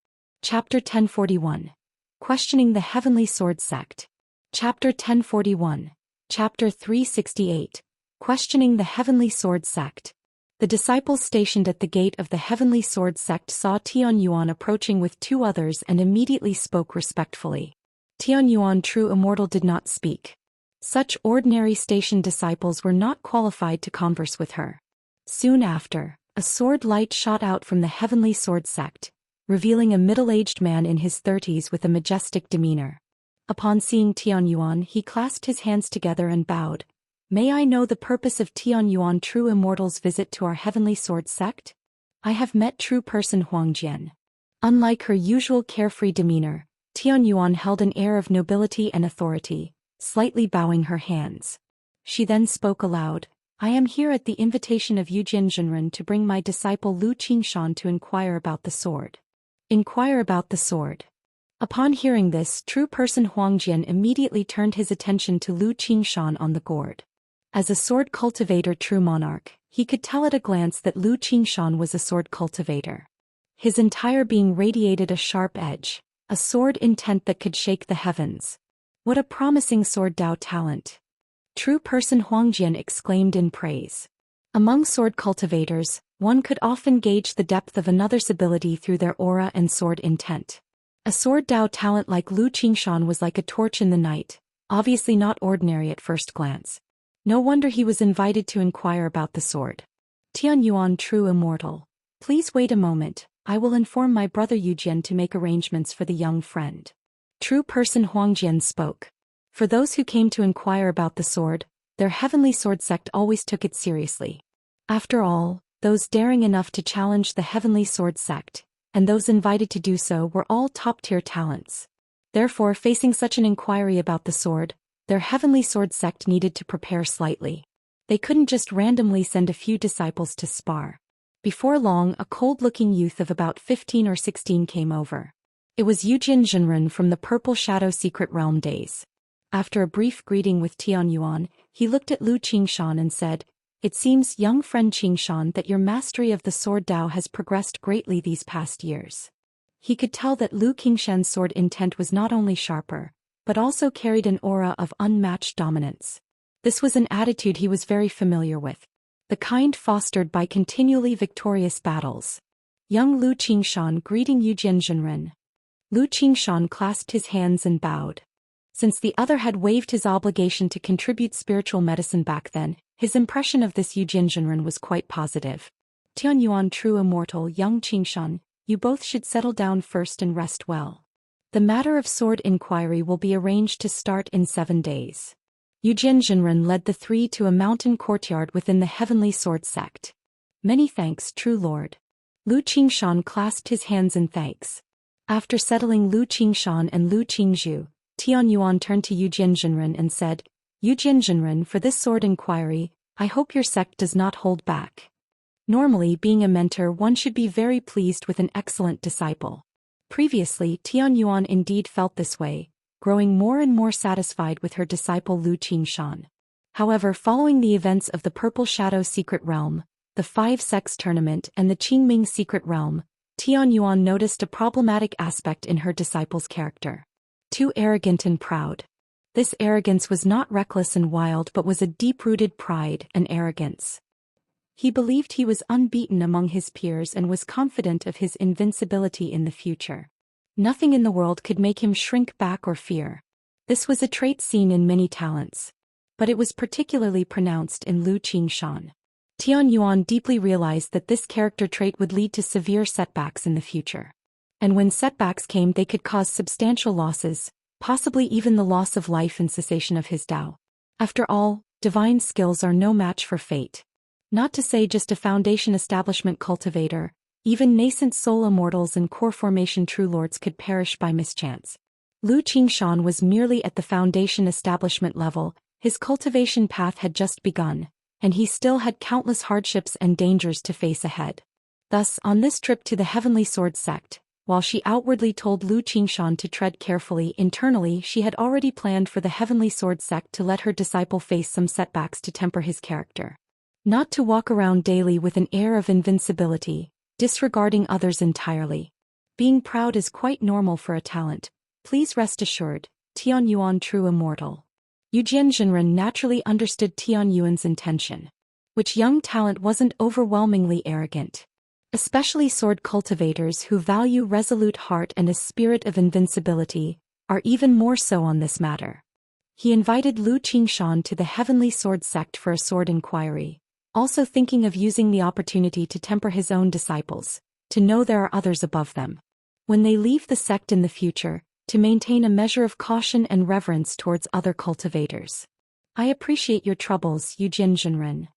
A: Chapter 1041. Questioning the Heavenly Sword Sect. Chapter 1041. Chapter 368. Questioning the Heavenly Sword Sect. The disciples stationed at the gate of the Heavenly Sword Sect saw Tianyuan approaching with 2 others and immediately spoke respectfully. Tianyuan True Immortal did not speak. Such ordinary station disciples were not qualified to converse with her. Soon after, a sword light shot out from the Heavenly Sword Sect, revealing a middle-aged man in his 30s with a majestic demeanor. Upon seeing Tianyuan, he clasped his hands together and bowed. May I know the purpose of Tianyuan True Immortal's visit to our Heavenly Sword Sect? I have met true person Huangjian. Unlike her usual carefree demeanor, Tianyuan held an air of nobility and authority, slightly bowing her hands. She then spoke aloud, I am here at the invitation of Yujin Zhenren to bring my disciple Lu Qingshan to inquire about the sword. Inquire about the sword. Upon hearing this, true person Huangjian immediately turned his attention to Lu Qingshan on the gourd. As a sword cultivator true monarch, he could tell at a glance that Lu Qingshan was a sword cultivator. His entire being radiated a sharp edge, a sword intent that could shake the heavens. What a promising sword Dao talent! True person Huangjian exclaimed in praise. Among sword cultivators, one could often gauge the depth of another's ability through their aura and sword intent. A sword Dao talent like Lu Qingshan was like a torch in the night, obviously not ordinary at first glance. No wonder he was invited to inquire about the sword. Tianyuan true immortal. Please wait a moment, I will inform my brother Yujian to make arrangements for the young friend. True person Huangjian spoke. For those who came to inquire about the sword, their heavenly sword sect always took it seriously. After all, those daring enough to challenge the heavenly sword sect, and those invited to do so were all top-tier talents. Therefore, facing such an inquiry about the sword, their heavenly sword sect needed to prepare slightly. They couldn't just randomly send a few disciples to spar. Before long, a cold-looking youth of about 15 or 16 came over. It was Yujin Zhenren from the Purple Shadow Secret Realm days. After a brief greeting with Tianyuan, he looked at Lu Qingshan and said, It seems, young friend Qingshan, that your mastery of the sword Dao has progressed greatly these past years. He could tell that Lu Qingshan's sword intent was not only sharper, but also carried an aura of unmatched dominance. This was an attitude he was very familiar with, the kind fostered by continually victorious battles. Young Lu Qingshan greeting Yujin Zhenren. Lu Qingshan clasped his hands and bowed. Since the other had waived his obligation to contribute spiritual medicine back then, his impression of this Yujin Zhenren was quite positive. Tianyuan true immortal young Qingshan, you both should settle down first and rest well. The matter of sword inquiry will be arranged to start in 7 days. Yujin Zhenren led the three to a mountain courtyard within the heavenly sword sect. Many thanks, true lord. Lu Qingshan clasped his hands in thanks. After settling Lu Qingshan and Lu Qingzhu, Tianyuan turned to Yujin Zhenren and said, Yujin Zhenren, for this sword inquiry, I hope your sect does not hold back. Normally, being a mentor, one should be very pleased with an excellent disciple. Previously, Tianyuan indeed felt this way, growing more and more satisfied with her disciple Lu Qingshan. However, following the events of the Purple Shadow Secret Realm, the 5 Sects Tournament and the Qingming Secret Realm, Tianyuan noticed a problematic aspect in her disciple's character. Too arrogant and proud. This arrogance was not reckless and wild but was a deep-rooted pride and arrogance. He believed he was unbeaten among his peers and was confident of his invincibility in the future. Nothing in the world could make him shrink back or fear. This was a trait seen in many talents. But it was particularly pronounced in Lu Qingshan. Tianyuan deeply realized that this character trait would lead to severe setbacks in the future. And when setbacks came, they could cause substantial losses, possibly even the loss of life and cessation of his Dao. After all, divine skills are no match for fate. Not to say just a foundation establishment cultivator, even nascent soul immortals and core formation true lords could perish by mischance. Lu Qingshan was merely at the foundation establishment level, his cultivation path had just begun, and he still had countless hardships and dangers to face ahead. Thus, on this trip to the Heavenly Sword Sect, while she outwardly told Lu Qingshan to tread carefully, internally she had already planned for the Heavenly Sword Sect to let her disciple face some setbacks to temper his character. Not to walk around daily with an air of invincibility, disregarding others entirely. Being proud is quite normal for a talent, please rest assured, Tianyuan true immortal. Yujin Zhenren naturally understood Tianyuan's intention. Which young talent wasn't overwhelmingly arrogant? Especially sword cultivators who value resolute heart and a spirit of invincibility, are even more so on this matter. He invited Lu Qingshan to the Heavenly Sword Sect for a sword inquiry, also thinking of using the opportunity to temper his own disciples, to know there are others above them. When they leave the sect in the future, to maintain a measure of caution and reverence towards other cultivators. I appreciate your troubles, Yujin Zhenren.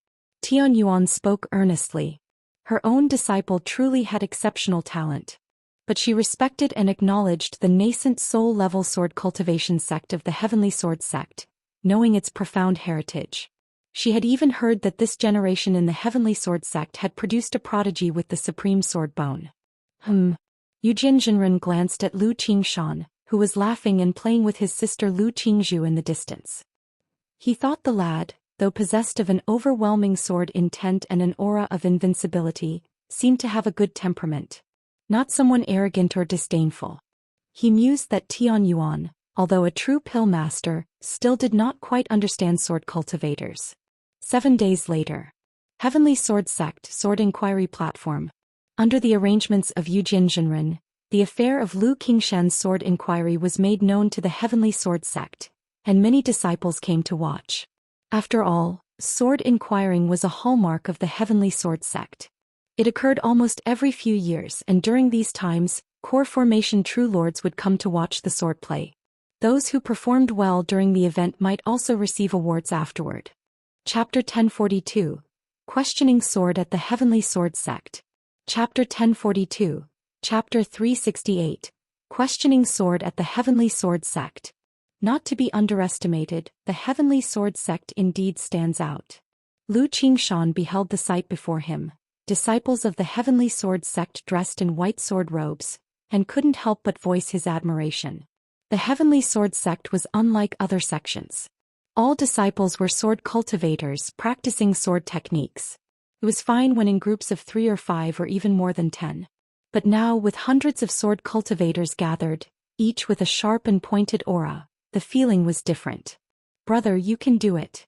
A: Tianyuan spoke earnestly. Her own disciple truly had exceptional talent. But she respected and acknowledged the nascent soul-level sword cultivation sect of the Heavenly Sword Sect, knowing its profound heritage. She had even heard that this generation in the Heavenly Sword Sect had produced a prodigy with the supreme sword bone. Yu Jinren glanced at Lu Qingshan, who was laughing and playing with his sister Lu Qingzhu in the distance. He thought the lad, though possessed of an overwhelming sword intent and an aura of invincibility, seemed to have a good temperament. Not someone arrogant or disdainful. He mused that Tian Yuan, although a true pill master, still did not quite understand sword cultivators. 7 days later. Heavenly Sword Sect Sword Inquiry Platform. Under the arrangements of Yu Jinren, the affair of Lu Qingshan's sword inquiry was made known to the Heavenly Sword Sect, and many disciples came to watch. After all, sword inquiring was a hallmark of the Heavenly Sword Sect. It occurred almost every few years, and during these times, core formation true lords would come to watch the sword play. Those who performed well during the event might also receive awards afterward. Chapter 1042. Questioning Sword at the Heavenly Sword Sect. Chapter 1042. Chapter 368. Questioning Sword at the Heavenly Sword Sect. Not to be underestimated, the Heavenly Sword Sect indeed stands out. Lu Qingshan beheld the sight before him, disciples of the Heavenly Sword Sect dressed in white sword robes, and couldn't help but voice his admiration. The Heavenly Sword Sect was unlike other sections. All disciples were sword cultivators practicing sword techniques. It was fine when in groups of 3 or 5 or even more than 10. But now, with hundreds of sword cultivators gathered, each with a sharp and pointed aura, the feeling was different. Brother, you can do it.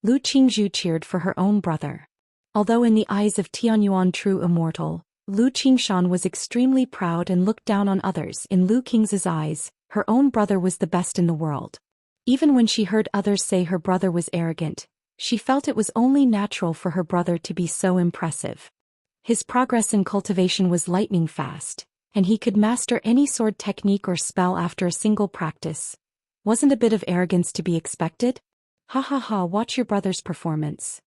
A: Lu Qingzhu cheered for her own brother. Although in the eyes of Tianyuan true immortal, Lu Qingshan was extremely proud and looked down on others, in Lu Qing's eyes, her own brother was the best in the world. Even when she heard others say her brother was arrogant, she felt it was only natural for her brother to be so impressive. His progress in cultivation was lightning fast, and he could master any sword technique or spell after a single practice. Wasn't a bit of arrogance to be expected? Ha ha ha, watch your brother's performance.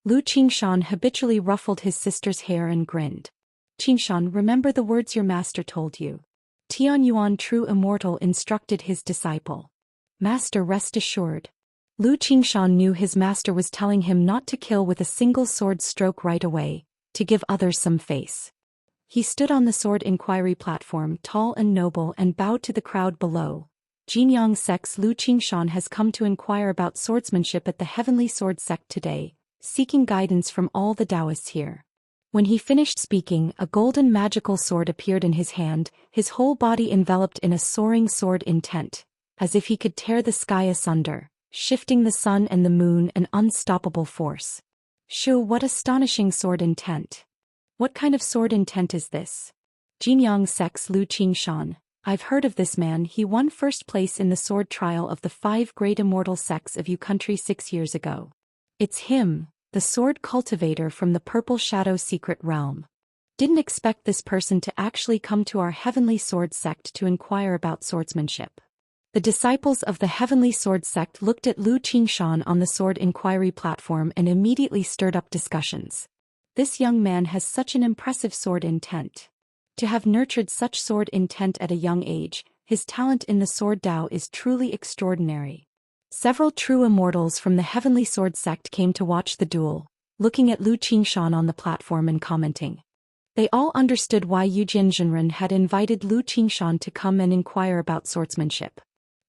A: Lu Qingshan habitually ruffled his sister's hair and grinned. Qingshan, remember the words your master told you. Tianyuan true immortal instructed his disciple. Master, rest assured. Lu Qingshan knew his master was telling him not to kill with a single sword stroke right away, to give others some face. He stood on the sword inquiry platform, tall and noble, and bowed to the crowd below. Jinyang Sect's Lu Qingshan has come to inquire about swordsmanship at the Heavenly Sword Sect today, seeking guidance from all the Daoists here. When he finished speaking, a golden magical sword appeared in his hand, his whole body enveloped in a soaring sword intent, as if he could tear the sky asunder, shifting the sun and the moon an unstoppable force. Shoo, what astonishing sword intent! What kind of sword intent is this? Jinyang Sect's Lu Qingshan. I've heard of this man. He won first place in the sword trial of the 5 great immortal sects of Yu country 6 years ago. It's him, the sword cultivator from the Purple Shadow secret realm. Didn't expect this person to actually come to our Heavenly Sword Sect to inquire about swordsmanship. The disciples of the Heavenly Sword Sect looked at Lu Qingshan on the sword inquiry platform and immediately stirred up discussions. This young man has such an impressive sword intent. To have nurtured such sword intent at a young age, his talent in the sword Dao is truly extraordinary. Several true immortals from the Heavenly Sword Sect came to watch the duel, looking at Lu Qingshan on the platform and commenting. They all understood why Yu Jinren had invited Lu Qingshan to come and inquire about swordsmanship.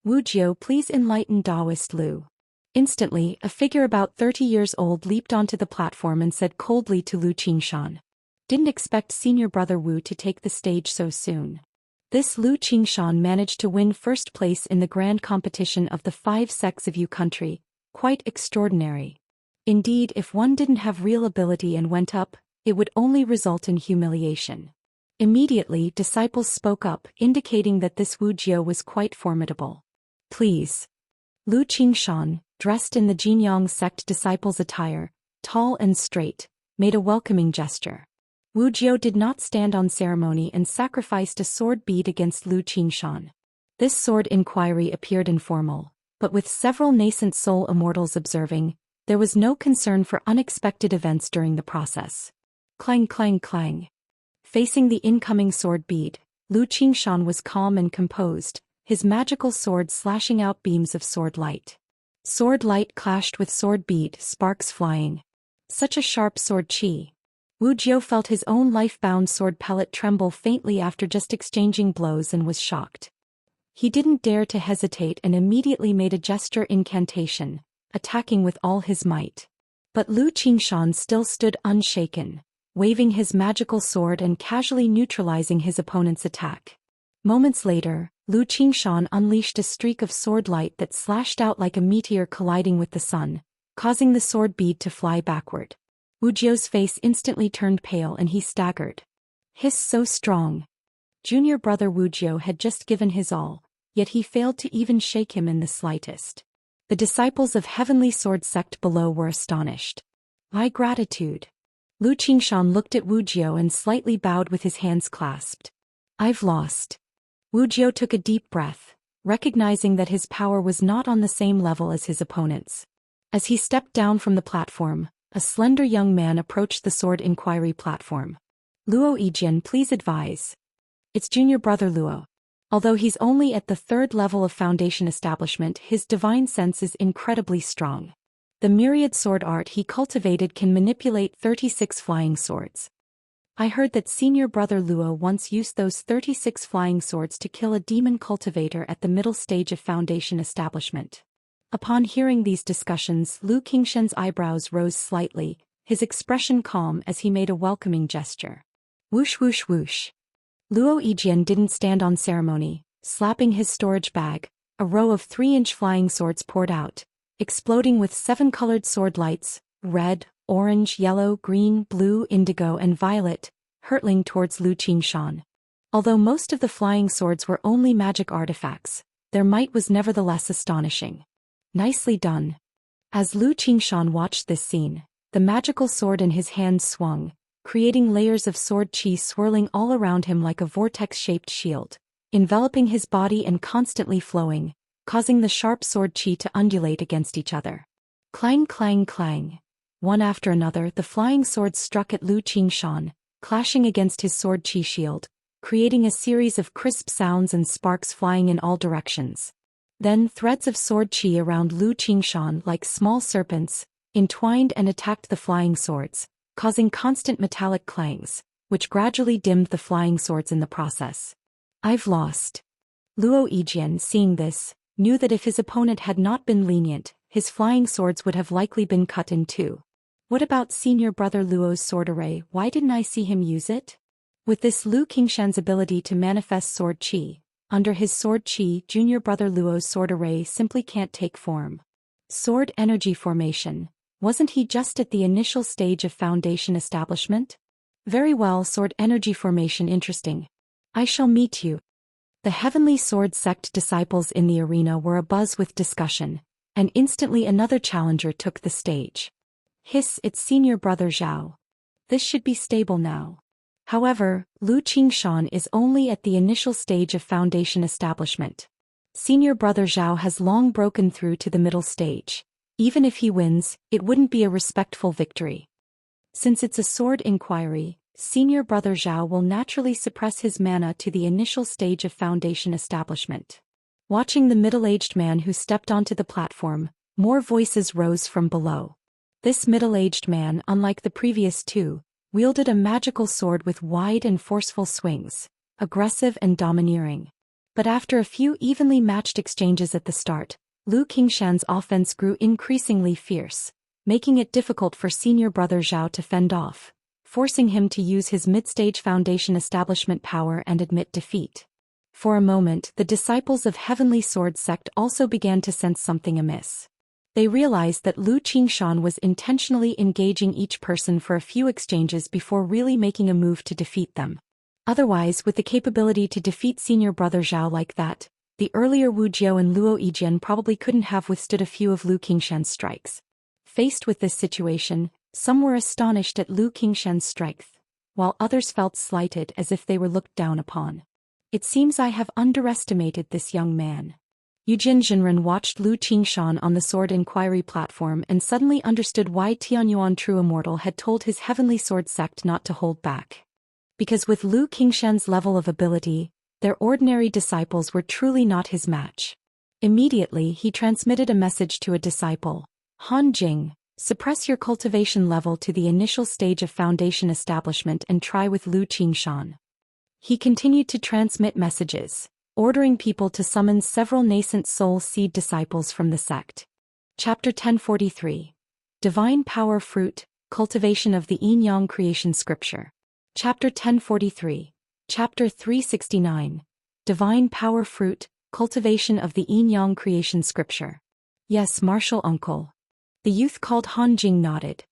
A: Wujiu, please enlighten Daoist Lu. Instantly, a figure about 30 years old leaped onto the platform and said coldly to Lu Qingshan. Didn't expect senior brother Wu to take the stage so soon. This Lu Qingshan managed to win first place in the grand competition of the 5 sects of Yu country, quite extraordinary. Indeed, if one didn't have real ability and went up, it would only result in humiliation. Immediately, disciples spoke up, indicating that this Wu Jiu was quite formidable. Please. Lu Qingshan, dressed in the Jinyang sect disciples' attire, tall and straight, made a welcoming gesture. Wu Jiu did not stand on ceremony and sacrificed a sword bead against Lu Qingshan. This sword inquiry appeared informal, but with several nascent soul immortals observing, there was no concern for unexpected events during the process. Clang clang clang. Facing the incoming sword bead, Lu Qingshan was calm and composed, his magical sword slashing out beams of sword light. Sword light clashed with sword bead, sparks flying. Such a sharp sword chi. Wu Jiu felt his own life-bound sword pellet tremble faintly after just exchanging blows and was shocked. He didn't dare to hesitate and immediately made a gesture incantation, attacking with all his might. But Lu Qingshan still stood unshaken, waving his magical sword and casually neutralizing his opponent's attack. Moments later, Lu Qingshan unleashed a streak of sword light that slashed out like a meteor colliding with the sun, causing the sword bead to fly backward. Wu Jiu's face instantly turned pale and he staggered. Hiss, so strong. Junior brother Wu Jiu had just given his all, yet he failed to even shake him in the slightest. The disciples of Heavenly Sword sect below were astonished. My gratitude. Lu Qingshan looked at Wu Jiu and slightly bowed with his hands clasped. I've lost. Wu Jiu took a deep breath, recognizing that his power was not on the same level as his opponents. As he stepped down from the platform, a slender young man approached the sword inquiry platform. Luo Yijian, please advise. It's junior brother Luo. Although he's only at the 3rd level of Foundation establishment, his divine sense is incredibly strong. The myriad sword art he cultivated can manipulate 36 flying swords. I heard that senior brother Luo once used those 36 flying swords to kill a demon cultivator at the middle stage of Foundation establishment. Upon hearing these discussions, Lu Qingshan's eyebrows rose slightly, his expression calm as he made a welcoming gesture. Whoosh whoosh whoosh. Luo Yijian didn't stand on ceremony, slapping his storage bag. A row of 3-inch flying swords poured out, exploding with 7-colored sword lights, red, orange, yellow, green, blue, indigo and violet, hurtling towards Lu Qingshan. Although most of the flying swords were only magic artifacts, their might was nevertheless astonishing. Nicely done. As Lu Qingshan watched this scene, the magical sword in his hand swung, creating layers of sword chi swirling all around him like a vortex-shaped shield, enveloping his body and constantly flowing, causing the sharp sword chi to undulate against each other. Clang clang clang. One after another, the flying swords struck at Lu Qingshan, clashing against his sword chi shield, creating a series of crisp sounds and sparks flying in all directions. Then threads of sword chi around Lu Qingshan like small serpents, entwined and attacked the flying swords, causing constant metallic clangs, which gradually dimmed the flying swords in the process. I've lost. Luo Yijian, seeing this, knew that if his opponent had not been lenient, his flying swords would have likely been cut in two. What about senior brother Luo's sword array? Why didn't I see him use it? With this Lu Qingshan's ability to manifest sword chi, under his sword chi, junior brother Luo's sword array simply can't take form. Sword energy formation. Wasn't he just at the initial stage of Foundation establishment? Very well, sword energy formation, interesting. I shall meet you. The Heavenly Sword sect disciples in the arena were abuzz with discussion, and instantly another challenger took the stage. Hiss, it's senior brother Zhao. This should be stable now. However, Lu Qingshan is only at the initial stage of Foundation establishment. Senior brother Zhao has long broken through to the middle stage. Even if he wins, it wouldn't be a respectful victory. Since it's a sword inquiry, senior brother Zhao will naturally suppress his mana to the initial stage of Foundation establishment. Watching the middle-aged man who stepped onto the platform, more voices rose from below. This middle-aged man, unlike the previous two, wielded a magical sword with wide and forceful swings, aggressive and domineering. But after a few evenly matched exchanges at the start, Lu Qingshan's offense grew increasingly fierce, making it difficult for senior brother Zhao to fend off, forcing him to use his mid-stage Foundation establishment power and admit defeat. For a moment, the disciples of Heavenly Sword sect also began to sense something amiss. They realized that Lu Qingshan was intentionally engaging each person for a few exchanges before really making a move to defeat them. Otherwise, with the capability to defeat senior brother Zhao like that, the earlier Wu Jiu and Luo Yijian probably couldn't have withstood a few of Lu Qingshan's strikes. Faced with this situation, some were astonished at Lu Qingshan's strength, while others felt slighted as if they were looked down upon. It seems I have underestimated this young man. Yujin Jinren watched Lu Qingshan on the sword inquiry platform and suddenly understood why Tianyuan True Immortal had told his heavenly sword sect not to hold back. Because with Lu Qingshan's level of ability, their ordinary disciples were truly not his match. Immediately he transmitted a message to a disciple. Han Jing, suppress your cultivation level to the initial stage of foundation establishment and try with Lu Qingshan. He continued to transmit messages, ordering people to summon several nascent soul seed disciples from the sect. Chapter 1043. Divine Power Fruit, Cultivation of the Yin-Yang Creation Scripture. Chapter 1043. Chapter 369. Divine Power Fruit, Cultivation of the Yin-Yang Creation Scripture. Yes, Martial Uncle. The youth called Han Jing nodded.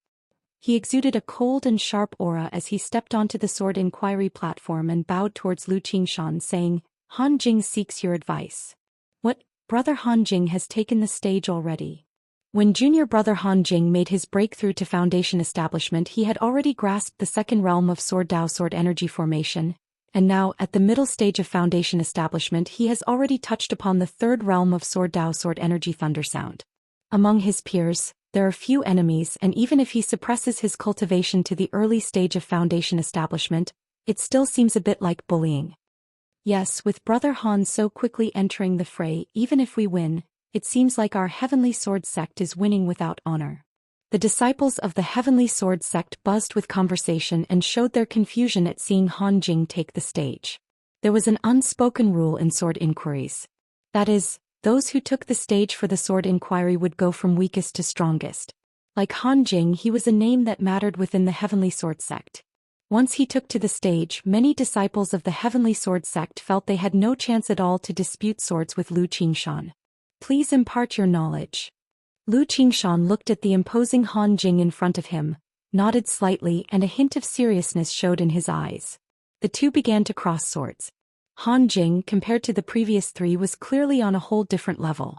A: He exuded a cold and sharp aura as he stepped onto the sword inquiry platform and bowed towards Lu Qingshan, saying, Han Jing seeks your advice. What, brother Han Jing has taken the stage already? When junior brother Han Jing made his breakthrough to foundation establishment, he had already grasped the second realm of Sword Dao Sword Energy Formation, and now, at the middle stage of foundation establishment, he has already touched upon the third realm of Sword Dao Sword Energy Thunder Sound. Among his peers, there are few enemies, and even if he suppresses his cultivation to the early stage of foundation establishment, it still seems a bit like bullying. Yes, with brother Han so quickly entering the fray, even if we win, it seems like our Heavenly Sword sect is winning without honor. The disciples of the Heavenly Sword sect buzzed with conversation and showed their confusion at seeing Han Jing take the stage. There was an unspoken rule in sword inquiries. That is, those who took the stage for the sword inquiry would go from weakest to strongest. Like Han Jing, he was a name that mattered within the Heavenly Sword sect. Once he took to the stage, many disciples of the Heavenly Sword sect felt they had no chance at all to dispute swords with Lu Qingshan. Please impart your knowledge. Lu Qingshan looked at the imposing Han Jing in front of him, nodded slightly, and a hint of seriousness showed in his eyes. The two began to cross swords. Han Jing, compared to the previous three, was clearly on a whole different level.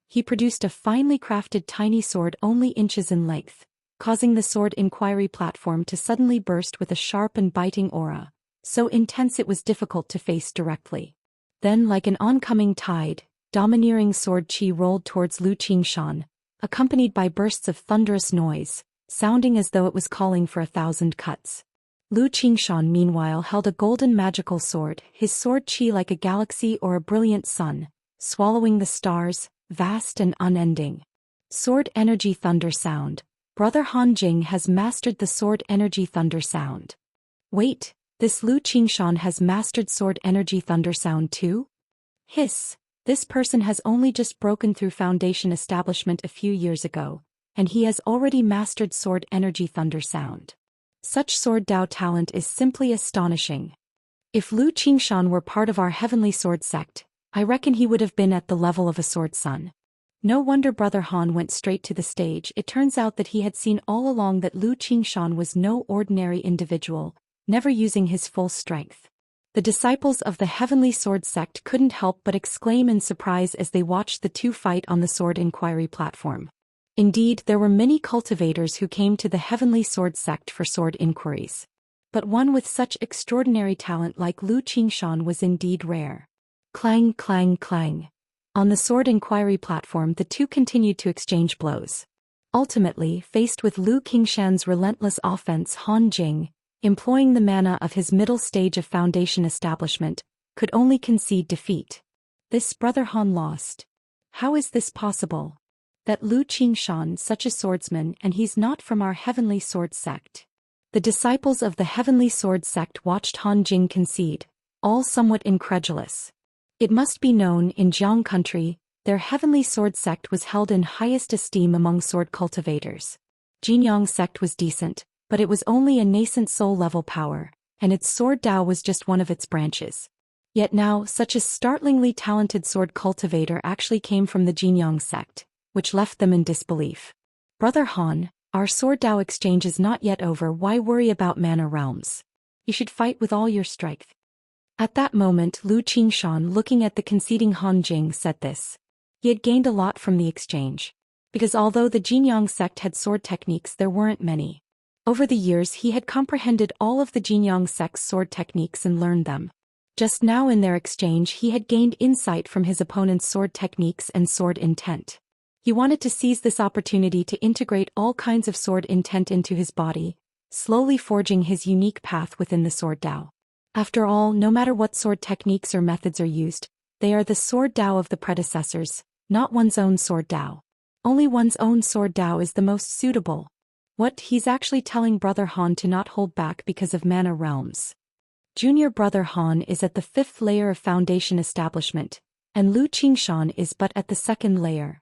A: He produced a finely crafted tiny sword only inches in length, causing the sword inquiry platform to suddenly burst with a sharp and biting aura, so intense it was difficult to face directly. Then, like an oncoming tide, domineering sword chi rolled towards Lu Qingshan, accompanied by bursts of thunderous noise, sounding as though it was calling for 1,000 cuts. Lu Qingshan meanwhile held a golden magical sword, his sword chi like a galaxy or a brilliant sun, swallowing the stars, vast and unending. Sword Energy Thunder Sound. Brother Han Jing has mastered the Sword Energy Thunder Sound. Wait, this Lu Qingshan has mastered Sword Energy Thunder Sound too? Hiss, this person has only just broken through foundation establishment a few years ago, and he has already mastered Sword Energy Thunder Sound. Such Sword Dao talent is simply astonishing. If Lu Qingshan were part of our Heavenly Sword sect, I reckon he would have been at the level of a Sword Sun. No wonder brother Han went straight to the stage. It turns out that he had seen all along that Lu Qingshan was no ordinary individual, never using his full strength. The disciples of the Heavenly Sword sect couldn't help but exclaim in surprise as they watched the two fight on the sword inquiry platform. Indeed, there were many cultivators who came to the Heavenly Sword sect for sword inquiries. But one with such extraordinary talent like Lu Qingshan was indeed rare. Clang, clang, clang. On the sword inquiry platform, the two continued to exchange blows. Ultimately, faced with Lu Qingshan's relentless offense, Han Jing, employing the mana of his middle stage of foundation establishment, could only concede defeat. This brother Han lost. How is this possible? That Lu Qingshan, such a swordsman, and he's not from our Heavenly Sword sect. The disciples of the Heavenly Sword sect watched Han Jing concede, all somewhat incredulous. It must be known, in Jiang country, their Heavenly Sword sect was held in highest esteem among sword cultivators. Jinyang sect was decent, but it was only a nascent soul-level power, and its sword Dao was just one of its branches. Yet now, such a startlingly talented sword cultivator actually came from the Jinyang sect, which left them in disbelief. Brother Han, our sword Dao exchange is not yet over. Why worry about mana realms? You should fight with all your strength. At that moment, Lu Qingshan, looking at the conceding Han Jing, said this. He had gained a lot from the exchange. Because although the Jinyang sect had sword techniques, there weren't many. Over the years, he had comprehended all of the Jinyang sect's sword techniques and learned them. Just now in their exchange he had gained insight from his opponent's sword techniques and sword intent. He wanted to seize this opportunity to integrate all kinds of sword intent into his body, slowly forging his unique path within the sword Dao. After all, no matter what sword techniques or methods are used, they are the sword Dao of the predecessors, not one's own sword Dao. Only one's own sword Dao is the most suitable. What, he's actually telling Brother Han to not hold back because of mana realms. Junior Brother Han is at the 5th layer of foundation establishment, and Lu Qingshan is but at the 2nd layer.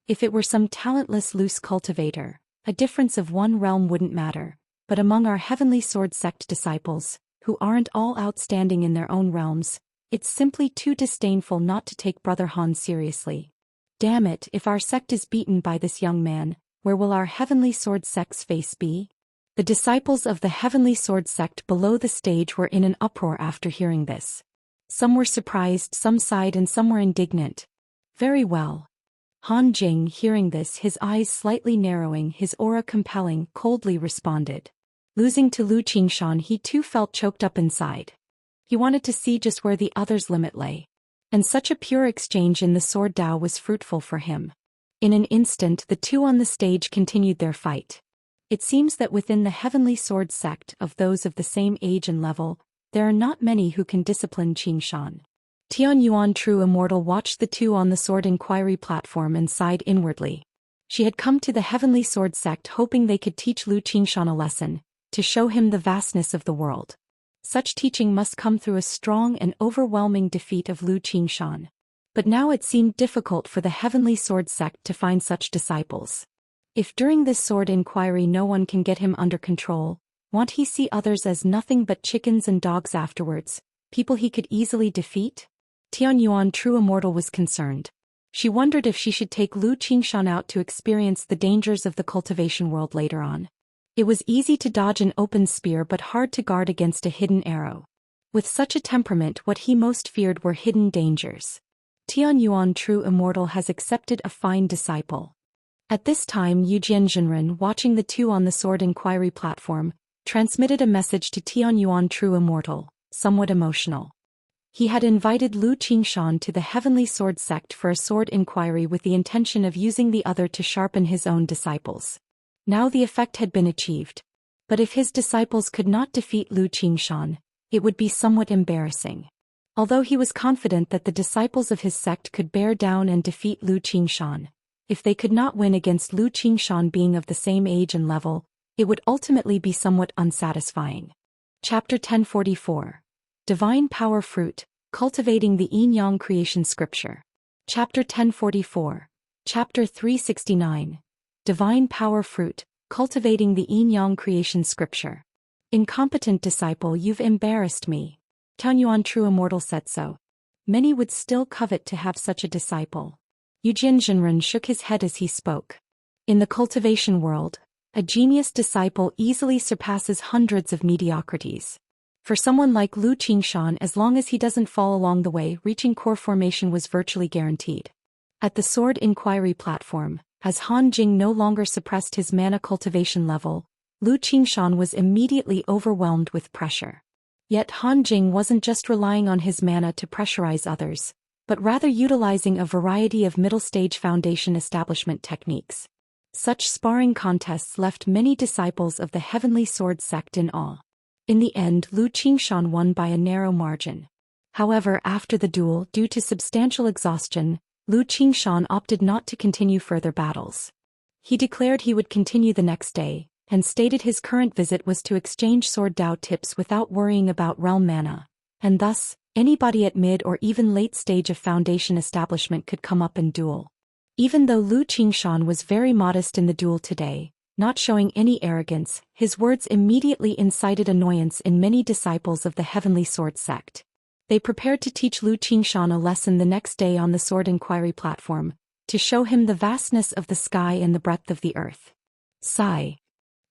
A: If it were some talentless loose cultivator, a difference of 1 realm wouldn't matter, but among our heavenly sword sect disciples, who aren't all outstanding in their own realms, it's simply too disdainful not to take Brother Han seriously. Damn it, if our sect is beaten by this young man, where will our heavenly sword sect's face be? The disciples of the heavenly sword sect below the stage were in an uproar after hearing this. Some were surprised, some sighed, and some were indignant. Very well. Han Jing, hearing this, his eyes slightly narrowing, his aura compelling, coldly responded. Losing to Lu Qingshan, he too felt choked up inside. He wanted to see just where the other's limit lay. And such a pure exchange in the sword Dao was fruitful for him. In an instant the two on the stage continued their fight. It seems that within the heavenly sword sect of those of the same age and level, there are not many who can discipline Qingshan. Tian Yuan, true immortal, watched the two on the sword inquiry platform and sighed inwardly. She had come to the heavenly sword sect hoping they could teach Lu Qingshan a lesson, to show him the vastness of the world. Such teaching must come through a strong and overwhelming defeat of Lu Qingshan. But now it seemed difficult for the heavenly sword sect to find such disciples. If during this sword inquiry no one can get him under control, won't he see others as nothing but chickens and dogs afterwards, people he could easily defeat? Tian Yuan, true immortal, was concerned. She wondered if she should take Lu Qingshan out to experience the dangers of the cultivation world later on. It was easy to dodge an open spear but hard to guard against a hidden arrow. With such a temperament, what he most feared were hidden dangers. Tian Yuan, true immortal, has accepted a fine disciple. At this time Yujian Jinren, watching the two on the sword inquiry platform, transmitted a message to Tian Yuan, true immortal, somewhat emotional. He had invited Lu Qingshan to the heavenly sword sect for a sword inquiry with the intention of using the other to sharpen his own disciples. Now the effect had been achieved. But if his disciples could not defeat Lu Qingshan, it would be somewhat embarrassing. Although he was confident that the disciples of his sect could bear down and defeat Lu Qingshan, if they could not win against Lu Qingshan being of the same age and level, it would ultimately be somewhat unsatisfying. Chapter 1044. Divine Power Fruit, Cultivating the Yin-Yang Creation Scripture. Chapter 1044. Chapter 369. Divine Power Fruit, Cultivating the Yin-Yang Creation Scripture. Incompetent disciple, you've embarrassed me. Tian Yuan, true immortal, said so. Many would still covet to have such a disciple. Yujian Jinren shook his head as he spoke. In the cultivation world, a genius disciple easily surpasses hundreds of mediocrities. For someone like Lu Qingshan, as long as he doesn't fall along the way, reaching core formation was virtually guaranteed. At the sword inquiry platform, as Han Jing no longer suppressed his mana cultivation level, Lu Qingshan was immediately overwhelmed with pressure. Yet Han Jing wasn't just relying on his mana to pressurize others, but rather utilizing a variety of middle-stage foundation establishment techniques. Such sparring contests left many disciples of the heavenly sword sect in awe. In the end, Lu Qingshan won by a narrow margin. However, after the duel, due to substantial exhaustion, Lu Qingshan opted not to continue further battles. He declared he would continue the next day, and stated his current visit was to exchange sword Dao tips without worrying about realm mana, and thus, anybody at mid or even late stage of foundation establishment could come up and duel. Even though Lu Qingshan was very modest in the duel today, not showing any arrogance, his words immediately incited annoyance in many disciples of the heavenly sword sect. They prepared to teach Lu Qingshan a lesson the next day on the sword inquiry platform, to show him the vastness of the sky and the breadth of the earth. Sigh.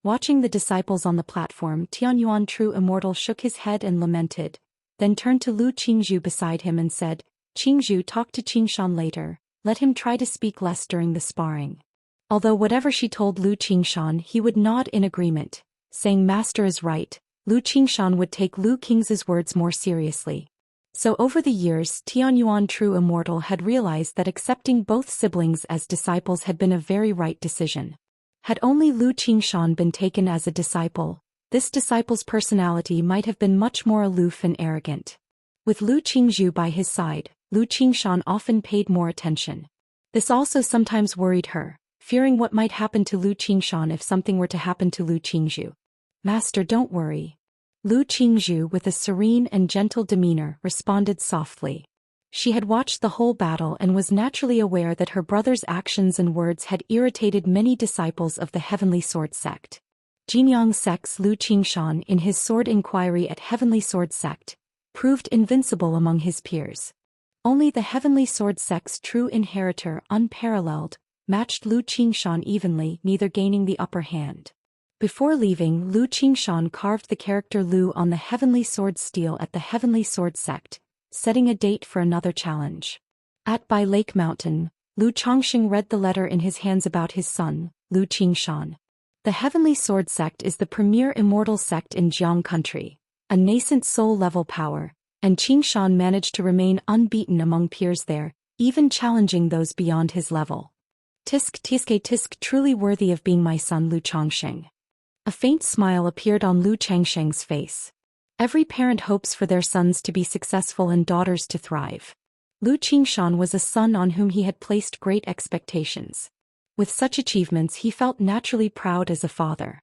A: Watching the disciples on the platform, Tian Yuan, true immortal, shook his head and lamented, then turned to Lu Qingzhu beside him and said, Qingzhu, talk to Qingshan later, let him try to speak less during the sparring. Although whatever she told Lu Qingshan, he would nod in agreement, saying master is right. Lu Qingshan would take Lu Qingzhu's words more seriously. So over the years, Tianyuan True Immortal had realized that accepting both siblings as disciples had been a very right decision. Had only Lu Qingshan been taken as a disciple, this disciple's personality might have been much more aloof and arrogant. With Lu Qingzhu by his side, Lu Qingshan often paid more attention. This also sometimes worried her, fearing what might happen to Lu Qingshan if something were to happen to Lu Qingzhu. "Master, don't worry." Lu Qingzhu, with a serene and gentle demeanor, responded softly. She had watched the whole battle and was naturally aware that her brother's actions and words had irritated many disciples of the Heavenly Sword sect. Jinyang sect's Lu Qingshan, in his sword inquiry at Heavenly Sword sect, proved invincible among his peers. Only the Heavenly Sword sect's true inheritor, Unparalleled, matched Lu Qingshan evenly, neither gaining the upper hand. Before leaving, Lu Qingshan carved the character Lu on the Heavenly Sword stele at the Heavenly Sword sect, setting a date for another challenge. By Lake Mountain, Lu Chongxing read the letter in his hands about his son, Lu Qingshan. The Heavenly Sword sect is the premier immortal sect in Jiang country, a nascent soul-level power, and Qingshan managed to remain unbeaten among peers there, even challenging those beyond his level. Tisk, truly worthy of being my son Lu Chongxing. A faint smile appeared on Lu Changsheng's face. Every parent hopes for their sons to be successful and daughters to thrive. Lu Qingshan was a son on whom he had placed great expectations. With such achievements he felt naturally proud as a father.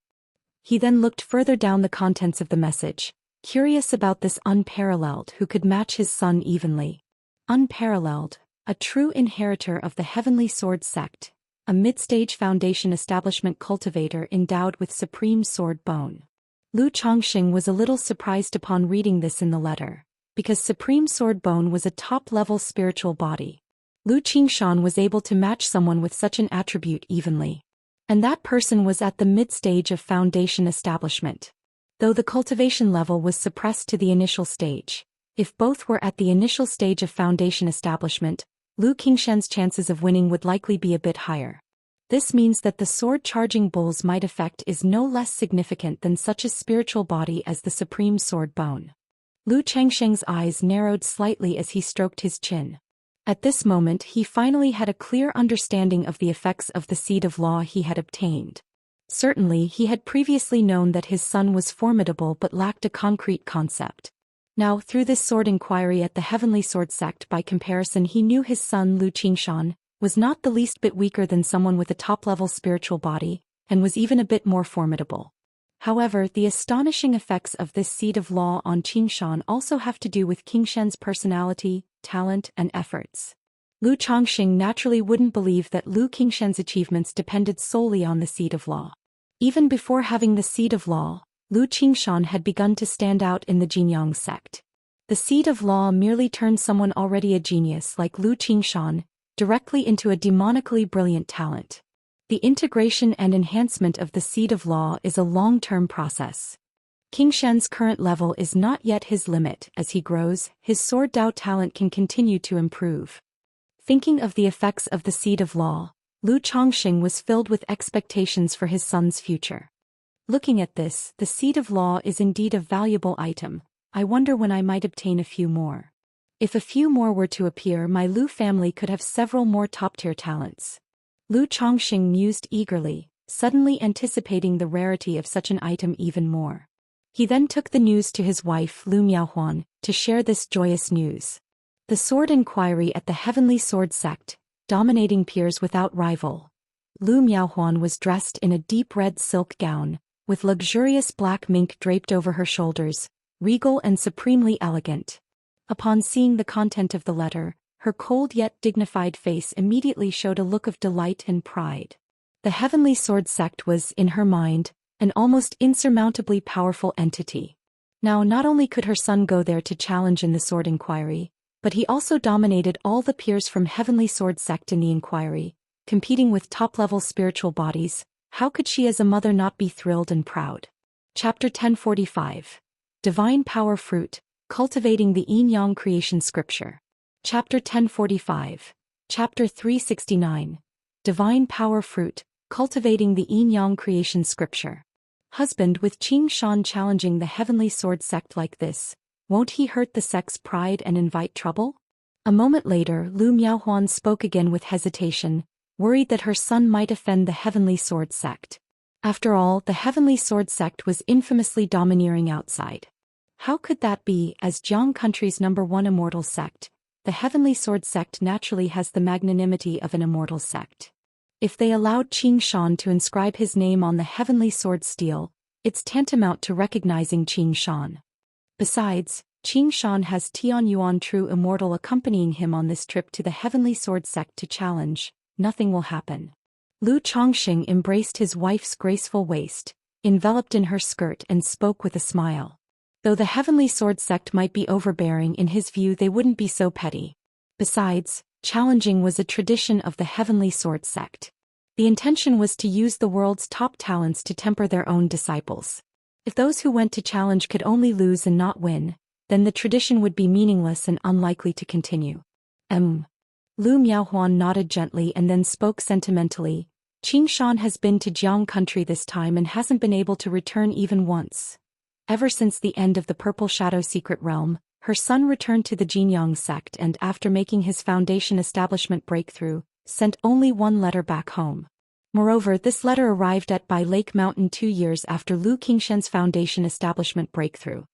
A: He then looked further down the contents of the message, curious about this Unparalleled who could match his son evenly. Unparalleled, a true inheritor of the Heavenly Sword sect, a mid-stage foundation establishment cultivator endowed with supreme sword bone. Lu Chongxing was a little surprised upon reading this in the letter, because supreme sword bone was a top-level spiritual body. Lu Qingshan was able to match someone with such an attribute evenly. And that person was at the mid-stage of foundation establishment. Though the cultivation level was suppressed to the initial stage, if both were at the initial stage of foundation establishment, Lu Qingshan's chances of winning would likely be a bit higher. This means that the sword-charging bull's might effect is no less significant than such a spiritual body as the supreme sword bone. Lu Changsheng's eyes narrowed slightly as he stroked his chin. At this moment he finally had a clear understanding of the effects of the seed of law he had obtained. Certainly he had previously known that his son was formidable but lacked a concrete concept. Now, through this sword inquiry at the Heavenly Sword sect, by comparison he knew his son Lu Qingshan was not the least bit weaker than someone with a top-level spiritual body, and was even a bit more formidable. However, the astonishing effects of this seed of law on Qingshan also have to do with Qingshan's personality, talent, and efforts. Lu Chongxing naturally wouldn't believe that Lu Qingshan's achievements depended solely on the seed of law. Even before having the seed of law, Lu Qingshan had begun to stand out in the Jinyang sect. The seed of law merely turned someone already a genius like Lu Qingshan directly into a demonically brilliant talent. The integration and enhancement of the seed of law is a long-term process. Qingshan's current level is not yet his limit. As he grows, his sword Dao talent can continue to improve. Thinking of the effects of the seed of law, Lu Chongxing was filled with expectations for his son's future. Looking at this, the seed of law is indeed a valuable item. I wonder when I might obtain a few more. If a few more were to appear, my Lu family could have several more top-tier talents. Lu Chongxing mused eagerly, suddenly anticipating the rarity of such an item even more. He then took the news to his wife Lu Miaohuan to share this joyous news. The sword inquiry at the Heavenly Sword sect, dominating peers without rival. Lu Miaohuan was dressed in a deep red silk gown, with luxurious black mink draped over her shoulders, regal and supremely elegant. Upon seeing the content of the letter, her cold yet dignified face immediately showed a look of delight and pride. The Heavenly Sword sect was, in her mind, an almost insurmountably powerful entity. Now not only could her son go there to challenge in the sword inquiry, but he also dominated all the peers from Heavenly Sword sect in the inquiry, competing with top-level spiritual bodies. How could she as a mother not be thrilled and proud? Chapter 1045. Divine Power Fruit, Cultivating the Yin-Yang Creation Scripture. Chapter 1045. Chapter 369. Divine Power Fruit, Cultivating the Yin-Yang Creation Scripture. Husband, with Qingshan challenging the Heavenly Sword sect like this, Won't he hurt the sect's pride and invite trouble? A moment later, Lu Miaohuan spoke again with hesitation, worried that her son might offend the Heavenly Sword sect. After all, the Heavenly Sword sect was infamously domineering outside. How could that be, as Jiang country's #1 immortal sect? The Heavenly Sword sect naturally has the magnanimity of an immortal sect. If they allowed Qing Shan to inscribe his name on the Heavenly Sword steel, it's tantamount to recognizing Qing Shan. Besides, Qing Shan has Tian Yuan True Immortal accompanying him on this trip to the Heavenly Sword sect to challenge. Nothing will happen. Lu Chongqing embraced his wife's graceful waist, enveloped in her skirt, and spoke with a smile. Though the Heavenly Sword sect might be overbearing, in his view they wouldn't be so petty. Besides, challenging was a tradition of the Heavenly Sword sect. The intention was to use the world's top talents to temper their own disciples. If those who went to challenge could only lose and not win, then the tradition would be meaningless and unlikely to continue. Lu Miaohuan nodded gently and then spoke sentimentally. Qing Shan has been to Jiang country this time and hasn't been able to return even once. Ever since the end of the Purple Shadow Secret Realm, her son returned to the Jinyang sect and, after making his foundation establishment breakthrough, sent only one letter back home. Moreover, this letter arrived at Bai Lake Mountain 2 years after Lu Qingshen's foundation establishment breakthrough.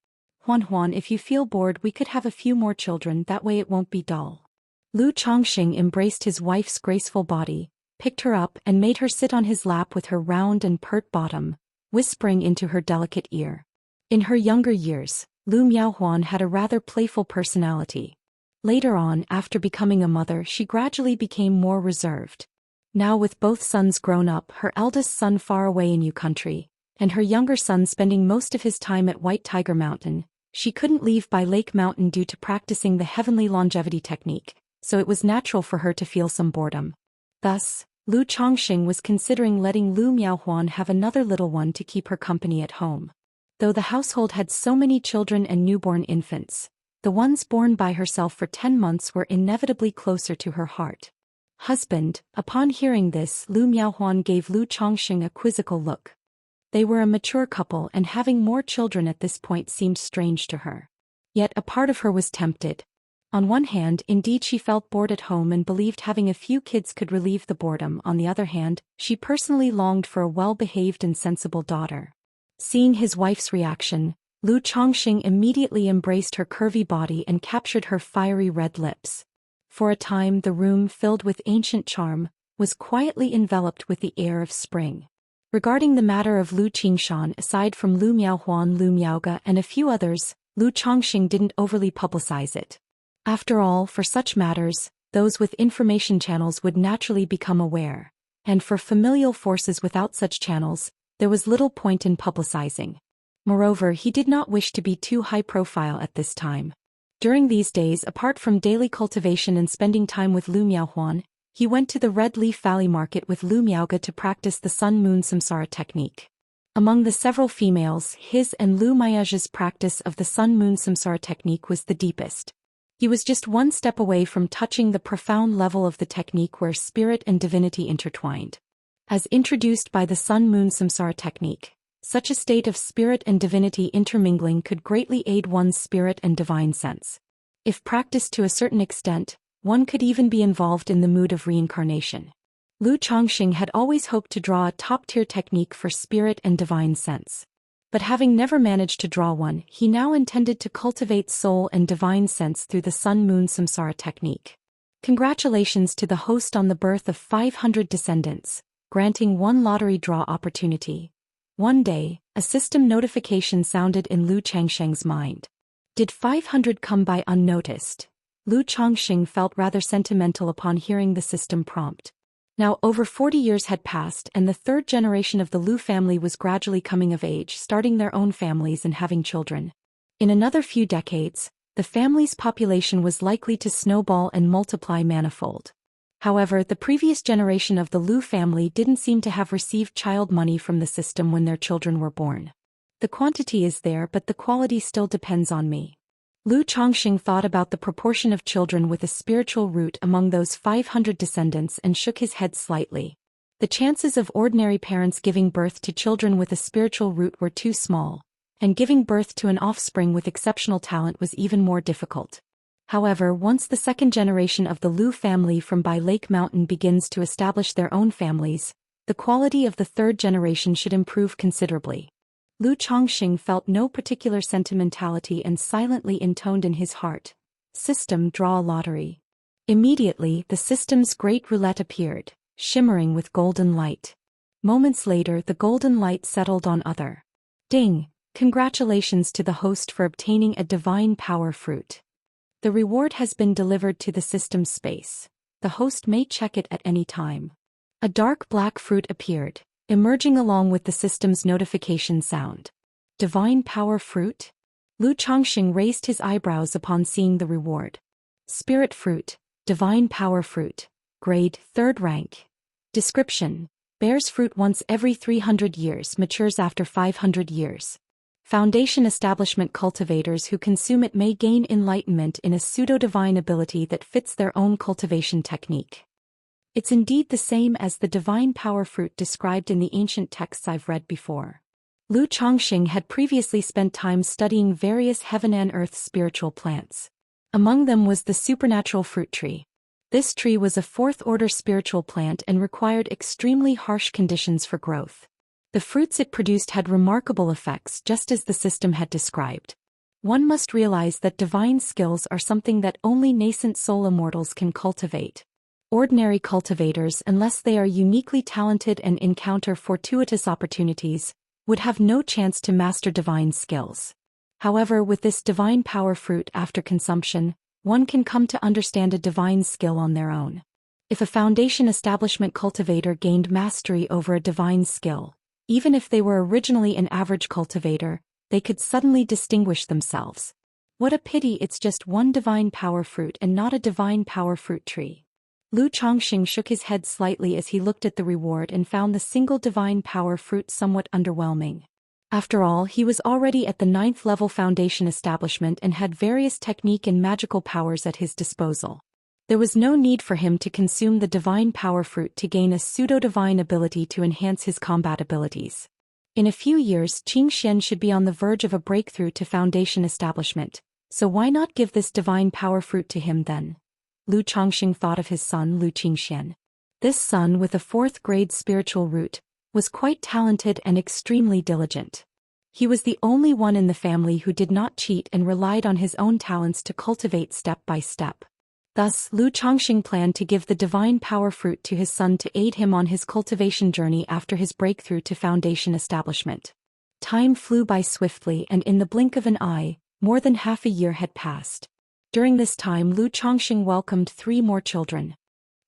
A: Huan, if you feel bored, we could have a few more children, that way it won't be dull. Lu Chongqing embraced his wife's graceful body, picked her up and made her sit on his lap with her round and pert bottom, whispering into her delicate ear. In her younger years, Lu Miaohuan had a rather playful personality. Later on, after becoming a mother, she gradually became more reserved. Now, with both sons grown up, her eldest son far away in Yu country, and her younger son spending most of his time at White Tiger Mountain, she couldn't leave Bai Lake Mountain due to practicing the heavenly longevity technique, so it was natural for her to feel some boredom. Thus, Lu Chongqing was considering letting Lu Miaohuan have another little one to keep her company at home. Though the household had so many children and newborn infants, the ones born by herself for 10 months were inevitably closer to her heart. Husband, upon hearing this, Lu Miaohuan gave Lu Chongqing a quizzical look. They were a mature couple, and having more children at this point seemed strange to her. Yet a part of her was tempted. On one hand, indeed she felt bored at home and believed having a few kids could relieve the boredom. On the other hand, she personally longed for a well-behaved and sensible daughter. Seeing his wife's reaction, Lu Chongqing immediately embraced her curvy body and captured her fiery red lips. For a time, the room, filled with ancient charm, was quietly enveloped with the air of spring. Regarding the matter of Lu Qingshan, aside from Lu Miaohuan, Lu Miaoge, and a few others, Lu Chongqing didn't overly publicize it. After all, for such matters, those with information channels would naturally become aware, and for familial forces without such channels, there was little point in publicizing. Moreover, he did not wish to be too high-profile at this time. During these days, apart from daily cultivation and spending time with Lu Miaohuan, he went to the Red Leaf Valley Market with Lu Miaoge to practice the Sun-Moon Samsara technique. Among the several females, his and Lu Miaoge's practice of the Sun-Moon Samsara technique was the deepest. He was just one step away from touching the profound level of the technique where spirit and divinity intertwined. As introduced by the Sun-Moon Samsara technique, such a state of spirit and divinity intermingling could greatly aid one's spirit and divine sense. If practiced to a certain extent, one could even be involved in the mood of reincarnation. Lu Chongqing had always hoped to draw a top-tier technique for spirit and divine sense. But having never managed to draw one, he now intended to cultivate soul and divine sense through the Sun-Moon Samsara technique. Congratulations to the host on the birth of 500 descendants, granting one lottery draw opportunity. One day, a system notification sounded in Lu Changsheng's mind. Did 500 come by unnoticed? Lu Chongqing felt rather sentimental upon hearing the system prompt. Now over 40 years had passed and the third generation of the Lu family was gradually coming of age, starting their own families and having children. In another few decades, the family's population was likely to snowball and multiply manifold. However, the previous generation of the Lu family didn't seem to have received child money from the system when their children were born. The quantity is there, but the quality still depends on me. Lu Chongqing thought about the proportion of children with a spiritual root among those 500 descendants and shook his head slightly. The chances of ordinary parents giving birth to children with a spiritual root were too small, and giving birth to an offspring with exceptional talent was even more difficult. However, once the second generation of the Lu family from Bai Lake Mountain begins to establish their own families, the quality of the third generation should improve considerably. Lu Chongqing felt no particular sentimentality and silently intoned in his heart, "System, draw a lottery." Immediately, the system's great roulette appeared, shimmering with golden light. Moments later, the golden light settled on other. Ding! Congratulations to the host for obtaining a divine power fruit. The reward has been delivered to the system's space. The host may check it at any time. A dark black fruit appeared, emerging along with the system's notification sound. Divine power fruit? Lu Chongqing raised his eyebrows upon seeing the reward. Spirit fruit, divine power fruit, grade 3rd rank. Description: bears fruit once every 300 years, matures after 500 years. Foundation establishment cultivators who consume it may gain enlightenment in a pseudo-divine ability that fits their own cultivation technique. It's indeed the same as the divine power fruit described in the ancient texts I've read before. Lu Chongqing had previously spent time studying various heaven and earth spiritual plants. Among them was the supernatural fruit tree. This tree was a 4th-order spiritual plant and required extremely harsh conditions for growth. The fruits it produced had remarkable effects just as the system had described. One must realize that divine skills are something that only nascent soul immortals can cultivate. Ordinary cultivators, unless they are uniquely talented and encounter fortuitous opportunities, would have no chance to master divine skills. However, with this divine power fruit after consumption, one can come to understand a divine skill on their own. If a foundation establishment cultivator gained mastery over a divine skill, even if they were originally an average cultivator, they could suddenly distinguish themselves. What a pity it's just one divine power fruit and not a divine power fruit tree. Lu Chongqing shook his head slightly as he looked at the reward and found the single divine power fruit somewhat underwhelming. After all, he was already at the 9th level foundation establishment and had various technique and magical powers at his disposal. There was no need for him to consume the divine power fruit to gain a pseudo-divine ability to enhance his combat abilities. In a few years, Xianxia should be on the verge of a breakthrough to foundation establishment, so why not give this divine power fruit to him then? Lu Chongqing thought of his son Lu Xian. This son, with a 4th-grade spiritual root, was quite talented and extremely diligent. He was the only one in the family who did not cheat and relied on his own talents to cultivate step by step. Thus, Lu Chongqing planned to give the divine power fruit to his son to aid him on his cultivation journey after his breakthrough to foundation establishment. Time flew by swiftly, and in the blink of an eye, more than half a year had passed. During this time, Lu Chongqing welcomed 3 more children.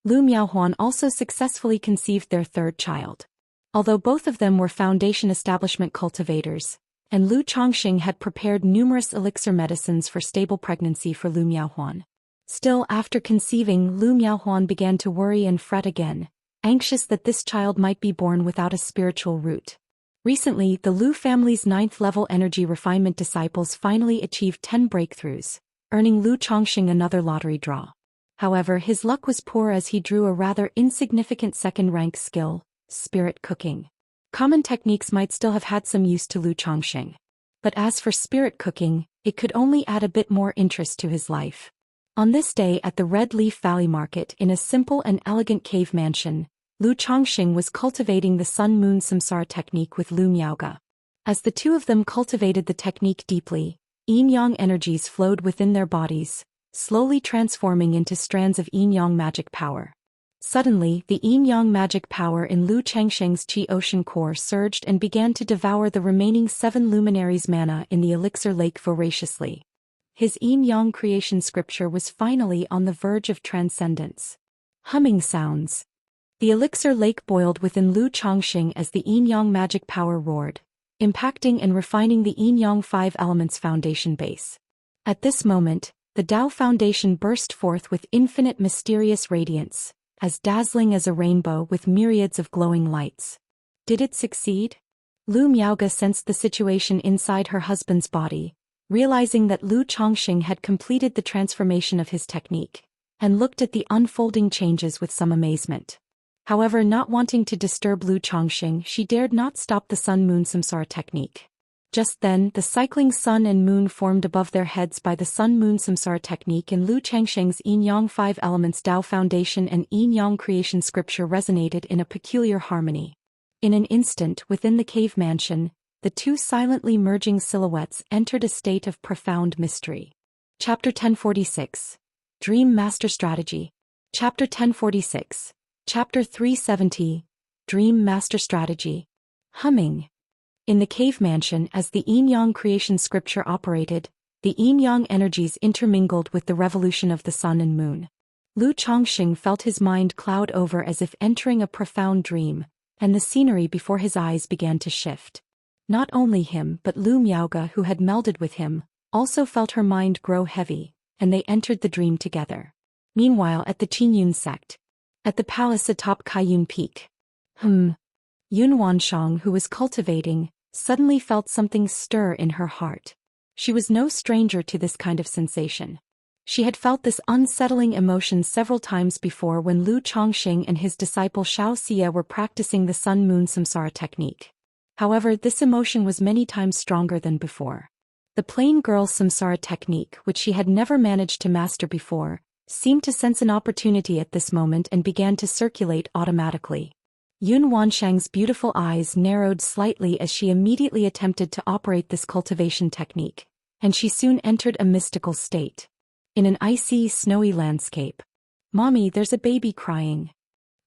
A: Lu Miaohuan also successfully conceived their 3rd child. Although both of them were foundation establishment cultivators, and Lu Chongqing had prepared numerous elixir medicines for stable pregnancy for Lu Miaohuan. Still, after conceiving, Lu Miaohuan began to worry and fret again, anxious that this child might be born without a spiritual root. Recently, the Lu family's 9th-level energy refinement disciples finally achieved 10 breakthroughs, earning Lu Chongqing another lottery draw. However, his luck was poor as he drew a rather insignificant 2nd-rank skill, spirit cooking. Common techniques might still have had some use to Lu Chongqing. But as for spirit cooking, it could only add a bit more interest to his life. On this day at the Red Leaf Valley Market in a simple and elegant cave mansion, Lu Chongqing was cultivating the Sun-Moon Samsara technique with Lu Miaoge. As the two of them cultivated the technique deeply, yin-yang energies flowed within their bodies, slowly transforming into strands of yin-yang magic power. Suddenly, the yin-yang magic power in Lu Chongqing's Qi Ocean core surged and began to devour the remaining 7 luminaries' mana in the elixir lake voraciously. His yin-yang creation scripture was finally on the verge of transcendence. Humming sounds. The elixir lake boiled within Lu Chongqing as the yin-yang magic power roared, impacting and refining the yin-yang 5 elements foundation base. At this moment, the Tao foundation burst forth with infinite mysterious radiance, as dazzling as a rainbow with myriads of glowing lights. Did it succeed? Lu Miaoge sensed the situation inside her husband's body, realizing that Lu Chongqing had completed the transformation of his technique, and looked at the unfolding changes with some amazement. However, not wanting to disturb Lu Chongqing, she dared not stop the Sun-Moon Samsara technique. Just then, the cycling sun and moon formed above their heads by the sun-moon samsara technique, and Lu Changsheng's yin-yang 5 elements Tao foundation and yin-yang creation scripture resonated in a peculiar harmony. In an instant, within the cave mansion, the two silently merging silhouettes entered a state of profound mystery. Chapter 1046. Dream Master Strategy. Chapter 1046. Chapter 370. Dream Master Strategy. Humming. In the cave mansion, as the yin-yang creation scripture operated, the yin-yang energies intermingled with the revolution of the sun and moon. Lu Changxing felt his mind cloud over as if entering a profound dream, and the scenery before his eyes began to shift. Not only him but Lu Miaoge, who had melded with him, also felt her mind grow heavy, and they entered the dream together. Meanwhile, at the Qinyun sect, at the palace atop Kaiyun Peak, Yun Wanshang, who was cultivating, suddenly felt something stir in her heart. She was no stranger to this kind of sensation. She had felt this unsettling emotion several times before when Lu Changxing and his disciple Xianxia were practicing the sun-moon samsara technique. However, this emotion was many times stronger than before. The plain girl samsara technique, which she had never managed to master before, seemed to sense an opportunity at this moment and began to circulate automatically. Yun Wanshang's beautiful eyes narrowed slightly as she immediately attempted to operate this cultivation technique, and she soon entered a mystical state. In an icy, snowy landscape. "Mommy, there's a baby crying."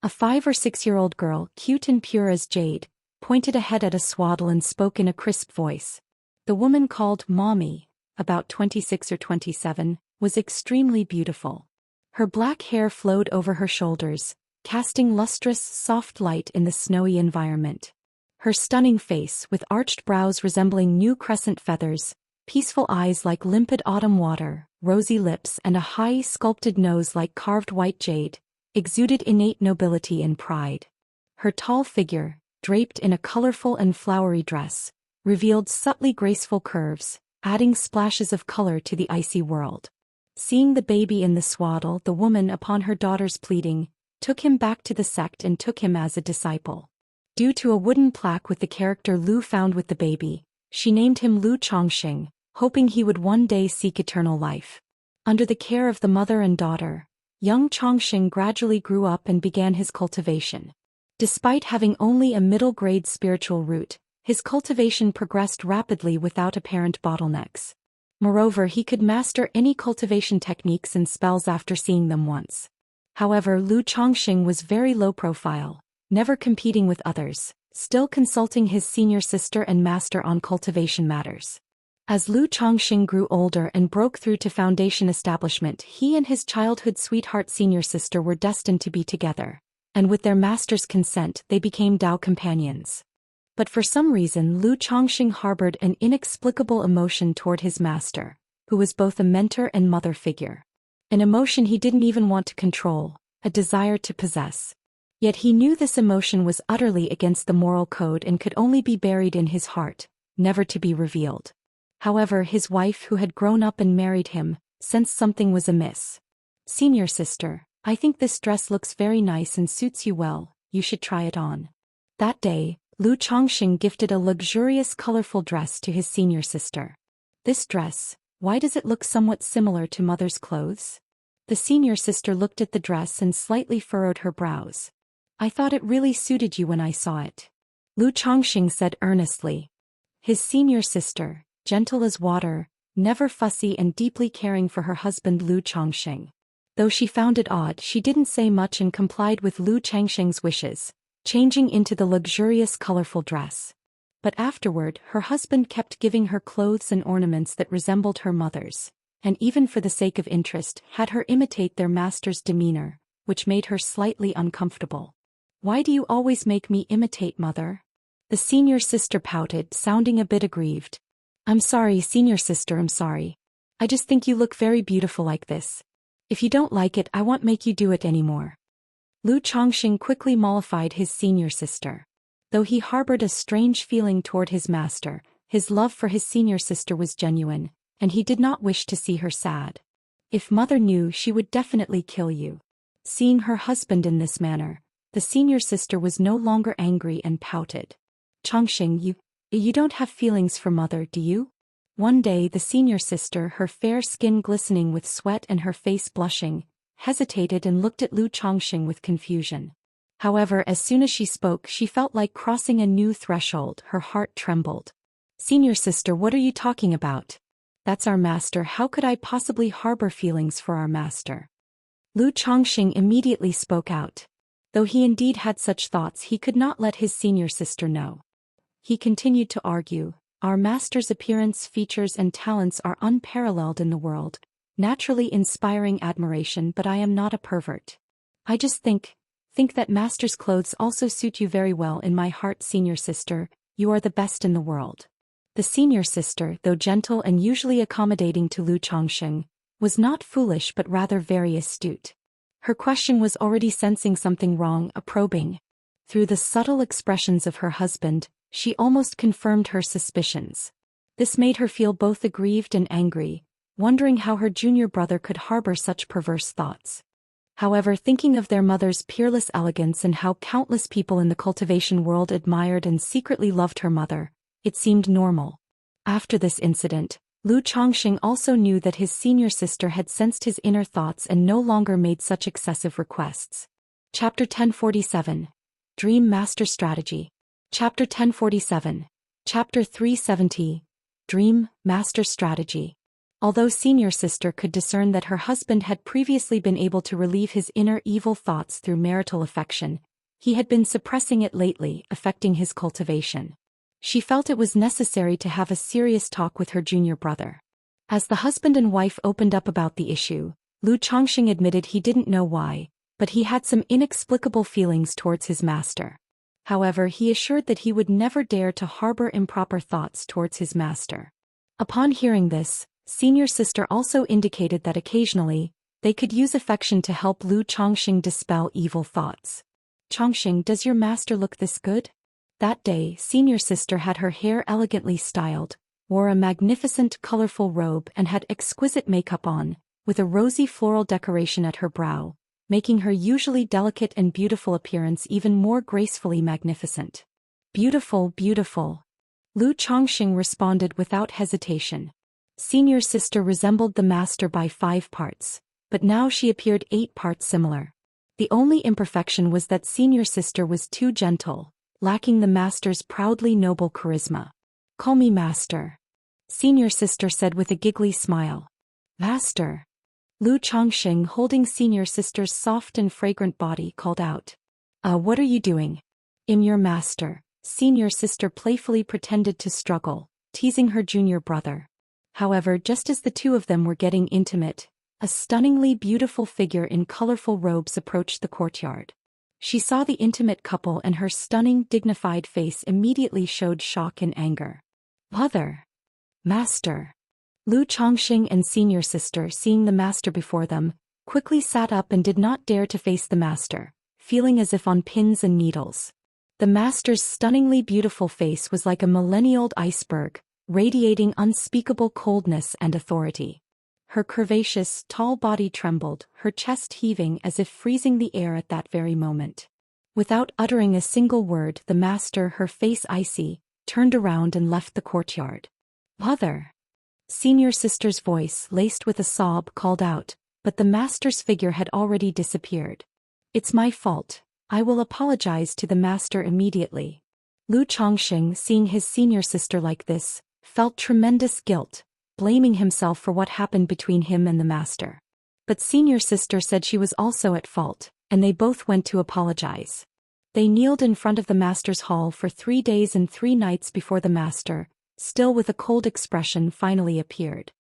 A: A 5 or 6-year-old girl, cute and pure as jade, pointed ahead at a swaddle and spoke in a crisp voice. The woman called Mommy, about 26 or 27, was extremely beautiful. Her black hair flowed over her shoulders, casting lustrous, soft light in the snowy environment. Her stunning face, with arched brows resembling new crescent feathers, peaceful eyes like limpid autumn water, rosy lips and a high, sculpted nose like carved white jade, exuded innate nobility and pride. Her tall figure, draped in a colorful and flowery dress, revealed subtly graceful curves, adding splashes of color to the icy world. Seeing the baby in the swaddle, the woman, upon her daughter's pleading, took him back to the sect and took him as a disciple. Due to a wooden plaque with the character Lu found with the baby, she named him Lu Changxing, hoping he would one day seek eternal life. Under the care of the mother and daughter, young Changxing gradually grew up and began his cultivation. Despite having only a middle-grade spiritual root, his cultivation progressed rapidly without apparent bottlenecks. Moreover, he could master any cultivation techniques and spells after seeing them once. However, Lu Changxing was very low profile, never competing with others, still consulting his senior sister and master on cultivation matters. As Lu Changxing grew older and broke through to foundation establishment, he and his childhood sweetheart senior sister were destined to be together, and with their master's consent they became Dao companions. But for some reason Lu Changxing harbored an inexplicable emotion toward his master, who was both a mentor and mother figure. An emotion he didn't even want to control, a desire to possess. Yet he knew this emotion was utterly against the moral code and could only be buried in his heart, never to be revealed. However, his wife, who had grown up and married him, sensed something was amiss. "Senior sister, I think this dress looks very nice and suits you well, you should try it on." That day, Lu Changxing gifted a luxurious colorful dress to his senior sister. "This dress, why does it look somewhat similar to mother's clothes?" The senior sister looked at the dress and slightly furrowed her brows. "I thought it really suited you when I saw it," Lu Changxing said earnestly. His senior sister, gentle as water, never fussy and deeply caring for her husband Lu Changxing. Though she found it odd, she didn't say much and complied with Lu Changxing's wishes, changing into the luxurious colorful dress. But afterward, her husband kept giving her clothes and ornaments that resembled her mother's, and even for the sake of interest, had her imitate their master's demeanor, which made her slightly uncomfortable. "Why do you always make me imitate mother?" The senior sister pouted, sounding a bit aggrieved. "I'm sorry, senior sister, I'm sorry. I just think you look very beautiful like this. If you don't like it, I won't make you do it anymore." Lu Changxing quickly mollified his senior sister. Though he harbored a strange feeling toward his master, his love for his senior sister was genuine, and he did not wish to see her sad. "If mother knew, she would definitely kill you." Seeing her husband in this manner, the senior sister was no longer angry and pouted. "Changxing, You don't have feelings for mother, do you? One day the senior sister, her fair skin glistening with sweat and her face blushing, hesitated and looked at Lu Chongqing with confusion. However, as soon as she spoke, she felt like crossing a new threshold. Her heart trembled. Senior sister, what are you talking about? That's our master. How could I possibly harbor feelings for our master? Lu Chongqing immediately spoke out. Though he indeed had such thoughts, he could not let his senior sister know. He continued to argue, our master's appearance, features and talents are unparalleled in the world, naturally inspiring admiration, but I am not a pervert. I just think that master's clothes also suit you very well. In my heart, senior sister, you are the best in the world. The senior sister, though gentle and usually accommodating to Lu Chongqing, was not foolish but rather very astute. Her question was already sensing something wrong, a probing. Through the subtle expressions of her husband, she almost confirmed her suspicions. This made her feel both aggrieved and angry, wondering how her junior brother could harbor such perverse thoughts. However, thinking of their mother's peerless elegance and how countless people in the cultivation world admired and secretly loved her mother, it seemed normal. After this incident, Lu Chongqing also knew that his senior sister had sensed his inner thoughts and no longer made such excessive requests. Chapter 1047. Dream Master Strategy. Chapter 1047. Chapter 370. Dream Master Strategy. Although senior sister could discern that her husband had previously been able to relieve his inner evil thoughts through marital affection, he had been suppressing it lately, affecting his cultivation. She felt it was necessary to have a serious talk with her junior brother. As the husband and wife opened up about the issue, Lu Chongqing admitted he didn't know why, but he had some inexplicable feelings towards his master. However, he assured that he would never dare to harbor improper thoughts towards his master. Upon hearing this, senior sister also indicated that occasionally, they could use affection to help Lu Chongqing dispel evil thoughts. Chongqing, does your master look this good? That day, senior sister had her hair elegantly styled, wore a magnificent colorful robe and had exquisite makeup on, with a rosy floral decoration at her brow, making her usually delicate and beautiful appearance even more gracefully magnificent. Beautiful, beautiful. Lu Chongqing responded without hesitation. Senior sister resembled the master by 5 parts, but now she appeared 8 parts similar. The only imperfection was that senior sister was too gentle, lacking the master's proudly noble charisma. Call me master. Senior sister said with a giggly smile. Master. Lu Chongqing, holding senior sister's soft and fragrant body, called out. What are you doing? I'm your master. Senior sister playfully pretended to struggle, teasing her junior brother. However, just as the two of them were getting intimate, a stunningly beautiful figure in colorful robes approached the courtyard. She saw the intimate couple and her stunning, dignified face immediately showed shock and anger. Mother! Master! Lu Chongqing and senior sister, seeing the master before them, quickly sat up and did not dare to face the master, feeling as if on pins and needles. The master's stunningly beautiful face was like a millennial iceberg, radiating unspeakable coldness and authority. Her curvaceous, tall body trembled, her chest heaving as if freezing the air at that very moment. Without uttering a single word, the master, her face icy, turned around and left the courtyard. Mother! Senior sister's voice, laced with a sob, called out, but the master's figure had already disappeared. It's my fault. I will apologize to the master immediately. Lu Chongqing, seeing his senior sister like this, felt tremendous guilt, blaming himself for what happened between him and the master. But senior sister said she was also at fault, and they both went to apologize. They kneeled in front of the master's hall for 3 days and 3 nights before the master, still with a cold expression, finally appeared.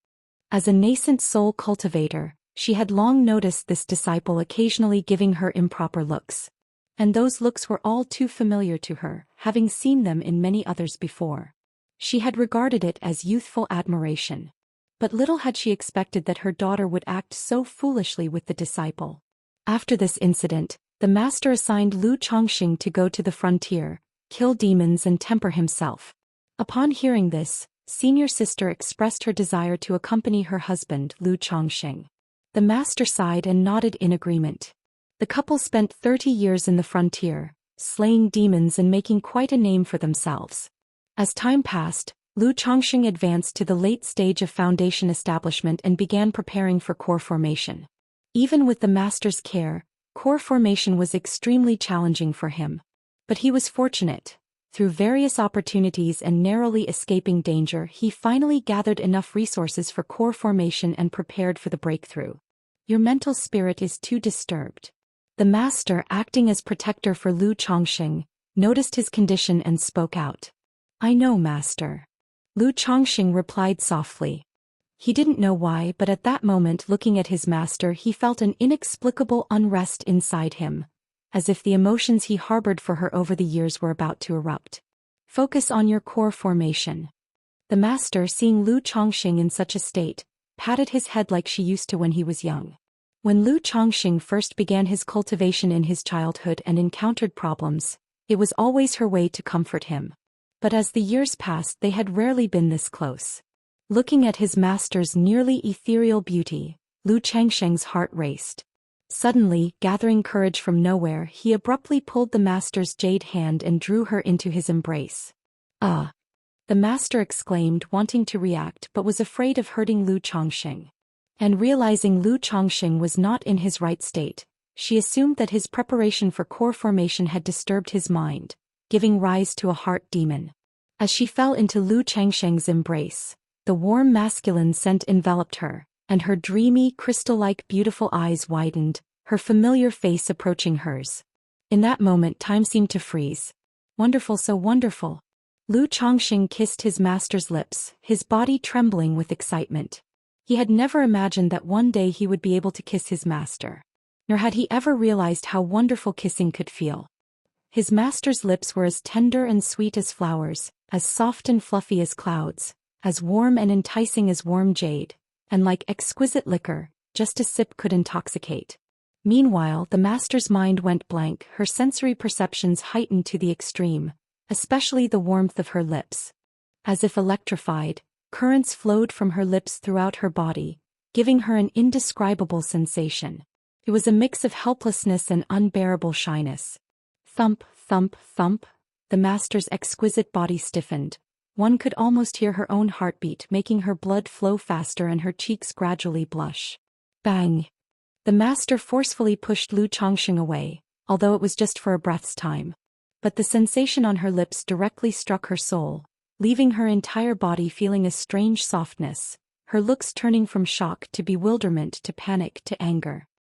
A: As a nascent soul cultivator, she had long noticed this disciple occasionally giving her improper looks. And those looks were all too familiar to her, having seen them in many others before. She had regarded it as youthful admiration. But little had she expected that her daughter would act so foolishly with the disciple. After this incident, the master assigned Lu Chongqing to go to the frontier, kill demons and temper himself. Upon hearing this, senior sister expressed her desire to accompany her husband, Lu Chongqing. The master sighed and nodded in agreement. The couple spent 30 years in the frontier, slaying demons and making quite a name for themselves. As time passed, Lu Chongqing advanced to the late stage of foundation establishment and began preparing for core formation. Even with the master's care, core formation was extremely challenging for him. But he was fortunate. Through various opportunities and narrowly escaping danger, he finally gathered enough resources for core formation and prepared for the breakthrough. Your mental spirit is too disturbed. The master, acting as protector for Lu Chongqing, noticed his condition and spoke out. I know, master. Lu Chongqing replied softly. He didn't know why, but at that moment, looking at his master, he felt an inexplicable unrest inside him, as if the emotions he harbored for her over the years were about to erupt. Focus on your core formation. The master, seeing Lu Chongqing in such a state, patted his head like she used to when he was young. When Lu Chongqing first began his cultivation in his childhood and encountered problems, it was always her way to comfort him. But as the years passed, they had rarely been this close. Looking at his master's nearly ethereal beauty, Lu Chongqing's heart raced. Suddenly, gathering courage from nowhere, he abruptly pulled the master's jade hand and drew her into his embrace. Ah! The master exclaimed, wanting to react but was afraid of hurting Lu Chongqing. And realizing Lu Chongqing was not in his right state, she assumed that his preparation for core formation had disturbed his mind, giving rise to a heart demon. As she fell into Lu Chongqing's embrace, the warm masculine scent enveloped her, and her dreamy, crystal-like beautiful eyes widened, her familiar face approaching hers. In that moment, time seemed to freeze. Wonderful, so wonderful. Lu Chongqing kissed his master's lips, his body trembling with excitement. He had never imagined that one day he would be able to kiss his master. Nor had he ever realized how wonderful kissing could feel. His master's lips were as tender and sweet as flowers, as soft and fluffy as clouds, as warm and enticing as warm jade, and like exquisite liquor, just a sip could intoxicate. Meanwhile, the master's mind went blank, her sensory perceptions heightened to the extreme, especially the warmth of her lips. As if electrified, currents flowed from her lips throughout her body, giving her an indescribable sensation. It was a mix of helplessness and unbearable shyness. Thump, thump, thump, the master's exquisite body stiffened. One could almost hear her own heartbeat, making her blood flow faster and her cheeks gradually blush. Bang! The master forcefully pushed Lu Chongqing away, although it was just for a breath's time. But the sensation on her lips directly struck her soul, leaving her entire body feeling a strange softness, her looks turning from shock to bewilderment to panic to anger.